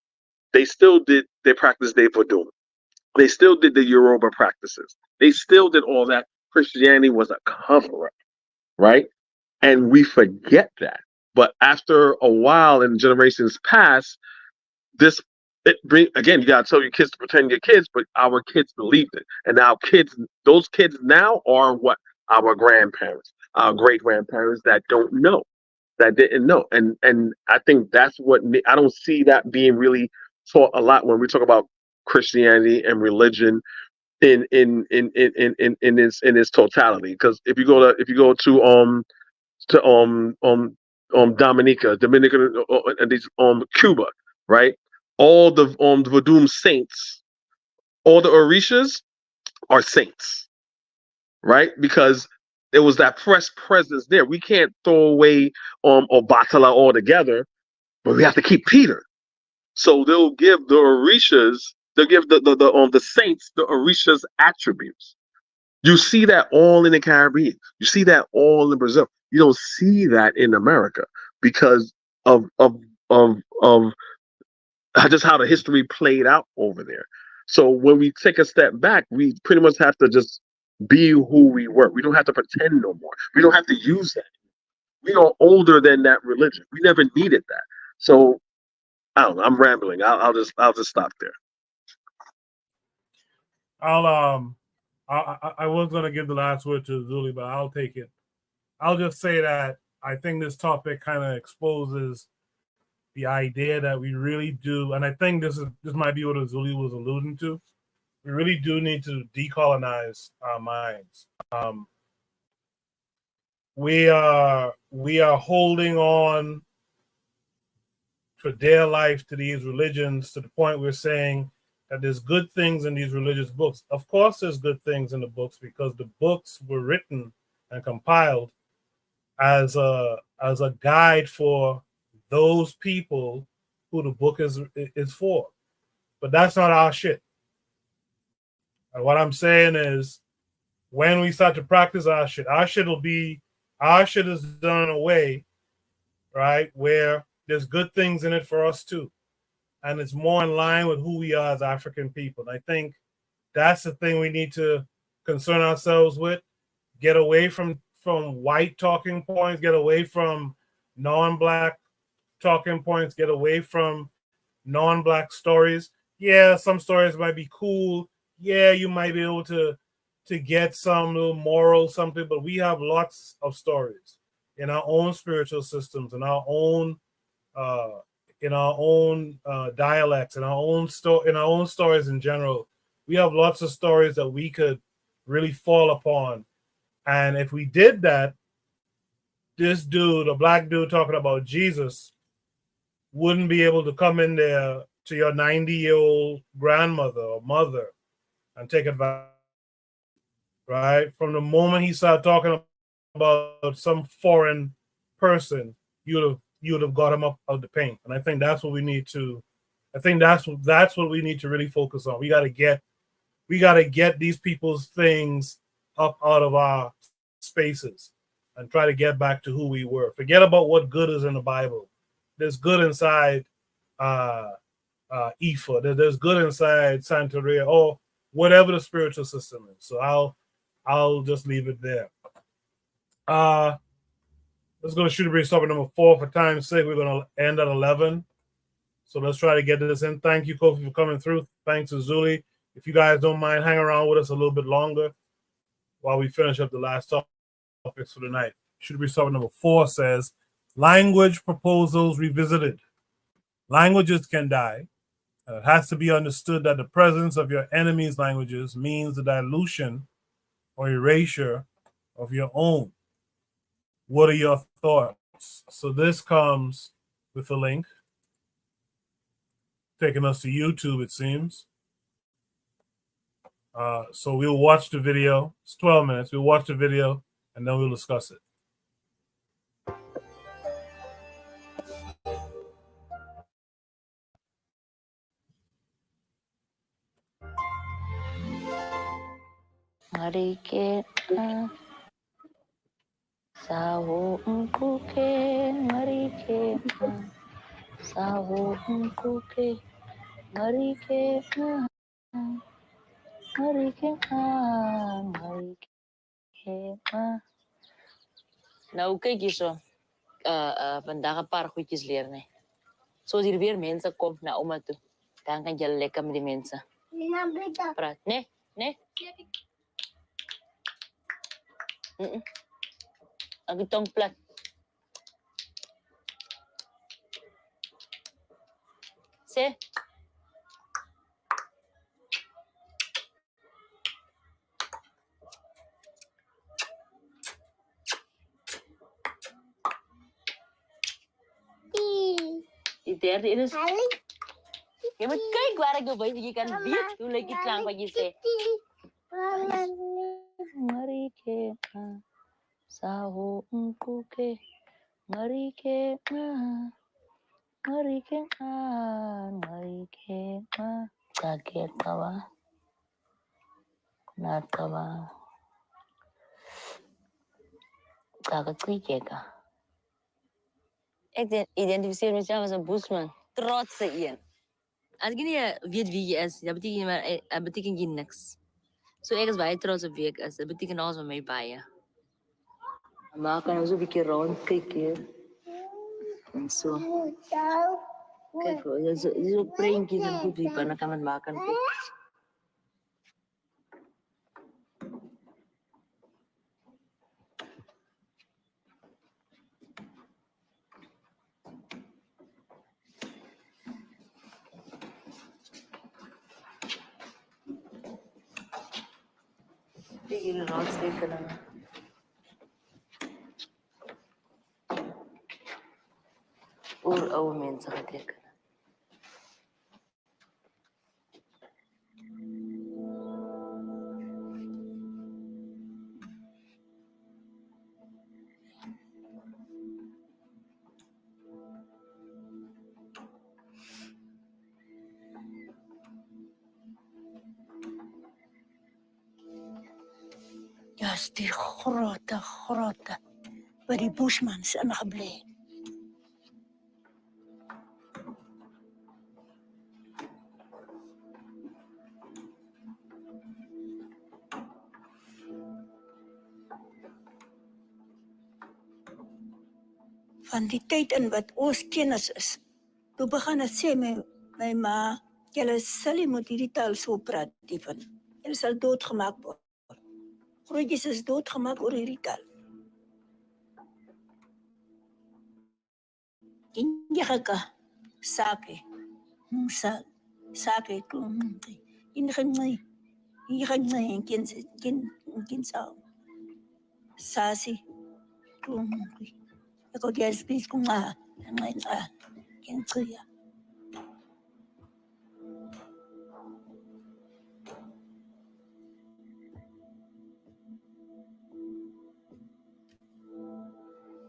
They still did their practice de Vodun. They still did the Yoruba practices. They still did all that. Christianity was a cover up, right? And we forget that. But after a while and generations pass, again, you gotta tell your kids to pretend you're kids, but our kids believed it. And now those kids now are what our grandparents, our great grandparents that don't know, that didn't know. And I think that's what I don't see that being really taught a lot when we talk about Christianity and religion in its totality. Because if you go to Dominican and these Cuba, right? All the Vodun saints, all the Orishas are saints, right? Because there was that fresh presence there. We can't throw away Obatala altogether, but we have to keep Peter. So they'll give the Orishas, they'll give the saints the Orishas attributes. You see that all in the Caribbean. You see that all in Brazil. You don't see that in America because of just how the history played out over there. So when we take a step back, we pretty much have to just be who we were. We don't have to pretend no more. We don't have to use that. We are older than that religion. We never needed that. So I don't know. I'm rambling. I'll just stop there. I was gonna give the last word to Zuli, but I'll take it. I'll just say that I think this topic kind of exposes the idea that we really do, and I think this might be what Zuli was alluding to. We really do need to decolonize our minds. We are holding on for dear life to these religions to the point we're saying that there's good things in these religious books. Of course, there's good things in the books because the books were written and compiled as a guide for those people who the book is for. But that's not our shit. And what I'm saying is, when we start to practice our shit is done in a way, right, where there's good things in it for us too. And it's more in line with who we are as African people. And I think that's the thing we need to concern ourselves with. Get away from white talking points, get away from non-black talking points, get away from non-black stories. Yeah, some stories might be cool. Yeah, you might be able to get some little moral something, but we have lots of stories in our own spiritual systems, in our own dialects, in our own stories in general. We have lots of stories that we could really fall upon. And if we did that, this dude, a black dude talking about Jesus, wouldn't be able to come in there to your 90-year-old grandmother or mother and take advice, right? From the moment he started talking about some foreign person, you would have got him up of the paint. And I think that's what we need to I think that's what we need to really focus on. We got to get these people's things up out of our spaces and try to get back to who we were. Forget about what good is in the Bible. There's good inside Ifa. There's good inside Santeria or whatever the spiritual system is. So I'll just leave it there. Let's go to Shooter Breeze topic number 4 for time's sake. We're going to end at 11. So let's try to get this in. Thank you, Kofi, for coming through. Thanks to Zuli. If you guys don't mind, hang around with us a little bit longer while we finish up the last topics for the night. Shooter Breeze topic number 4 says, language proposals revisited. Languages can die. It has to be understood that the presence of your enemy's languages means the dilution or erasure of your own. What are your thoughts? So this comes with a link taking us to YouTube, it seems. So we'll watch the video. It's 12 minutes. We'll watch the video and then we'll discuss it. Marike sawo mkuke marike sawo mkuke marike marike nou kyk hierso vandag 'n paar goedjies leer nee. So as hier weer mense kom na ouma toe, dan kan jy lekker met die mense praat. Nee. Ang itong plat. Sê. Die derde is... Je moet kijken waar ik op je kan weet hoe leuk het klank wat je zegt. Marike, saho mkuke, marike, marike, marike, kaget kawa, nat kawa, kaget kwijeka. Ik identificeer mezelf als een bushman, trotse een. Als ik niet weet wie je is, dat betekent je niks. So ek is baie trots op wie ek is. Dit beteken alles van my baie. Maar kan ons 'n bietjie rond kyk hier. En so. Kyk, dis ook prentjies en goed wie binne kan maak en kyk. Kyk hier rondstekeninge. Oor oude mense geteken. Ja, is die grote waar die bushmans ingebly. Van die tyd in wat Ooskennis is, toe begin het sê my ma, julle sal nie moet hierdie taal so praat, die van. Julle sal doodgemaak word. Grootjies is doodgemaak oor hierdie taal. Kinjaka, sake, sake, ingenai, kinsao, sasi, ako kaya speech ko nga, kinsiya.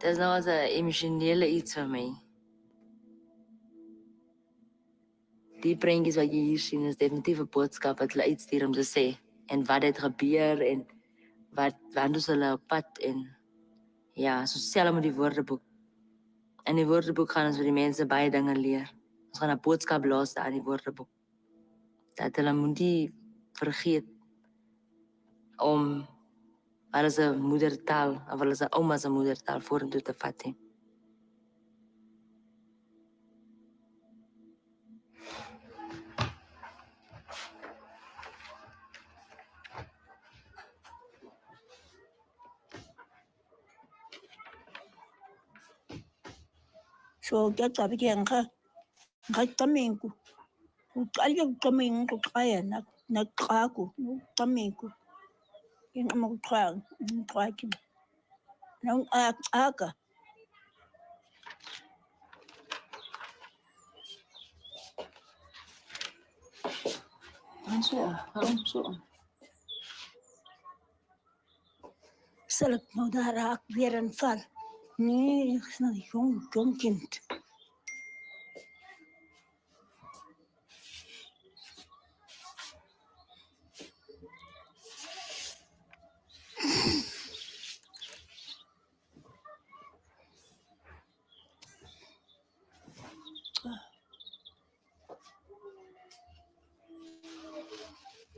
Dis nou as 'n emosionele iets vir my. Die prentjies wat jy hier sien is definitief 'n boodskap wat hulle uitstuur om te sê en wat het gebeur en wanneer is hulle op pad en ja, so selfs met die woordeboek. In die woordeboek gaan ons vir die mense baie dinge leer. Ons gaan 'n boodskap los daar in die woordeboek. Dat hulle moet nie vergeet om hulle se moedertaal of hulle se ouma se moedertaal vorentoe te vat nie. So sabi kaya nga kami ko. Uqalike kuqameng uqaya naqako uqameng ko. Yung magqwaki. Nang aka. So. Zal ik nou daar weer een val? Nee, ik is nog een jong kind.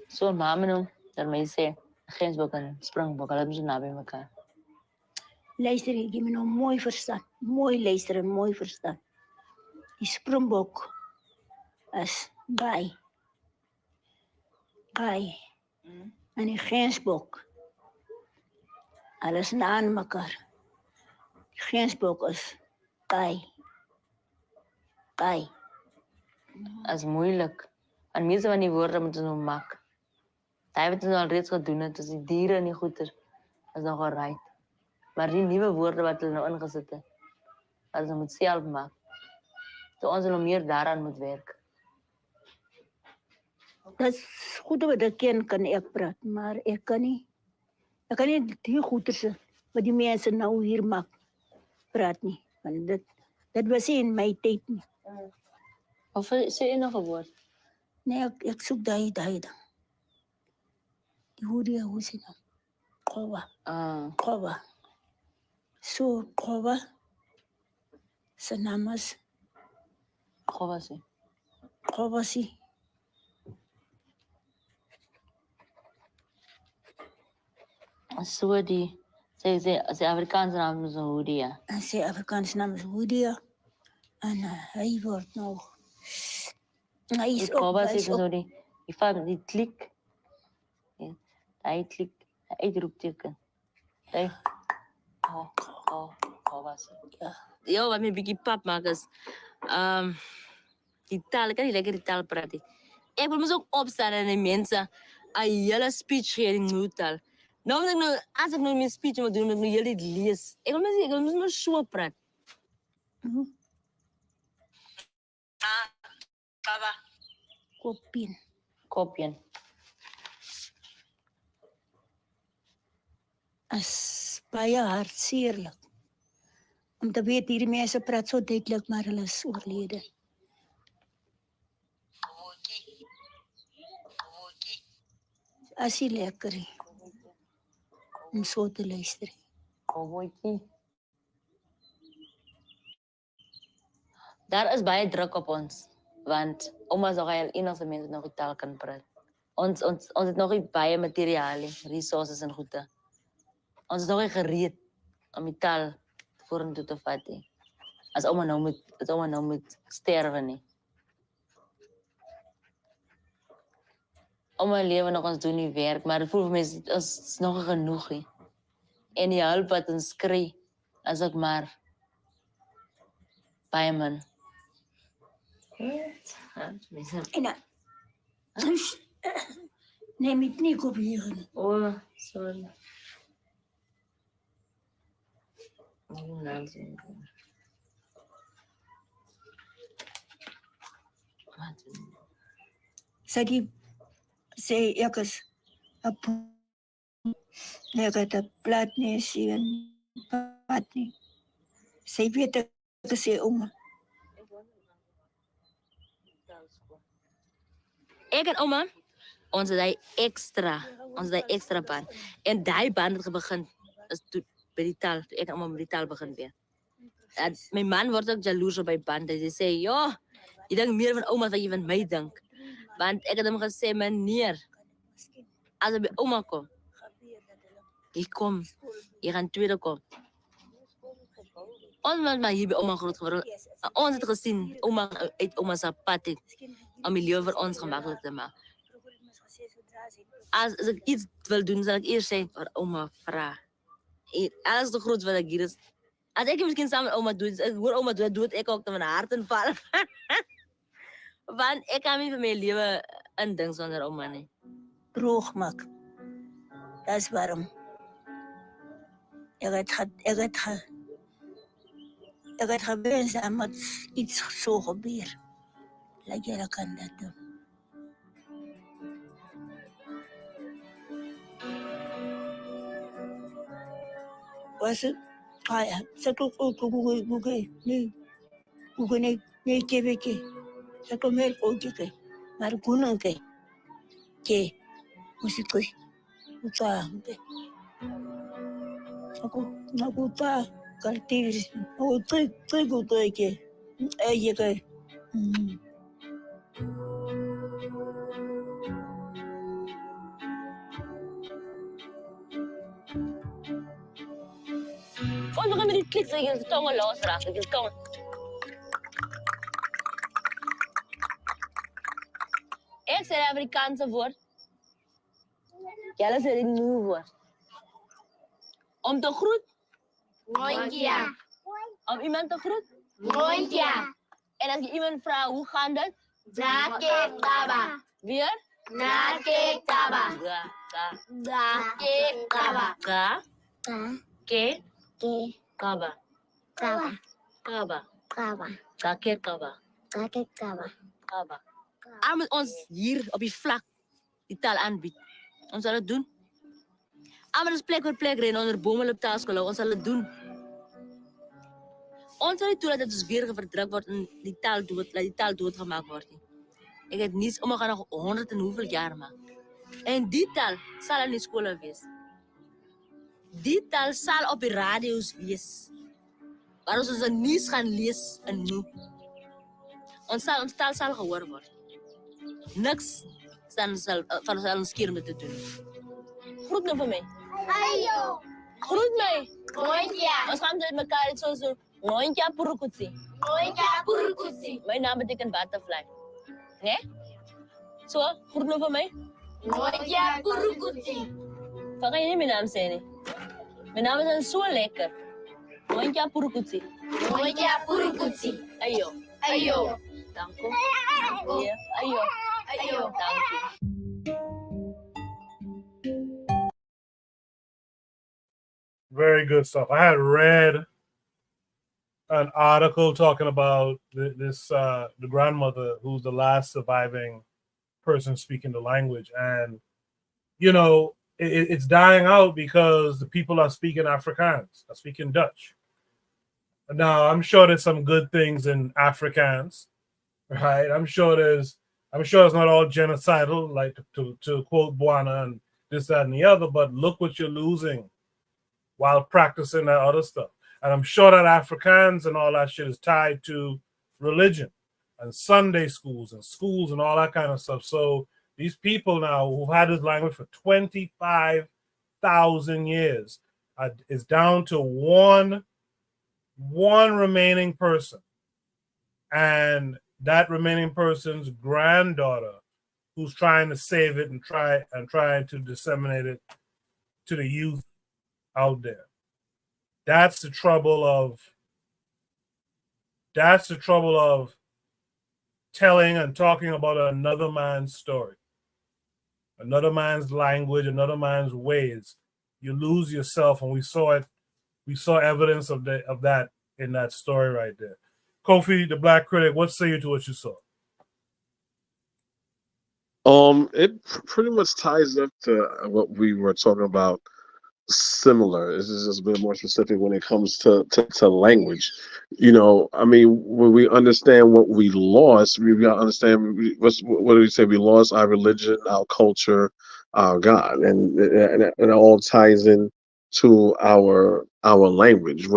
So mama nou, daarmee sê, Gensbok en Springbok, hulle is so naby mekaar. Luister, je me nou mooi verstaan. Mooi luisteren, mooi verstaan. Die Springbok is bij. En die Gensbok, alles na aan elkaar. Die Gensbok is bij. Dat is moeilijk. Want meeste van die woorden moeten we nog maken. Dat hebben we al reeds gedaan, dus die dieren en die goeder is nog al right. Maar die nieuwe woorden wat we nou ingezet hebben, dat ze moet zelf maken. Dus ons nog meer daaraan moet werken. Dat is goed dat ik kan ik praten, maar ik kan niet. Ik kan niet die goeders wat die mensen nou hier maken, praten niet. Want dat was in mijn tijd niet. Of zie je nog een woord? Nee, ik zoek dat dan. Die hoe ze nou? Kowa. Zo, Kowa. Zijn naam is? Kowasi. So die, sy Afrikaanse naam is Hoodia. En sy Afrikaanse naam is Hoodia. En hij wordt nog... Hij is ook... Hij is zo die klik. Hij klik, hij uitroepteken. Hij... Ja, wat me een beetje pap maakt is... die taal, ik kan niet lekker die taal praten. Ik wil me ook opstaan en de mensen een hele speech geven in mijn taal. Nou, als ik nou mijn speech moet doen, moet ik nu jullie lezen. Ik wil me zo praten. Kopien. As baie hartseerlik. Om te weet hierdie mense praat so duidelik, maar hulle is oorlede. As jy lekker om so te luister. Daar is baie druk op ons, want oma is nog heel enigste mense nog die taal kan praten. Ons het nog nie baie materiaal, resources en goede. Ons is nog nie gereed om die taal vorentoe te vat. As oma nou moet sterwe nie. Oma lewe nog, ons doen die werk, maar het voel vir my ons is nog nie genoeg nie. En die hulp wat ons kry, is ook maar baie min. Neem het nie kopiëren. Oh, sorry. Sê ek is ek het 'n plat nie sien pad nie. Sy weet ek sê ouma. Ek en ouma, ons het die extra band. En die band het begin is toe by die taal, toe ek en ouma met die taal begin weer. En my man word ook jaloers op my band. Hy sê, "Ja, jy dink meer van ouma as wat jy van my dink." Want ek het hom gesê, "Meneer, as jy by ouma kom, jy kom, jy gaan tweede kom." Ons was maar hier by ouma groot geworden. Ons het gesien, ouma uit ouma se pad het om die lewe vir ons gemakkelijk te maken. Als ik iets wil doen, zal ik eerst zijn voor oma vra. Alles te groot wat ik hier is. Als ik misschien samen met oma doe, ik hoor oma doen, doe ik ook dan mijn hart vallen. Want ik kan niet van mijn leven een ding zonder oma niet. Droog maak. Dat is waarom. Ik het gewenst dat met iets zo gebeurt. Dat je kan dat doen. Was het? Ah ja, zeg ook nee, kebeke. Zeg ook meer kookje, maar gunung ke, musik uta, aku ta kaltir, aku tri uta ke, ke. Ons begin met die klik, so jy tongen losraak, jy tongen. Ek sê die Afrikaanse woord. Julle sê die nieuwe woord. Om te groet? Moontjie. Om iemand te groet? Moontjie. En als je iemand vraagt, hoe gaan het? Nake kaba. Weer? Nake kaba. Nake kaba. Ke? Kaba. Nake kaba. Als we ons hier op die vlak die taal aanbiedt, ons zal het doen. Als we dus plek voor plek rennen onder bomen op taalscholen, ons zal het doen. Ons zal niet toe dat het dus weer verdrukt wordt en die taal doodgemaakt wordt. Ik heb niets om, we gaan nog 100 en hoeveel jaar maken. En die taal zal er niet scholen wees. Die taal zal op de radio's wees. Waar ons onze nieuws gaan lezen en nu. Ons taal zal gehoord worden. Niks van ons kermen te doen. Groet nou voor mij. Ayo. Groet mij. Moontjie. Ons gaan met elkaar zo. Moontjie purukutsi. Moontjie purukutsi. Mijn naam betekent butterfly. Nee? Zo, groet nou voor mij. Moontjie purukutsi. Kan je niet mijn naam zeggen? Mijn naam is zo lekker. Moontjie purukutsi. Moontjie purukutsi. Ayo. Ayo. Dank u. Ja, ayo. Ayo. Dank u. Very good stuff. I had read an article talking about the grandmother who's the last surviving person speaking the language, and it's dying out because the people are speaking Afrikaans, are speaking Dutch. Now I'm sure there's some good things in Afrikaans, right? I'm sure it's not all genocidal, like to quote Buana and this, that, and the other. But look what you're losing while practicing that other stuff. And I'm sure that Afrikaans and all that shit is tied to religion and Sunday schools and all that kind of stuff. So these people now who've had this language for 25,000 years is down to one remaining person. And that remaining person's granddaughter who's trying to save it and trying to disseminate it to the youth out there. That's the trouble of telling and talking about another man's story, another man's language, another man's ways. You lose yourself, and we saw it. We saw evidence of that in that story right there. Kofi, the Black Critic, what say you to what you saw? It pretty much ties up to what we were talking about similar. This is just a bit more specific when it comes to language. I mean, when we understand what we lost, we got to understand what do we say? We lost our religion, our culture, our God, and it all ties in to our language.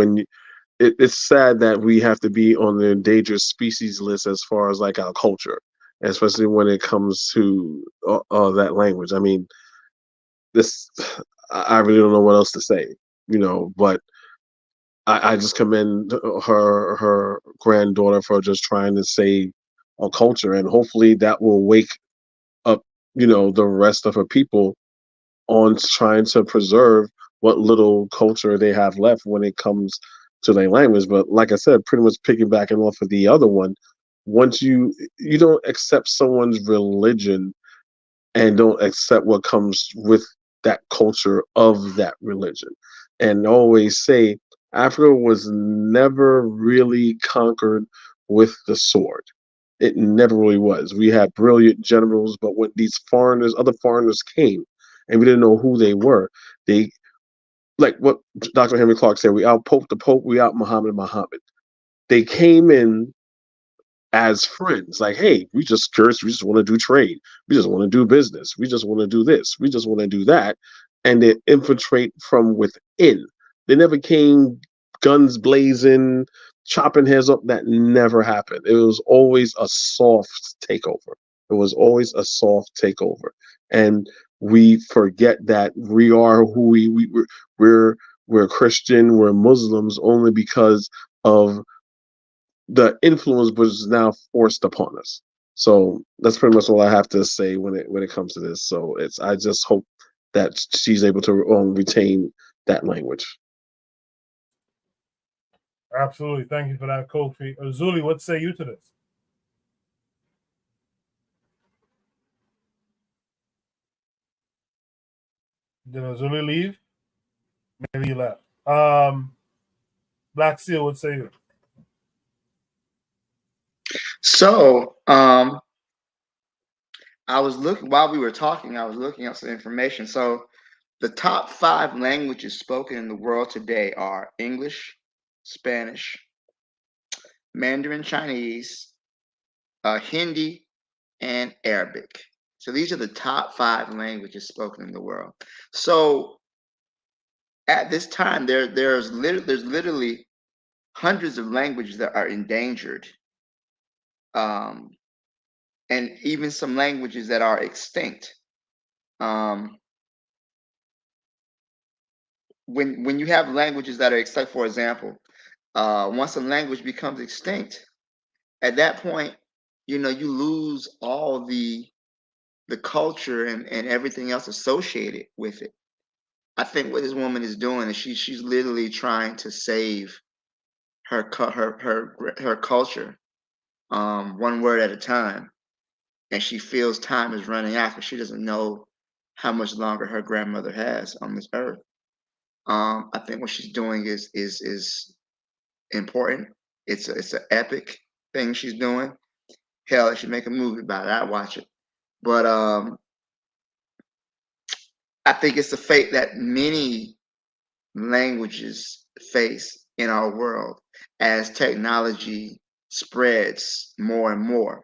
It's sad that we have to be on the endangered species list as far as like our culture, especially when it comes to that language. I mean, this I really don't know what else to say, but I just commend her granddaughter for just trying to save our culture, and hopefully that will wake up, the rest of her people on trying to preserve what little culture they have left when it comes to their language. But like I said, pretty much piggybacking off of the other one, once you don't accept someone's religion and don't accept what comes with that culture of that religion. And always say Africa was never really conquered with the sword. It never really was. We had brilliant generals, but when these other foreigners came, and we didn't know who they were, they, like what Dr. Henry Clark said, we out Pope the Pope, we out Muhammad. They came in as friends. Like, hey, we just curious. We just want to do trade. We just want to do business. We just want to do this. We just want to do that. And they infiltrate from within. They never came guns blazing, chopping heads up. That never happened. It was always a soft takeover. It was always a soft takeover. And we forget that we are who we're Christian, we're Muslims only because of the influence was now forced upon us. So that's pretty much all I have to say when it comes to this. So I just hope that she's able to retain that language. Absolutely. Thank you for that, Kofi. Zuli, what say you to this? Did Zuli leave? Maybe he left. Black Seal, what say you? So, I was looking while we were talking. I was looking up some information. So, the top 5 languages spoken in the world today are English, Spanish, Mandarin Chinese, Hindi, and Arabic. So these are the top 5 languages spoken in the world. So at this time, there's literally hundreds of languages that are endangered, and even some languages that are extinct. When you have languages that are extinct, for example, once a language becomes extinct, at that point, you lose all the culture and everything else associated with it. I think what this woman is doing is she's literally trying to save her culture, one word at a time, and she feels time is running out because she doesn't know how much longer her grandmother has on this earth. I think what she's doing is important. It's an epic thing she's doing. Hell, they should make a movie about it. I'd watch it. But I think it's the fate that many languages face in our world as technology spreads more and more.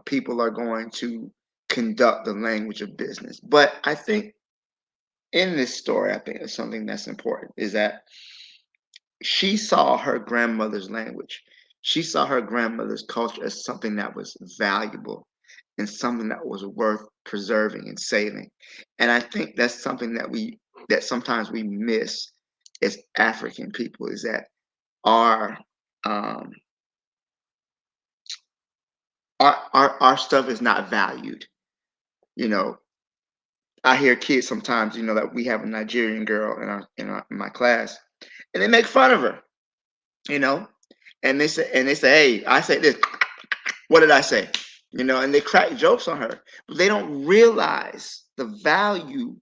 People are going to conduct the language of business. But I think in this story, I think there's something that's important is that she saw her grandmother's language. She saw her grandmother's culture as something that was valuable and something that was worth preserving and saving. And I think that's something that sometimes we miss as African people is that our um, our stuff is not valued. You know, I hear kids sometimes, that we have a Nigerian girl in my class, and they make fun of her. You know, and they say, hey, I say this. What did I say? And they crack jokes on her, but they don't realize the value.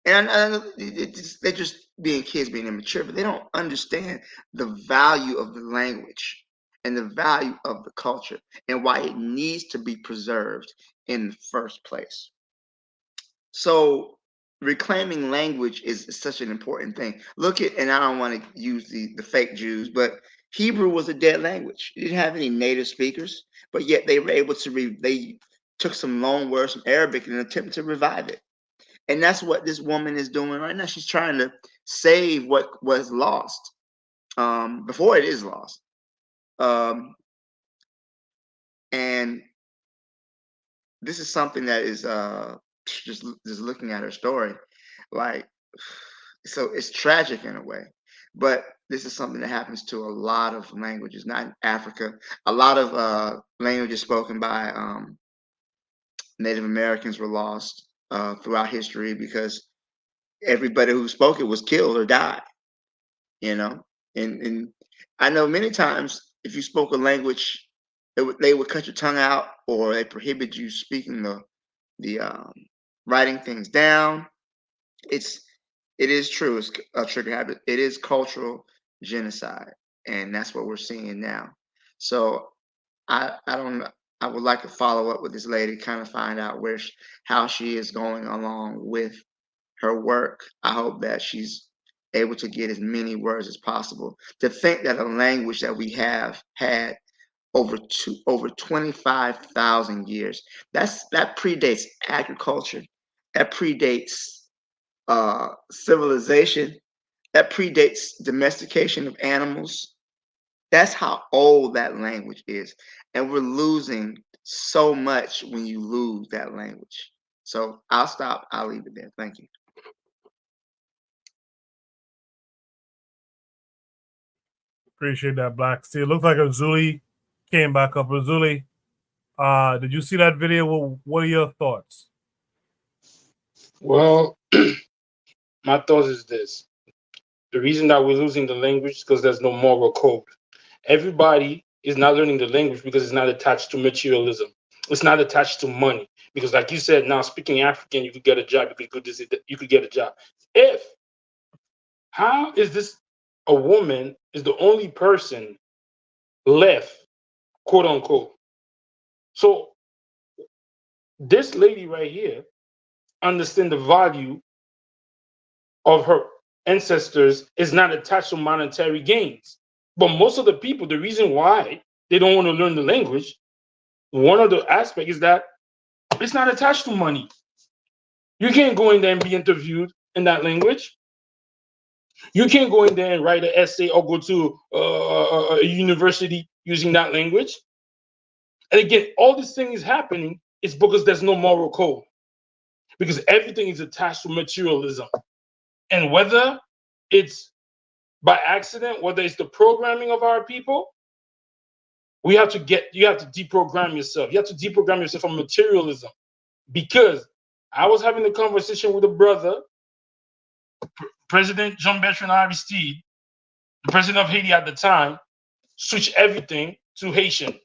And they're just being kids, being immature, but they don't understand the value of the language and the value of the culture and why it needs to be preserved in the first place. So reclaiming language is such an important thing. Look at, and I don't want to use the fake Jews, but Hebrew was a dead language. It didn't have any native speakers, but yet they were able to they took some loan words from Arabic and attempted to revive it. And that's what this woman is doing right now. She's trying to save what was lost before it is lost. And this is something that is just looking at her story, like, so it's tragic in a way, but this is something that happens to a lot of languages, not in Africa. A lot of languages spoken by Native Americans were lost throughout history because everybody who spoke it was killed or died, you know. And I know many times if you spoke a language, they would cut your tongue out, or they prohibit you speaking the writing things down. It is true. It's a trigger habit. It is cultural genocide, and that's what we're seeing now. So I don't know. I would like to follow up with this lady, kind of find out how she is going along with her work. I hope that she's able to get as many words as possible. To think that a language that we have had over 25,000 years, that predates agriculture, that predates civilization, that predates domestication of animals. That's how old that language is. And we're losing so much when you lose that language. So I'll stop. I'll leave it there. Thank you. Appreciate that, Black. See, it looks like Azuli came back up. Azuli, did you see that video? What are your thoughts? Well, my thoughts is this. The reason that we're losing the language is because there's no moral code. Everybody is not learning the language because it's not attached to materialism. It's not attached to money. Because like you said, now speaking African, you could get a job, you could get a job. How is this a woman is the only person left, quote unquote? So this lady right here understand the value of her ancestors is not attached to monetary gains. But most of the people, the reason why they don't want to learn the language, one of the aspects is that it's not attached to money. You can't go in there and be interviewed in that language. You can't go in there and write an essay or go to a university using that language. And again, all this thing is happening is because there's no moral code. Because everything is attached to materialism. And whether it's by accident, whether it's the programming of our people, you have to deprogram yourself. You have to deprogram yourself from materialism. Because I was having a conversation with a brother, President Jean-Bertrand Aristide, the president of Haiti at the time, switched everything to Haitian.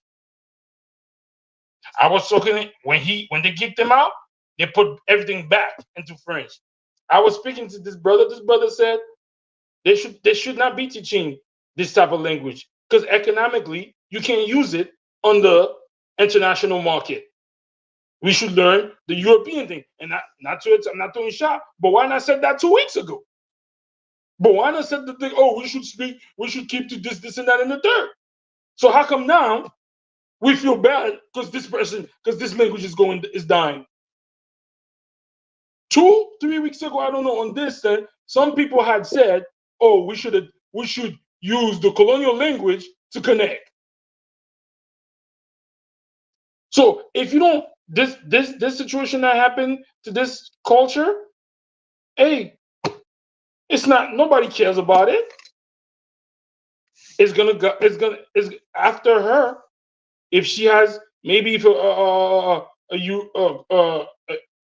I was talking when they kicked him out, they put everything back into French. I was speaking to this brother. This brother said they should not be teaching this type of language because economically you can't use it on the international market. We should learn the European thing. And I'm not throwing shot, but why not said that 2 weeks ago? But why not said the thing, oh, we should keep to this, and that, and the third. So how come now we feel bad because this language is dying? 2-3 weeks ago, I don't know, on this then, some people had said, oh, we should use the colonial language to connect. So if you don't, this situation that happened to this culture, hey, it's not, nobody cares about it. It's after her, if she has maybe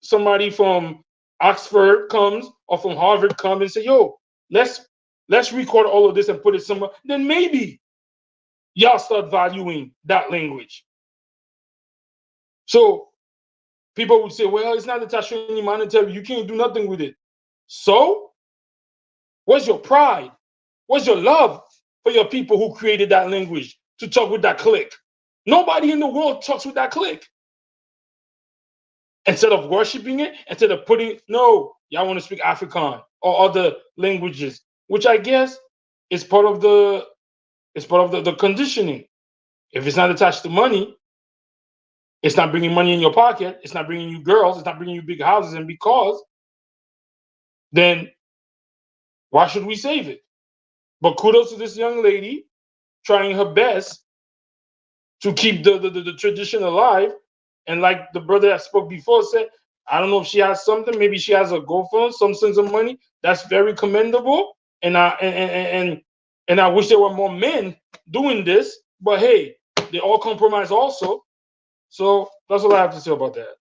somebody from Oxford comes or from Harvard comes and say, yo, let's record all of this and put it somewhere, then maybe y'all start valuing that language. So people would say, well, it's not attached to any monetary, you can't do nothing with it. So where's your pride? Where's your love for your people who created that language to talk with that clique? Nobody in the world talks with that clique. instead of worshiping it, instead of putting, no, y'all want to speak Afrikaans or other languages, which I guess is part of the conditioning. If it's not attached to money, it's not bringing money in your pocket, it's not bringing you girls, it's not bringing you big houses and big cars, then why should we save it? But kudos to this young lady trying her best to keep the tradition alive. And like the brother that spoke before said, I don't know if she has something, maybe she has a GoFund, some sense of money. That's very commendable. And I wish there were more men doing this, but hey, they all compromise also. So that's all I have to say about that.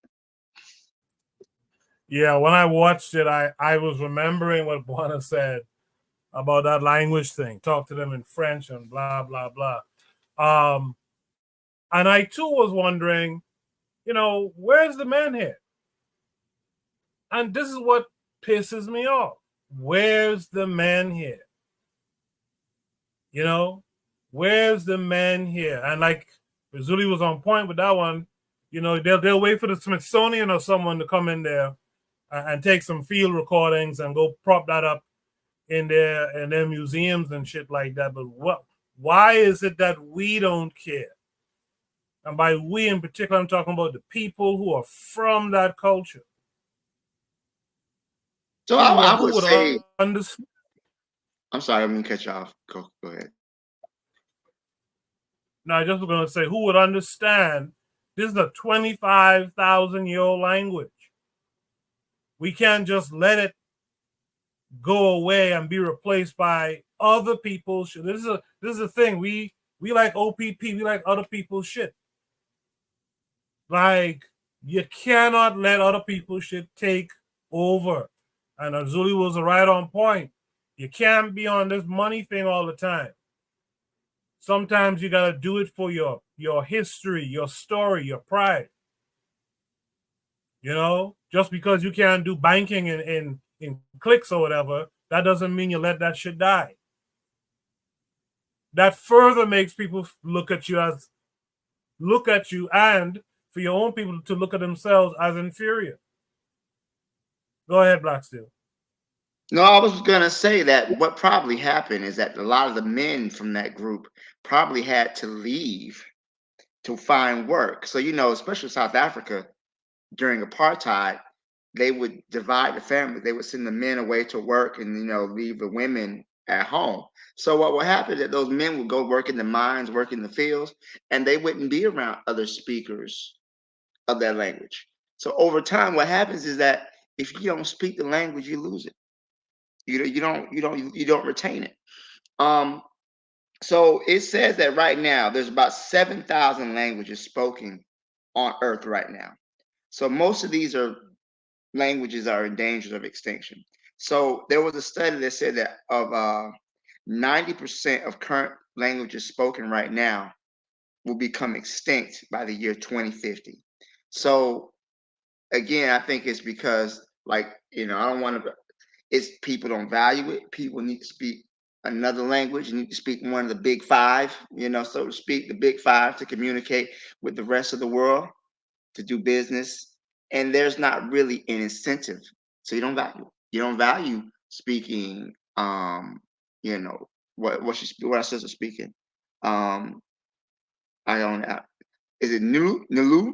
Yeah, when I watched it, I was remembering what Buana said about that language thing. Talk to them in French and blah blah blah. And I too was wondering, where's the man here? And this is what pisses me off. Where's the man here? Where's the man here? And like Zuli was on point with that one. They'll wait for the Smithsonian or someone to come in there and take some field recordings and go prop that up in their museums and shit like that. But why is it that we don't care? And by we in particular, I'm talking about the people who are from that culture. So I would say, understand. I'm sorry, I'm gonna cut you off. Go ahead. No, I just was gonna say, who would understand? This is a 25,000-year-old language. We can't just let it go away and be replaced by other people's shit. This is a thing. We like OPP. We like other people's shit. Like, you cannot let other people's shit take over. And Azuli was right on point. You can't be on this money thing all the time. Sometimes you gotta do it for your history, your story, your pride. Just because you can't do banking in clicks or whatever, that doesn't mean you let that shit die. That further makes people look at you and for your own people to look at themselves as inferior. Go ahead, Blacksteel. No, I was gonna say that what probably happened is that a lot of the men from that group probably had to leave to find work. So especially South Africa during apartheid, they would divide the family. They would send the men away to work and leave the women at home. So what would happen is that those men would go work in the mines, work in the fields, and they wouldn't be around other speakers of that language. So over time, what happens is that if you don't speak the language, you lose it. You don't retain it. So it says that right now there's about 7,000 languages spoken on Earth right now. So most of these languages are in danger of extinction. So there was a study that said that of 90% of current languages spoken right now will become extinct by the year 2050. So again, I think it's because I don't want to. It's people don't value it. People need to speak another language. You need to speak one of the big five, so to speak, the big five to communicate with the rest of the world, to do business. And there's not really an incentive. So you don't value speaking what our sister speaking. I don't know. Is it Nulu?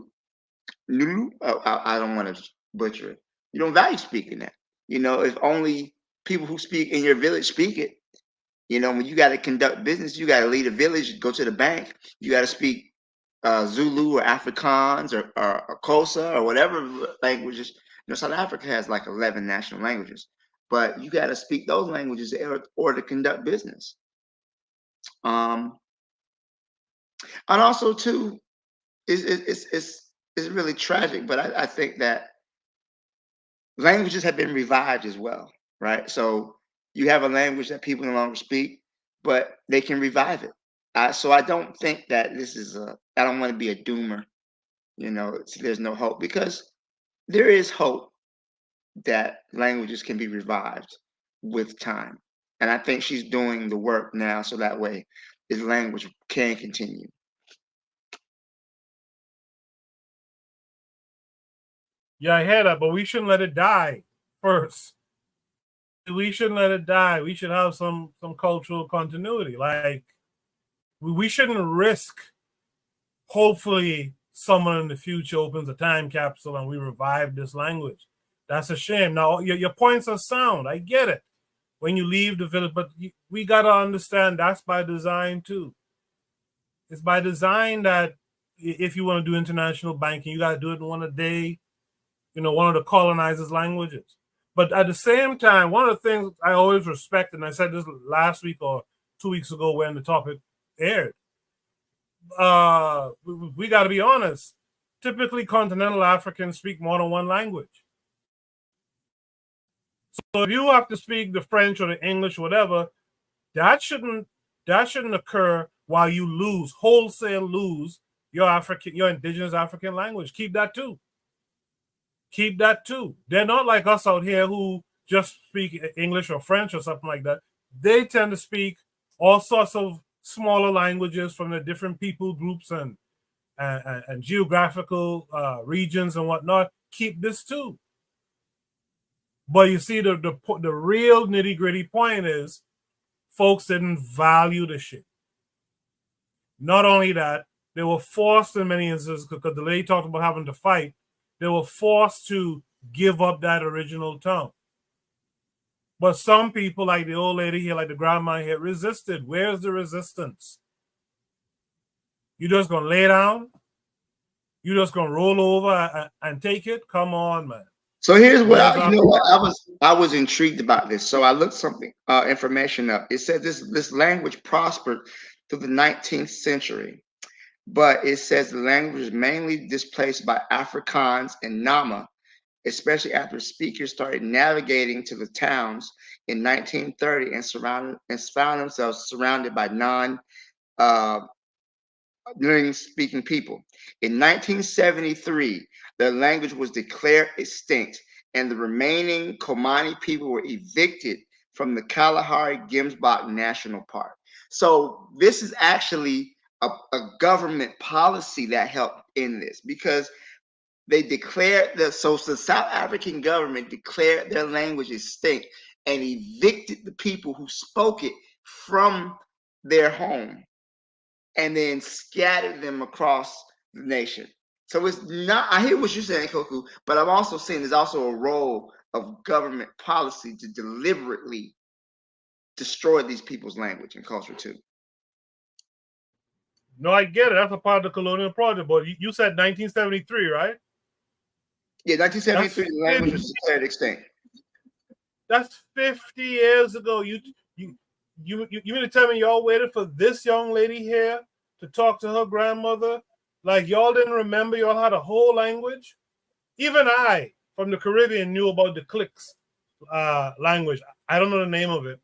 Oh, I don't want to butcher it. You don't value speaking that. If only people who speak in your village speak it. When you got to conduct business, you got to lead a village, go to the bank. You got to speak Zulu or Afrikaans or Xhosa or whatever languages. South Africa has like 11 national languages, but you got to speak those languages in order to conduct business. And also too, it's really tragic, but I think that languages have been revived as well, right? So you have a language that people no longer speak, but they can revive it. So I don't think that I don't want to be a doomer, there's no hope, because there is hope that languages can be revived with time. And I think she's doing the work now so that way this language can continue. Yeah, I hear that, but we shouldn't let it die first. We shouldn't let it die. We should have some cultural continuity. Like we shouldn't risk. Hopefully, someone in the future opens a time capsule and we revive this language. That's a shame. Now, your points are sound. I get it. When you leave the village, but we gotta understand that's by design too. It's by design that if you want to do international banking, you gotta do it in one a day. One of the colonizers' languages. But at the same time, one of the things I always respect, and I said this last week or 2 weeks ago when the topic aired, we got to be honest. Typically, continental Africans speak more than one language. So if you have to speak the French or the English, or whatever, that shouldn't occur while you wholesale lose your indigenous African language. Keep that too. Keep that too. They're not like us out here who just speak English or French or something like that. They tend to speak all sorts of smaller languages from the different people groups and geographical regions and whatnot. Keep this too. But you see, the real nitty gritty point is folks didn't value the shit. Not only that, they were forced in many instances, because the lady talked about having to fight, they were forced to give up that original tongue. But some people, like the old lady here, like the grandma here, resisted. Where's the resistance? You just gonna lay down? You just gonna roll over and take it? Come on, man. So here's what I was intrigued about this. So I looked something information up. It said this language prospered through the 19th century, but it says the language was mainly displaced by Afrikaans and Nama, especially after speakers started navigating to the towns in 1930 and found themselves surrounded by speaking people. In 1973, the language was declared extinct, and the remaining Komani people were evicted from the Kalahari Gemsbok National Park. So this is actually a government policy that helped in this, because they declared the South African government declared their language extinct and evicted the people who spoke it from their home, and then scattered them across the nation. So it's not, I hear what you're saying, Koku, but I'm also saying there's also a role of government policy to deliberately destroy these people's language and culture too. No, I get it. That's a part of the colonial project. But you said 1973, right? Yeah, 1973, the language was declared extinct. That's 50 years ago. You mean to tell me y'all waited for this young lady here to talk to her grandmother? Like y'all didn't remember y'all had a whole language? Even I, from the Caribbean, knew about the Clicks language. I don't know the name of it.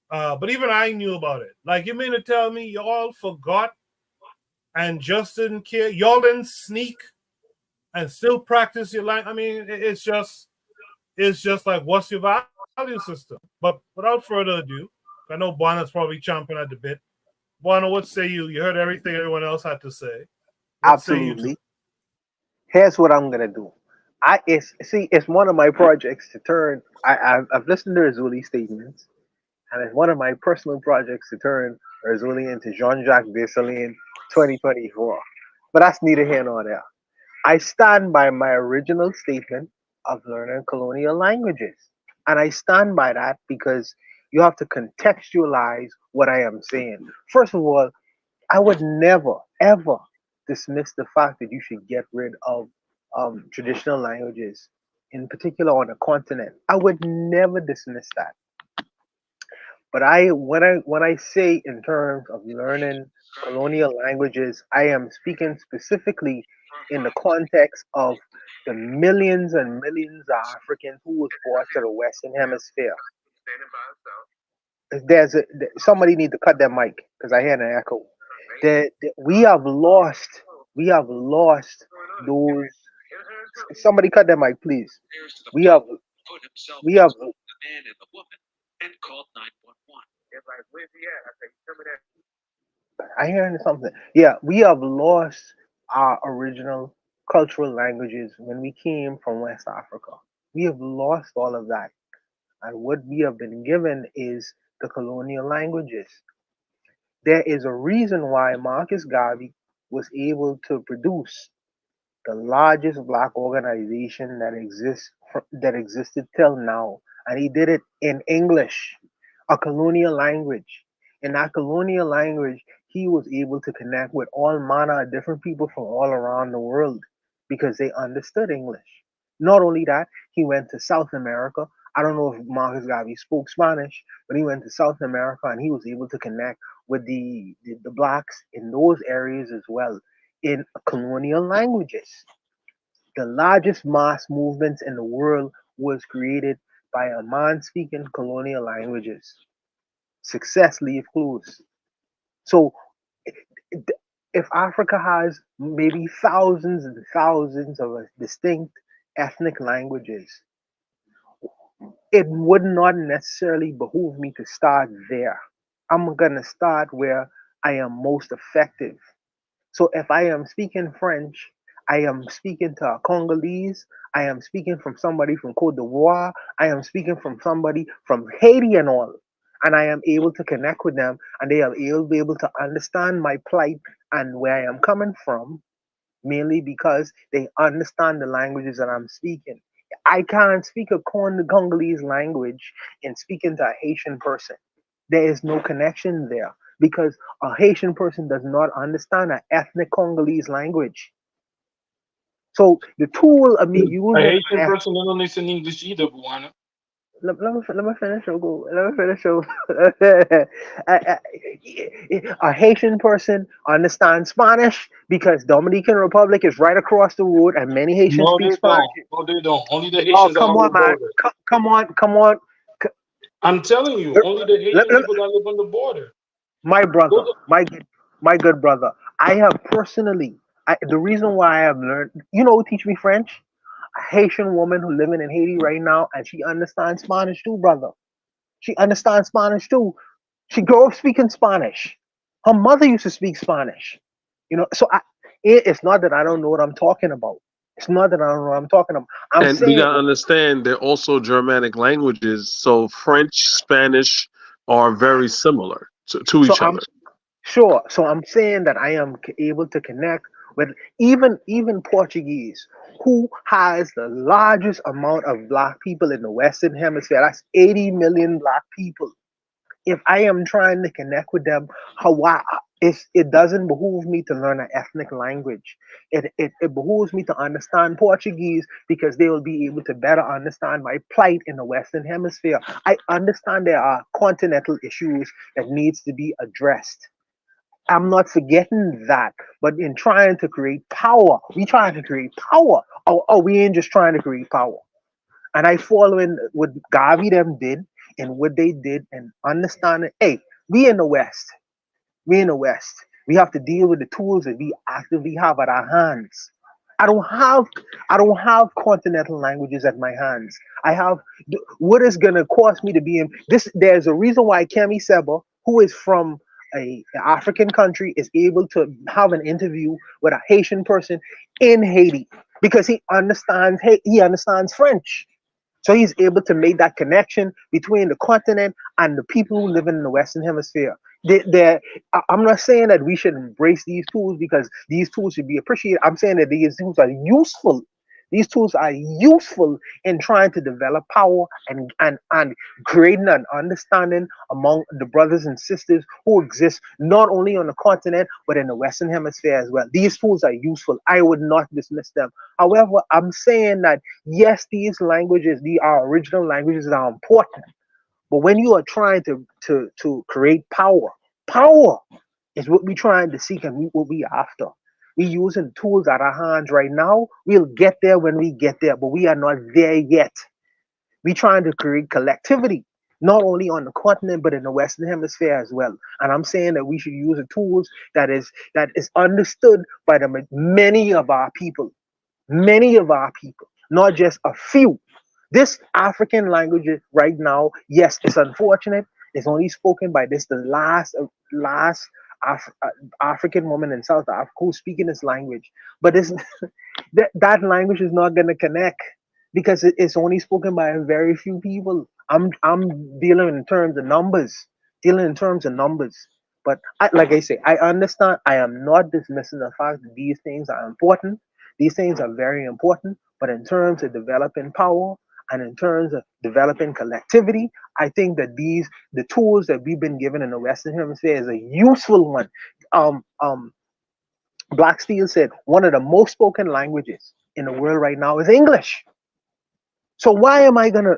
But even I knew about it. Like, you mean to tell me y'all forgot and just didn't care? Y'all didn't sneak and still practice your language? I mean, it's just like, what's your value system? But without further ado, I know Buana's probably chomping at the bit. Buana, what say you? You heard everything everyone else had to say. What Absolutely. Here's what I'm gonna do. It's one of my projects to turn. I've listened to Razuli statements, and it's one of my personal projects to turn Razuli into Jean-Jacques Dessalines 2024. But that's neither here nor there. I stand by my original statement of learning colonial languages. And I stand by that because you have to contextualize what I am saying. First of all, I would never, ever dismiss the fact that you should get rid of traditional languages, in particular on the continent. I would never dismiss that. But when I say in terms of learning colonial languages, I am speaking specifically in the context of the millions and millions of Africans who was brought to the Western Hemisphere. Somebody need to cut their mic because I hear an echo. We have lost those. Somebody cut their mic, please. We have I hear something. Yeah, we have lost our original cultural languages when we came from West Africa. We have lost all of that. And what we have been given is the colonial languages. There is a reason why Marcus Garvey was able to produce the largest black organization that existed till now, and he did it in English, a colonial language. In that colonial language, he was able to connect with all manner of different people from all around the world because they understood English. Not only that, he went to South America. I don't know if Marcus Garvey spoke Spanish, but he went to South America and he was able to connect with the blacks in those areas as well in colonial languages. The largest mass movements in the world was created by a man speaking colonial languages. Success leave clues. So if Africa has maybe thousands and thousands of distinct ethnic languages, it would not necessarily behoove me to start there. I'm going to start where I am most effective. So if I am speaking French, I am speaking to a Congolese, I am speaking from somebody from Cote d'Ivoire, I am speaking from somebody from Haiti and all. And I am able to connect with them and they are able to understand my plight and where I am coming from, mainly because they understand the languages that I'm speaking. I can't speak a Congolese language in speaking to a Haitian person. There is no connection there because a Haitian person does not understand an ethnic Congolese language. So the tool of me A using Haitian person don't understand English either, Buana. let me finish. Ogo. Let me finish. A Haitian person understands Spanish because Dominican Republic is right across the road, and many Haitians No, speak they Spanish. don't. No, they don't. Only the Oh, Haitians are come on the on, man! border. Come on! I'm telling you, only the Let, Haitian let, people that live on the border. my brother, Those my good brother. I have personally, the reason why I have learned, who teach me French? A Haitian woman who living in Haiti right now, and she understands Spanish too, brother. She understands Spanish too. She grew up speaking Spanish. Her mother used to speak Spanish. So it's not that I don't know what I'm talking about. It's not that I don't know what I'm talking about. I'm And we saying, gotta understand they're also Germanic languages, so French, Spanish are very similar to so each I'm other. sure. So I'm saying that I am able to connect with even Portuguese, who has the largest amount of black people in the Western Hemisphere. That's 80 million black people. If I am trying to connect with them, it doesn't behoove me to learn an ethnic language. It behooves me to understand Portuguese because they will be able to better understand my plight in the Western Hemisphere. I understand there are continental issues that needs to be addressed. I'm not forgetting that, but in trying to create power, we trying to create power. Oh, we ain't just trying to create power. And I follow in what Gavi them did and what they did and understanding, hey, we in the West. We in the West. We have to deal with the tools that we actively have at our hands. I don't have I don't have continental languages at my hands. I have what is gonna cost me to be in this. There's a reason why Kemi Seba, who is from a African country, is able to have an interview with a Haitian person in Haiti because he understands French. So he's able to make that connection between the continent and the people who live in the Western Hemisphere. I'm not saying that we should embrace these tools because these tools should be appreciated. I'm saying that these tools are useful. These tools are useful in trying to develop power and creating an understanding among the brothers and sisters who exist not only on the continent but in the Western Hemisphere as well. These tools are useful. I would not dismiss them. However, I'm saying that yes, these languages, our original languages are important. But when you are trying to create power, power is what we're trying to seek and what we after. We're using tools at our hands right now. We'll get there when we get there, but we are not there yet. We're trying to create collectivity, not only on the continent but in the Western Hemisphere as well. And I'm saying that we should use the tools that is understood by the many of our people, not just a few. This African language right now, yes, it's unfortunate. It's only spoken by the last Af- African woman in South Africa who's speaking this language. But that language is not going to connect because it's only spoken by a very few people. I'm dealing in terms of numbers, dealing in terms of numbers. But like I say, I understand. I am not dismissing the fact that these things are important. These things are very important. But in terms of developing power and in terms of developing collectivity, I think that the tools that we've been given in the Western Hemisphere is a useful one. Um, um, Black Steel said one of the most spoken languages in the world right now is English. So why am I gonna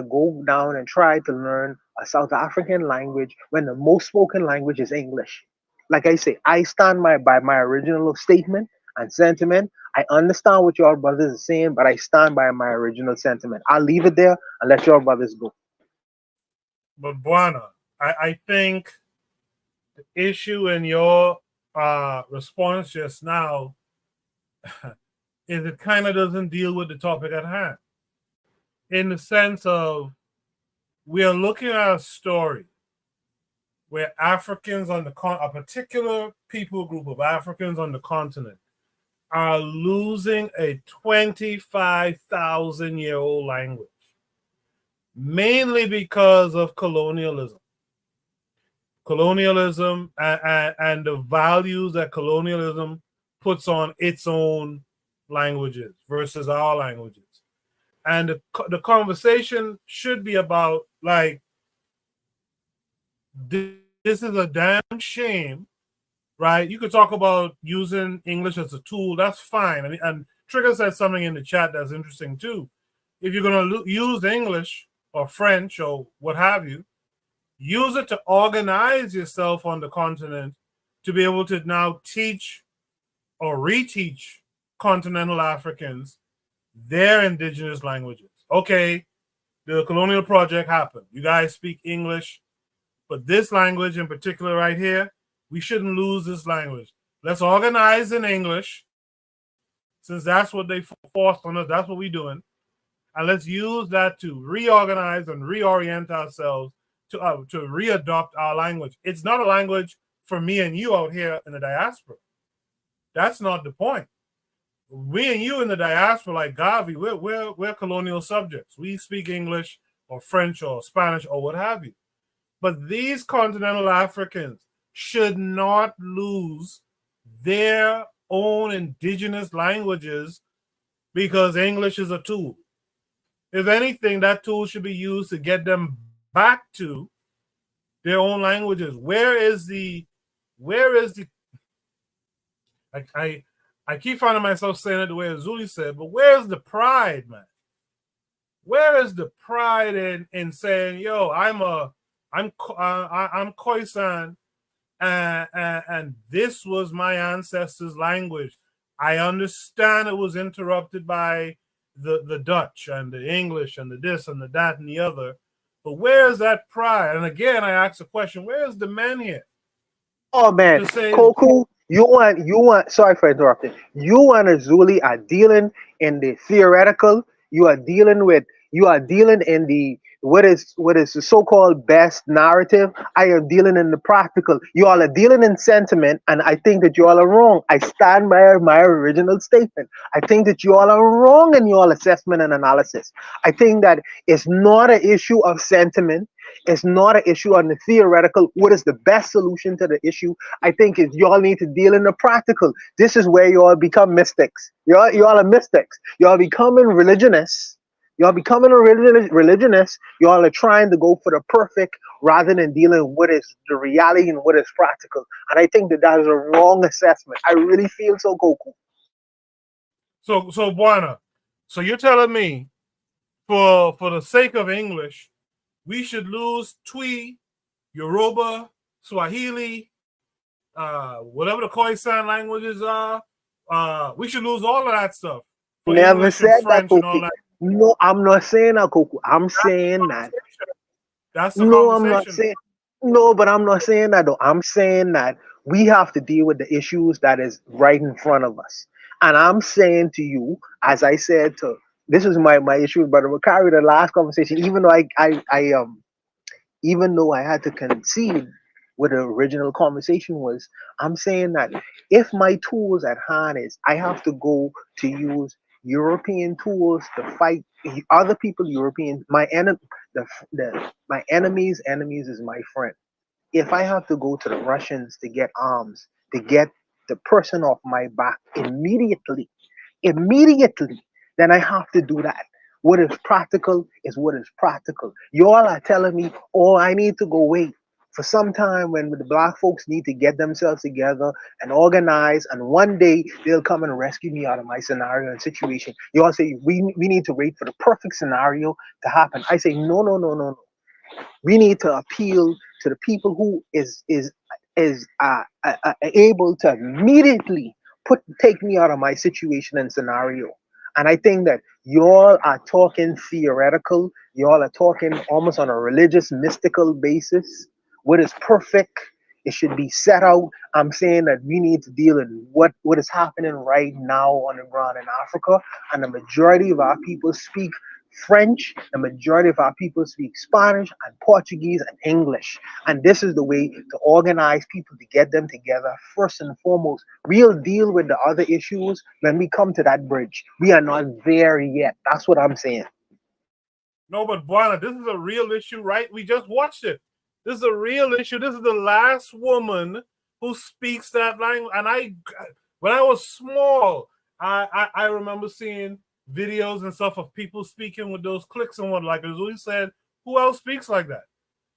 go down and try to learn a South African language when the most spoken language is English? Like I say, I stand by my original statement and sentiment. I understand what your brothers are saying, but I stand by my original sentiment. I'll leave it there and let your brothers go. But Buana, I think the issue in your response just now is it kind of doesn't deal with the topic at hand. In the sense of we are looking at a story where Africans on a particular people group of Africans on the continent are losing a 25,000-year-old language, mainly because of colonialism. Colonialism and the values that colonialism puts on its own languages versus our languages. And the conversation should be about, like, this is a damn shame, right? You could talk about using English as a tool. That's fine. I mean, and Trigger said something in the chat that's interesting too. If you're going to use English or French or what have you, use it to organize yourself on the continent to be able to now teach or reteach continental Africans their indigenous languages. Okay, the colonial project happened. You guys speak English, but this language in particular right here, we shouldn't lose this language. Let's organize in English, since that's what they forced on us. That's what we're doing. And let's use that to reorganize and reorient ourselves to readopt our language. It's not a language for me and you out here in the diaspora. That's not the point. We and you in the diaspora, like Gavi, we're colonial subjects. We speak English or French or Spanish or what have you. But these continental Africans should not lose their own indigenous languages because English is a tool. If anything, that tool should be used to get them back to their own languages. Where is the I keep finding myself saying it the way Azuli said, but where's the pride, man? Where is the pride in saying, yo, I'm Khoisan, and this was my ancestors' language. I understand it was interrupted by the Dutch and the English and the this and the that and the other. But where is that pride? And again, I ask the question, where is the men here? Oh man, Koku, you want sorry for interrupting. You and Azuli are dealing in the theoretical, you are dealing in the what is the so-called best narrative. I am dealing in the practical. You all are dealing in sentiment, and I think that you all are wrong. I stand by my original statement. I think that you all are wrong in your assessment and analysis. I think that it's not an issue of sentiment. It's not an issue on the theoretical. What is the best solution to the issue? I think is y'all need to deal in the practical. This is where y'all become mystics. Y'all are mystics. Y'all becoming religionists. Y'all becoming a religionist. Y'all are trying to go for the perfect rather than dealing with what is the reality and what is practical. And I think that is a wrong assessment. I really feel so, Goku. So Buana, so you're telling me for the sake of English, we should lose Twi, Yoruba, Swahili, whatever the Khoisan languages are. We should lose all of that stuff. Never English said and French that, and all Koku. that. No, I'm not saying that, Koku. I'm saying that. That's the No, I'm not conversation. saying. No, but I'm not saying that though. I'm saying that we have to deal with the issues that is right in front of us. And I'm saying to you, as I said to this is my issue with Brother Makari, the last conversation, even though I even though I had to concede what the original conversation was. I'm saying that if my tools at hand is I have to go to use European tools to fight other people, European, my enemy's enemies is my friend. If I have to go to the Russians to get arms, to get the person off my back immediately, then I have to do that. What is practical is what is practical. You all are telling me, oh, I need to go wait for some time when the black folks need to get themselves together and organize, and one day they'll come and rescue me out of my scenario and situation. You all say we need to wait for the perfect scenario to happen. I say no, no, no, no, no. We need to appeal to the people who is able to immediately take me out of my situation and scenario. And I think that y'all are talking theoretical. Y'all are talking almost on a religious, mystical basis. What is perfect? It should be set out. I'm saying that we need to deal with what is happening right now on the ground in Africa, and the majority of our people speak French, the majority of our people speak Spanish and Portuguese and English. And this is the way to organize people to get them together. First and foremost, we'll deal with the other issues when we come to that bridge. We are not there yet. That's what I'm saying. No, but Buana, this is a real issue, right? We just watched it. This is a real issue. This is the last woman who speaks that language. And when I was small, I remember seeing videos and stuff of people speaking with those clicks and what, like as we said, who else speaks like that?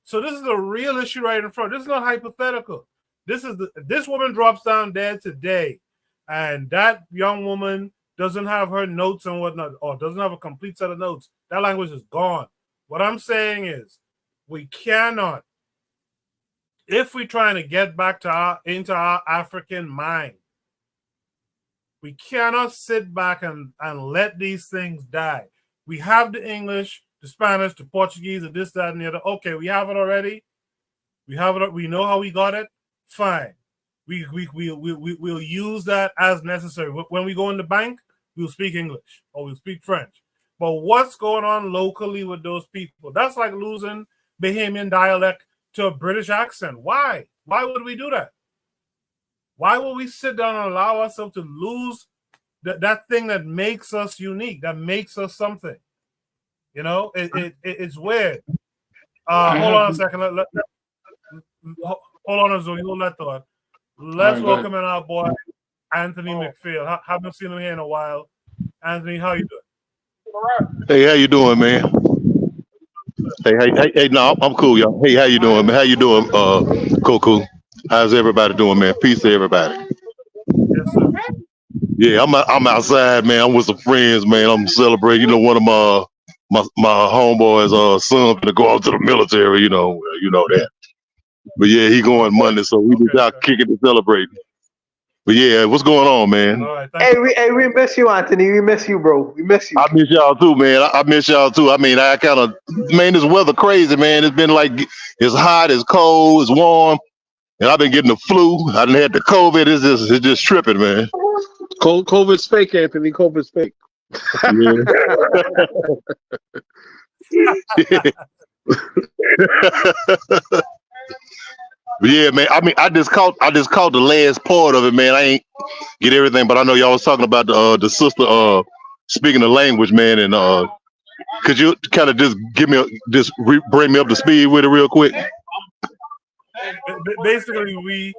So this is a real issue right in front. This is not hypothetical. This woman drops down dead today, and that young woman doesn't have her notes and whatnot, or doesn't have a complete set of notes. That language is gone. What I'm saying is, we cannot, if we're trying to get back to into our African mind, we cannot sit back and let these things die. We have the English, the Spanish, the Portuguese, and this, that, and the other. Okay, we have it already. We have it. We know how we got it. Fine. We'll use that as necessary. When we go in the bank, we'll speak English or we'll speak French. But what's going on locally with those people? That's like losing Bahamian dialect to a British accent. Why? Why would we do that? Why would we sit down and allow ourselves to lose that thing that makes us unique, that makes us something? You know, it's weird. Hold on a second. Hold on a second. Hold that thought. Let's welcome in our boy, Anthony McPhail. Haven't seen him here in a while. Anthony, how you doing? Hey, how you doing, man? Hey, no, I'm cool, y'all. Hey, how you doing, man? How you doing, Coco? How's everybody doing, man? Peace to everybody. Yes, sir. Yeah, I'm outside, man. I'm with some friends, man. I'm celebrating. You know, one of my homeboys' son to go out to the military. You know that. But yeah, he going Monday, so we just out kicking and celebrating. But yeah, what's going on, man? All right, we miss you, Anthony. We miss you, bro. We miss you. I miss y'all too, man. I miss y'all too. I mean, I kind of, man, this weather crazy, man. It's been like, it's hot, it's cold, it's warm, and I've been getting the flu. I done had the COVID. It's just tripping, man. COVID's fake, Anthony. COVID's fake. But yeah, man. I mean, I just caught the last part of it, man. I ain't get everything, but I know y'all was talking about the sister speaking the language, man. And could you kind of just bring me up to speed with it real quick? Basically,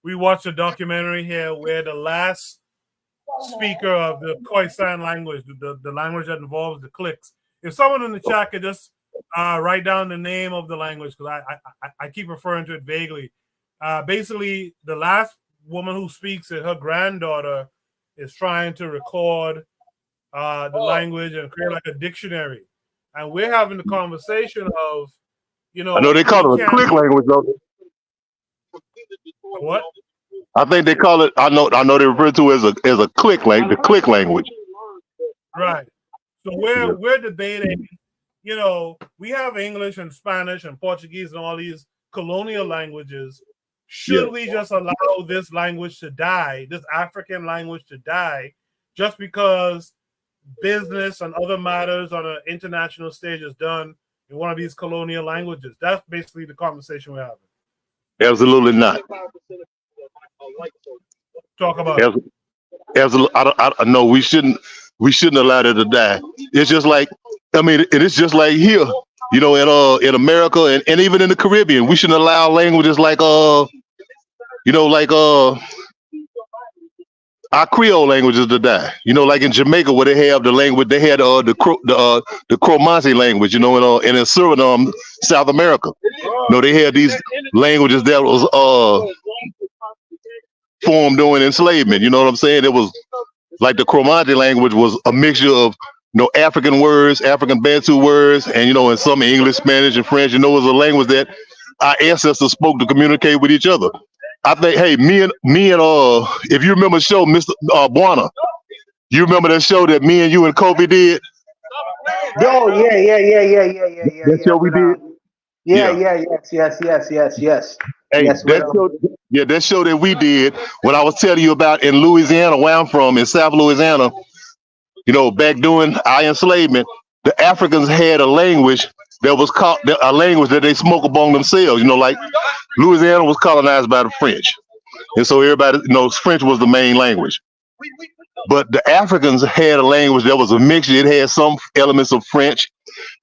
we watched a documentary here where the last speaker of the KWAZ language, the language that involves the clicks. If someone in the chat could just write down the name of the language, because I keep referring to it vaguely. Basically, the last woman who speaks it, her granddaughter is trying to record the language and create like a dictionary. And we're having the conversation of, you know, I know they call it a click language, though. What? I think they call it. I know they refer to it as a click language, the click language. Right. So we're debating. You know, we have English and Spanish and Portuguese and all these colonial languages. Should we just allow this language to die, this African language to die, just because business and other matters on an international stage is done in one of these colonial languages? That's basically the conversation we're having. Absolutely not. Talk about it. Absolutely, I no, we shouldn't allow it to die. It's just like, I mean, it's just like here, you know, in America and even in the Caribbean, we shouldn't allow languages like you know, like our Creole languages to die. You know, like in Jamaica where they have the language, they had the Cromansi language, you know, and in Suriname, South America. You know, they had these languages that was formed during enslavement. You know what I'm saying? It was like the Cromansi language was a mixture of, you know, African words, African Bantu words, and, you know, and some English, Spanish, and French. You know, it was a language that our ancestors spoke to communicate with each other. I think, hey, me and if you remember the show, Mr. Buana, you remember that show that me and you and Kobe did? Oh, yeah. That show we did? Yes. Hey, Yes, that show that we did, when I was telling you about in Louisiana, where I'm from, in South Louisiana, you know, back during our enslavement, the Africans had a language that was called a language that they spoke among themselves. You know, like Louisiana was colonized by the French, and so everybody, you know, French was the main language. But the Africans had a language that was a mixture. It had some elements of French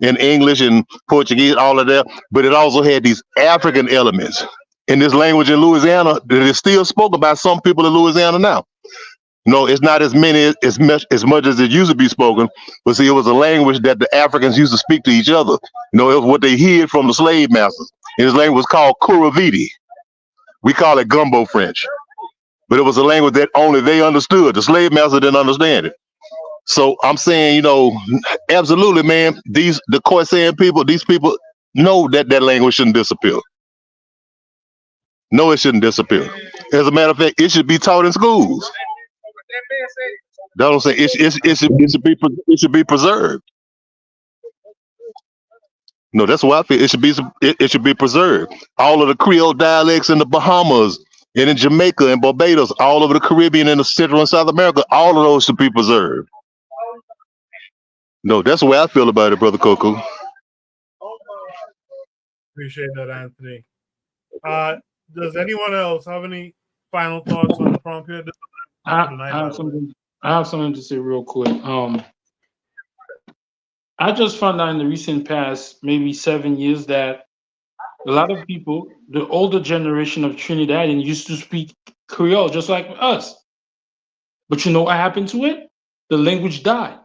and English and Portuguese, all of that, but it also had these African elements in this language in Louisiana that is still spoken by some people in Louisiana now. No, it's not as many as much as it used to be spoken, but see, it was a language that the Africans used to speak to each other. You know, it was what they hid from the slave masters. And this language was called Kuraviti. We call it gumbo French, but it was a language that only they understood. The slave master didn't understand it. So I'm saying, you know, absolutely, man. The Khoisan people, these people know that language shouldn't disappear. No, it shouldn't disappear. As a matter of fact, it should be taught in schools. That's what I'm saying. It should be preserved. No, that's what I feel. It should be preserved. All of the Creole dialects in the Bahamas and in Jamaica and Barbados, all over the Caribbean and the Central and South America, all of those should be preserved. No, that's the way I feel about it, Brother Coco. Appreciate that, Anthony. Does anyone else have any final thoughts on the prompt here? I have something to say real quick. I just found out in the recent past, maybe 7 years, that a lot of people, the older generation of Trinidadians, used to speak Creole just like us. But you know what happened to it? The language died.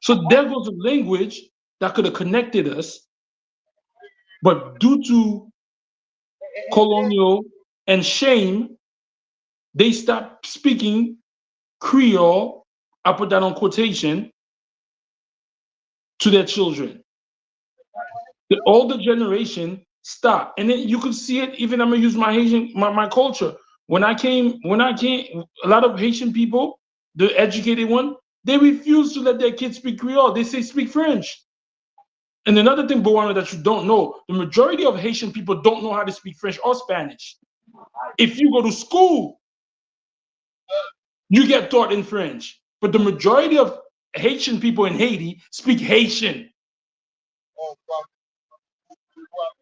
So there goes a language that could have connected us, but due to colonial and shame, they stopped speaking Creole, I put that on quotation, to their children. The older generation stopped. And then you could see it, even I'm gonna use my Haitian, my culture. When I came, a lot of Haitian people, the educated one, they refuse to let their kids speak Creole. They say speak French. And another thing, Bowana, that you don't know, the majority of Haitian people don't know how to speak French or Spanish. If you go to school, you get taught in French. But the majority of Haitian people in Haiti speak Haitian.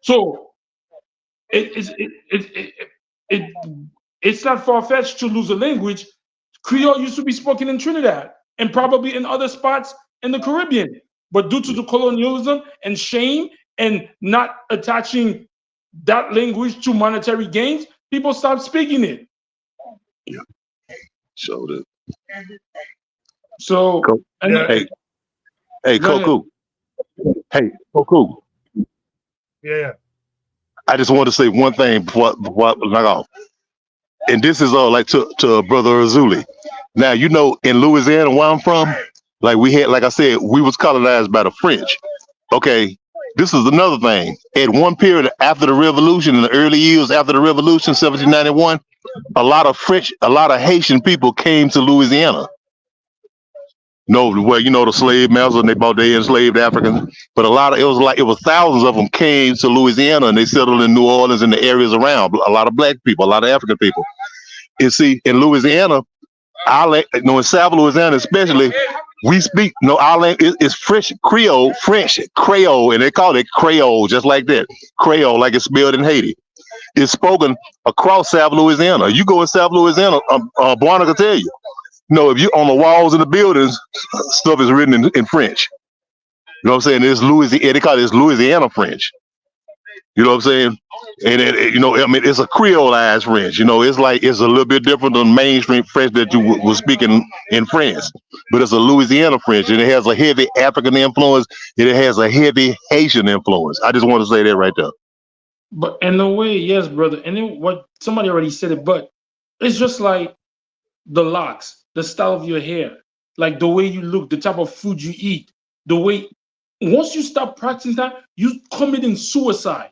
So it's not far-fetched to lose a language. Creole used to be spoken in Trinidad and probably in other spots in the Caribbean. But due to the colonialism and shame and not attaching that language to monetary gains, people stopped speaking it. Yeah. So the Hey, Coco. Hey, Coco. Yeah. I just want to say one thing before I knock off. And this is all like to Brother Azuli. Now, you know, in Louisiana, where I'm from, like I said, we was colonized by the French. Okay, this is another thing. At one period after the revolution, in the early years after the revolution, 1791, a lot of Haitian people came to Louisiana. No, well, you know, the slave masters, they enslaved Africans, but it was thousands of them came to Louisiana and they settled in New Orleans and the areas around. A lot of black people, a lot of African people. You see, in Louisiana, in South Louisiana especially, we speak, our language is French Creole, and they call it Creole just like that. Creole, like it's spelled in Haiti. is spoken across South Louisiana. You go in South Louisiana, Buana can tell you. If you on the walls of the buildings, stuff is written in French. You know what I'm saying? It's Louisiana. They call it Louisiana French. You know what I'm saying? And it's a Creoleized French. It's a little bit different than mainstream French that you was speaking in France. But it's a Louisiana French, and it has a heavy African influence, and it has a heavy Haitian influence. I just want to say that right there. But in a way, yes, brother. And then what somebody already said it, but it's just like the locks, the style of your hair, like the way you look, the type of food you eat, the way once you stop practicing that, you committing suicide.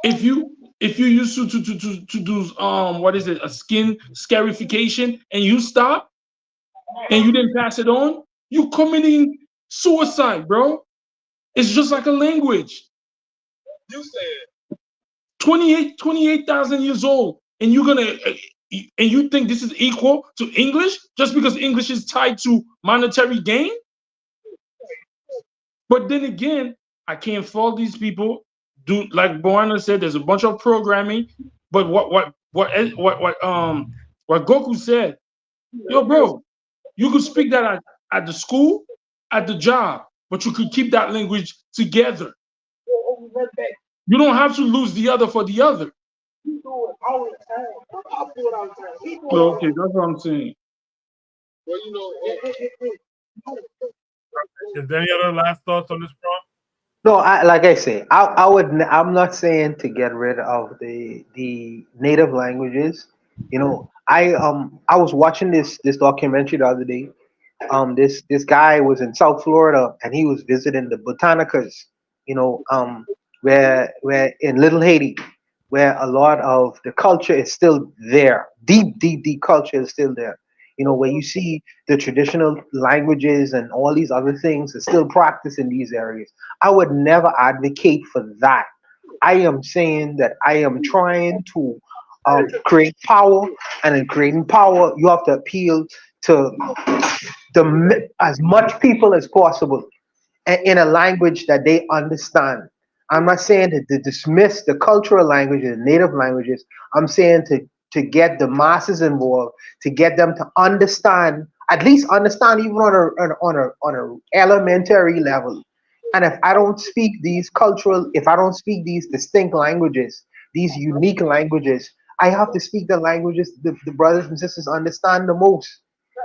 If you used to do what is it, a skin scarification, and you stop and you didn't pass it on, you committing suicide, bro. It's just like a language. You said 28,000 years old, and you think this is equal to English just because English is tied to monetary gain? But then again, I can't fault these people. Like Buana said, there's a bunch of programming. But what Goku said, yo, bro, you could speak that at the school, at the job, but you could keep that language together. You don't have to lose the other for the other. Okay, that's what I'm saying. Is there any other last thoughts on this problem? No, like I say, I'm not saying to get rid of the native languages. I was watching this documentary the other day. This guy was in South Florida and he was visiting the Botanicas. Where in Little Haiti, where a lot of the culture is still there. Deep culture is still there. Where you see the traditional languages and all these other things are still practiced in these areas. I would never advocate for that. I am saying that I am trying to create power, and in creating power, you have to appeal to as much people as possible in a language that they understand. I'm not saying to dismiss the cultural languages, native languages. I'm saying to get the masses involved, to get them to understand, at least understand even on a elementary level. And if I don't speak these distinct languages, these unique languages, I have to speak the languages the brothers and sisters understand the most.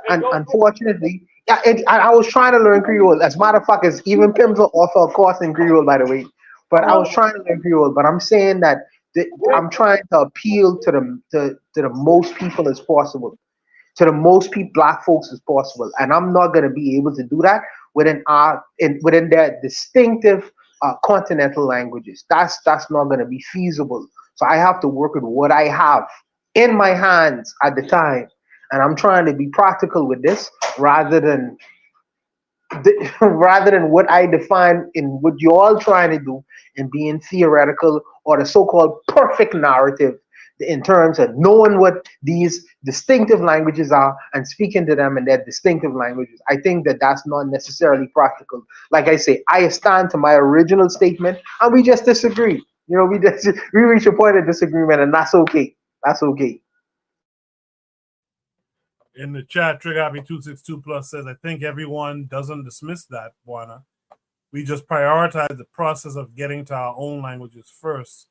And unfortunately, I was trying to learn Creole. As a matter of fact, even Pims will offer a course in Creole, by the way. But I was trying to learn Creole. But I'm saying that I'm trying to appeal to the most people as possible, to the most Black folks as possible. And I'm not going to be able to do that within their distinctive continental languages. That's not going to be feasible. So I have to work with what I have in my hands at the time. And I'm trying to be practical with this rather than what I define in what you're all trying to do and being theoretical or the so-called perfect narrative in terms of knowing what these distinctive languages are and speaking to them in their distinctive languages. I think that that's not necessarily practical. Like I say, I stand to my original statement and we just disagree. We reach a point of disagreement, and that's okay. That's okay. In the chat, TriggerHappy262+ says, I think everyone doesn't dismiss that, Buana. We just prioritize the process of getting to our own languages first,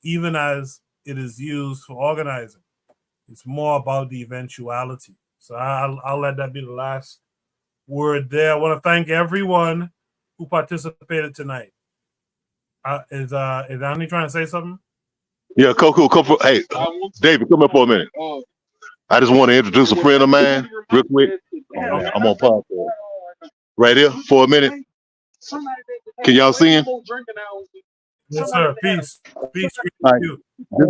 even as it is used for organizing. It's more about the eventuality. So I'll let that be the last word there. I want to thank everyone who participated tonight. Is Anthony trying to say something? Yeah, Coco. Hey, David, come up for a minute. I just want to introduce a friend of mine real quick. I'm on podcast right here for a minute. Can y'all see him? Yes, sir. Peace. Right. You.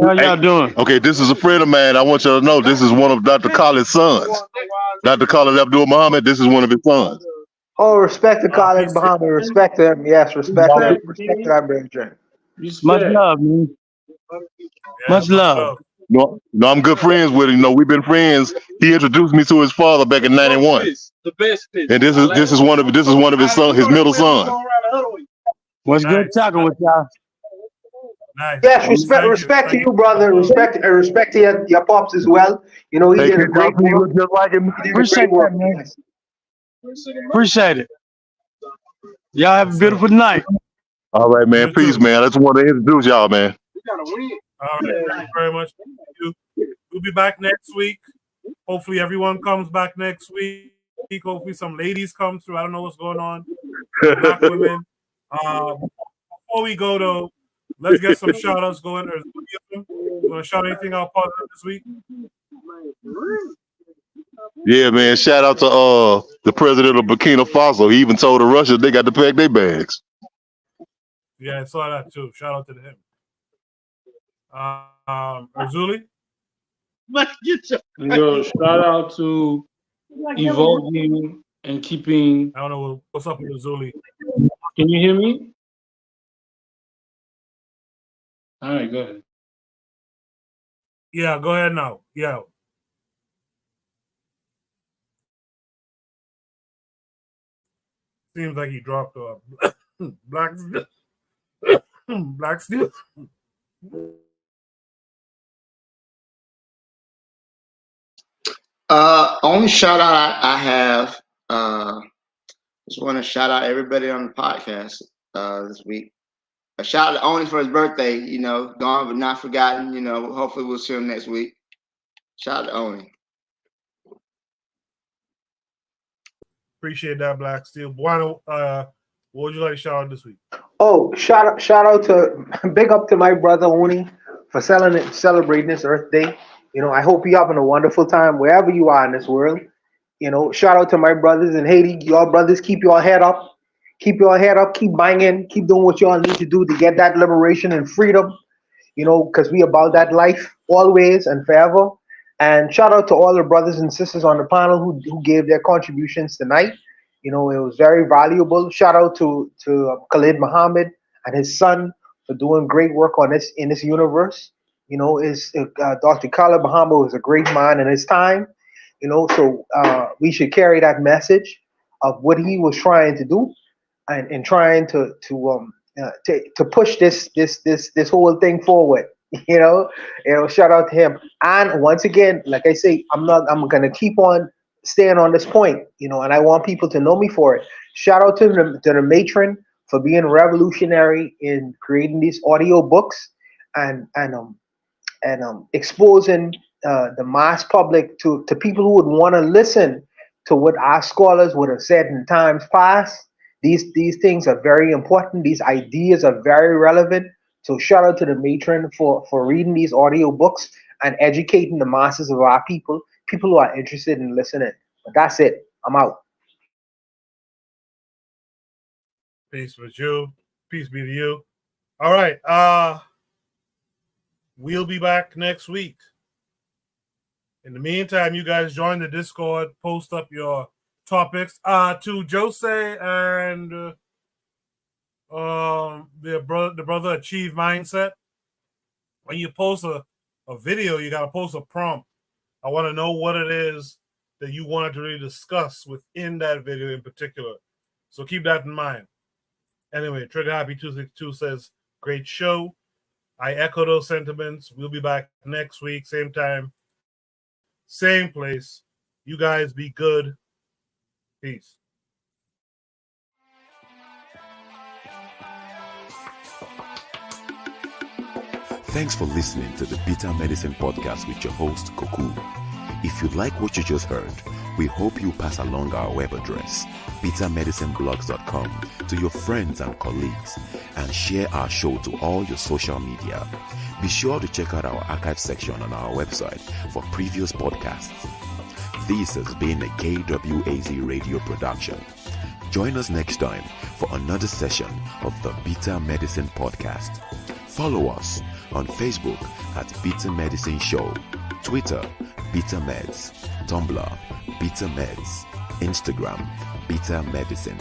How y'all doing? Okay, this is a friend of mine. I want you to know this is one of Dr. Khaled's sons. Dr. Khaled Abdul Muhammad, this is one of his sons. Oh, respect to Khaled Muhammad. Respect him. Yes, respect him. Respect to that brethren. Much love, man. Much love. No, I'm good friends with him. We've been friends. He introduced me to his father back in '91. And this is one of his sons, his middle son. What's good talking with y'all? Nice. Yes, respect to you, brother. Respect to your pops as well. You know, he did a great work. Just like him. He did a Appreciate great work. that, man. Yes. Appreciate it. Y'all have a beautiful night. All right, man. You Peace, too. man. I just want to introduce y'all, man. All right. Thank you very much. Thank you. We'll be back next week. Hopefully, everyone comes back next week. Hopefully, some ladies come through. I don't know what's going on. Black women. Before we go, though, let's get some shout outs going. You want to shout anything out positive this week? Yeah, man. Shout out to the president of Burkina Faso. He even told the Russians they got to pack their bags. Yeah, I saw that too. Shout out to him. Azuli? Yo, shout out to evolving and keeping. I don't know what's up with Azuli. Can you hear me? All right, go ahead. Yeah, go ahead now. Yeah. Seems like he dropped off. Black Steel. Only shout out I have. Just want to shout out everybody on the podcast this week. A shout out to Oni for his birthday. You know, gone but not forgotten. You know, hopefully we'll see him next week. Shout out to Oni. Appreciate that, Black Steel. What would you like to shout out this week? Oh, shout out to big up to my brother Oni for celebrating his Earth Day. You know, I hope you're having a wonderful time wherever you are in this world. You know, shout out to my brothers in Haiti. Y'all brothers, keep your head up. Keep your head up. Keep banging. Keep doing what y'all need to do to get that liberation and freedom. You know, because we about that life always and forever. And shout out to all the brothers and sisters on the panel who gave their contributions tonight. You know, it was very valuable. Shout out to Khalid Muhammad and his son for doing great work in this universe. You know, Dr. Khalid Muhammad was a great man in his time. You know, so we should carry that message of what he was trying to do and trying to push this whole thing forward. You know, shout out to him. And once again, like I say, I'm gonna keep on staying on this point, you know, and I want people to know me for it. Shout out to the matron for being revolutionary in creating these audio books and exposing the mass public to people who would want to listen to what our scholars would have said in times past. These things are very important. These ideas are very relevant. So shout out to the matron for reading these audio books and educating the masses of our people who are interested in listening. But that's it. I'm out. Peace with you. Peace be to you. All right. We'll be back next week. In the meantime, you guys join the Discord, post up your topics. To Jose and the brother Achieve Mindset. When you post a video, you gotta post a prompt. I want to know what it is that you wanted to really discuss within that video in particular. So keep that in mind. Anyway, Trigger Happy 262 says, great show. I echo those sentiments. We'll be back next week, same time, same place. You guys be good. Peace. Thanks for listening to the Bitter Medicine Podcast with your host, Koku. If you like what you just heard, we hope you pass along our web address, bittermedicineblogs.com, to your friends and colleagues, and share our show to all your social media. Be sure to check out our archive section on our website for previous podcasts. This has been a KWAZ radio production. Join us next time for another session of the Bitter Medicine Podcast. Follow us on Facebook at Bitter Medicine Show, Twitter, Bitter Meds, Tumblr, Bitter Meds, Instagram, Bitter Medicine.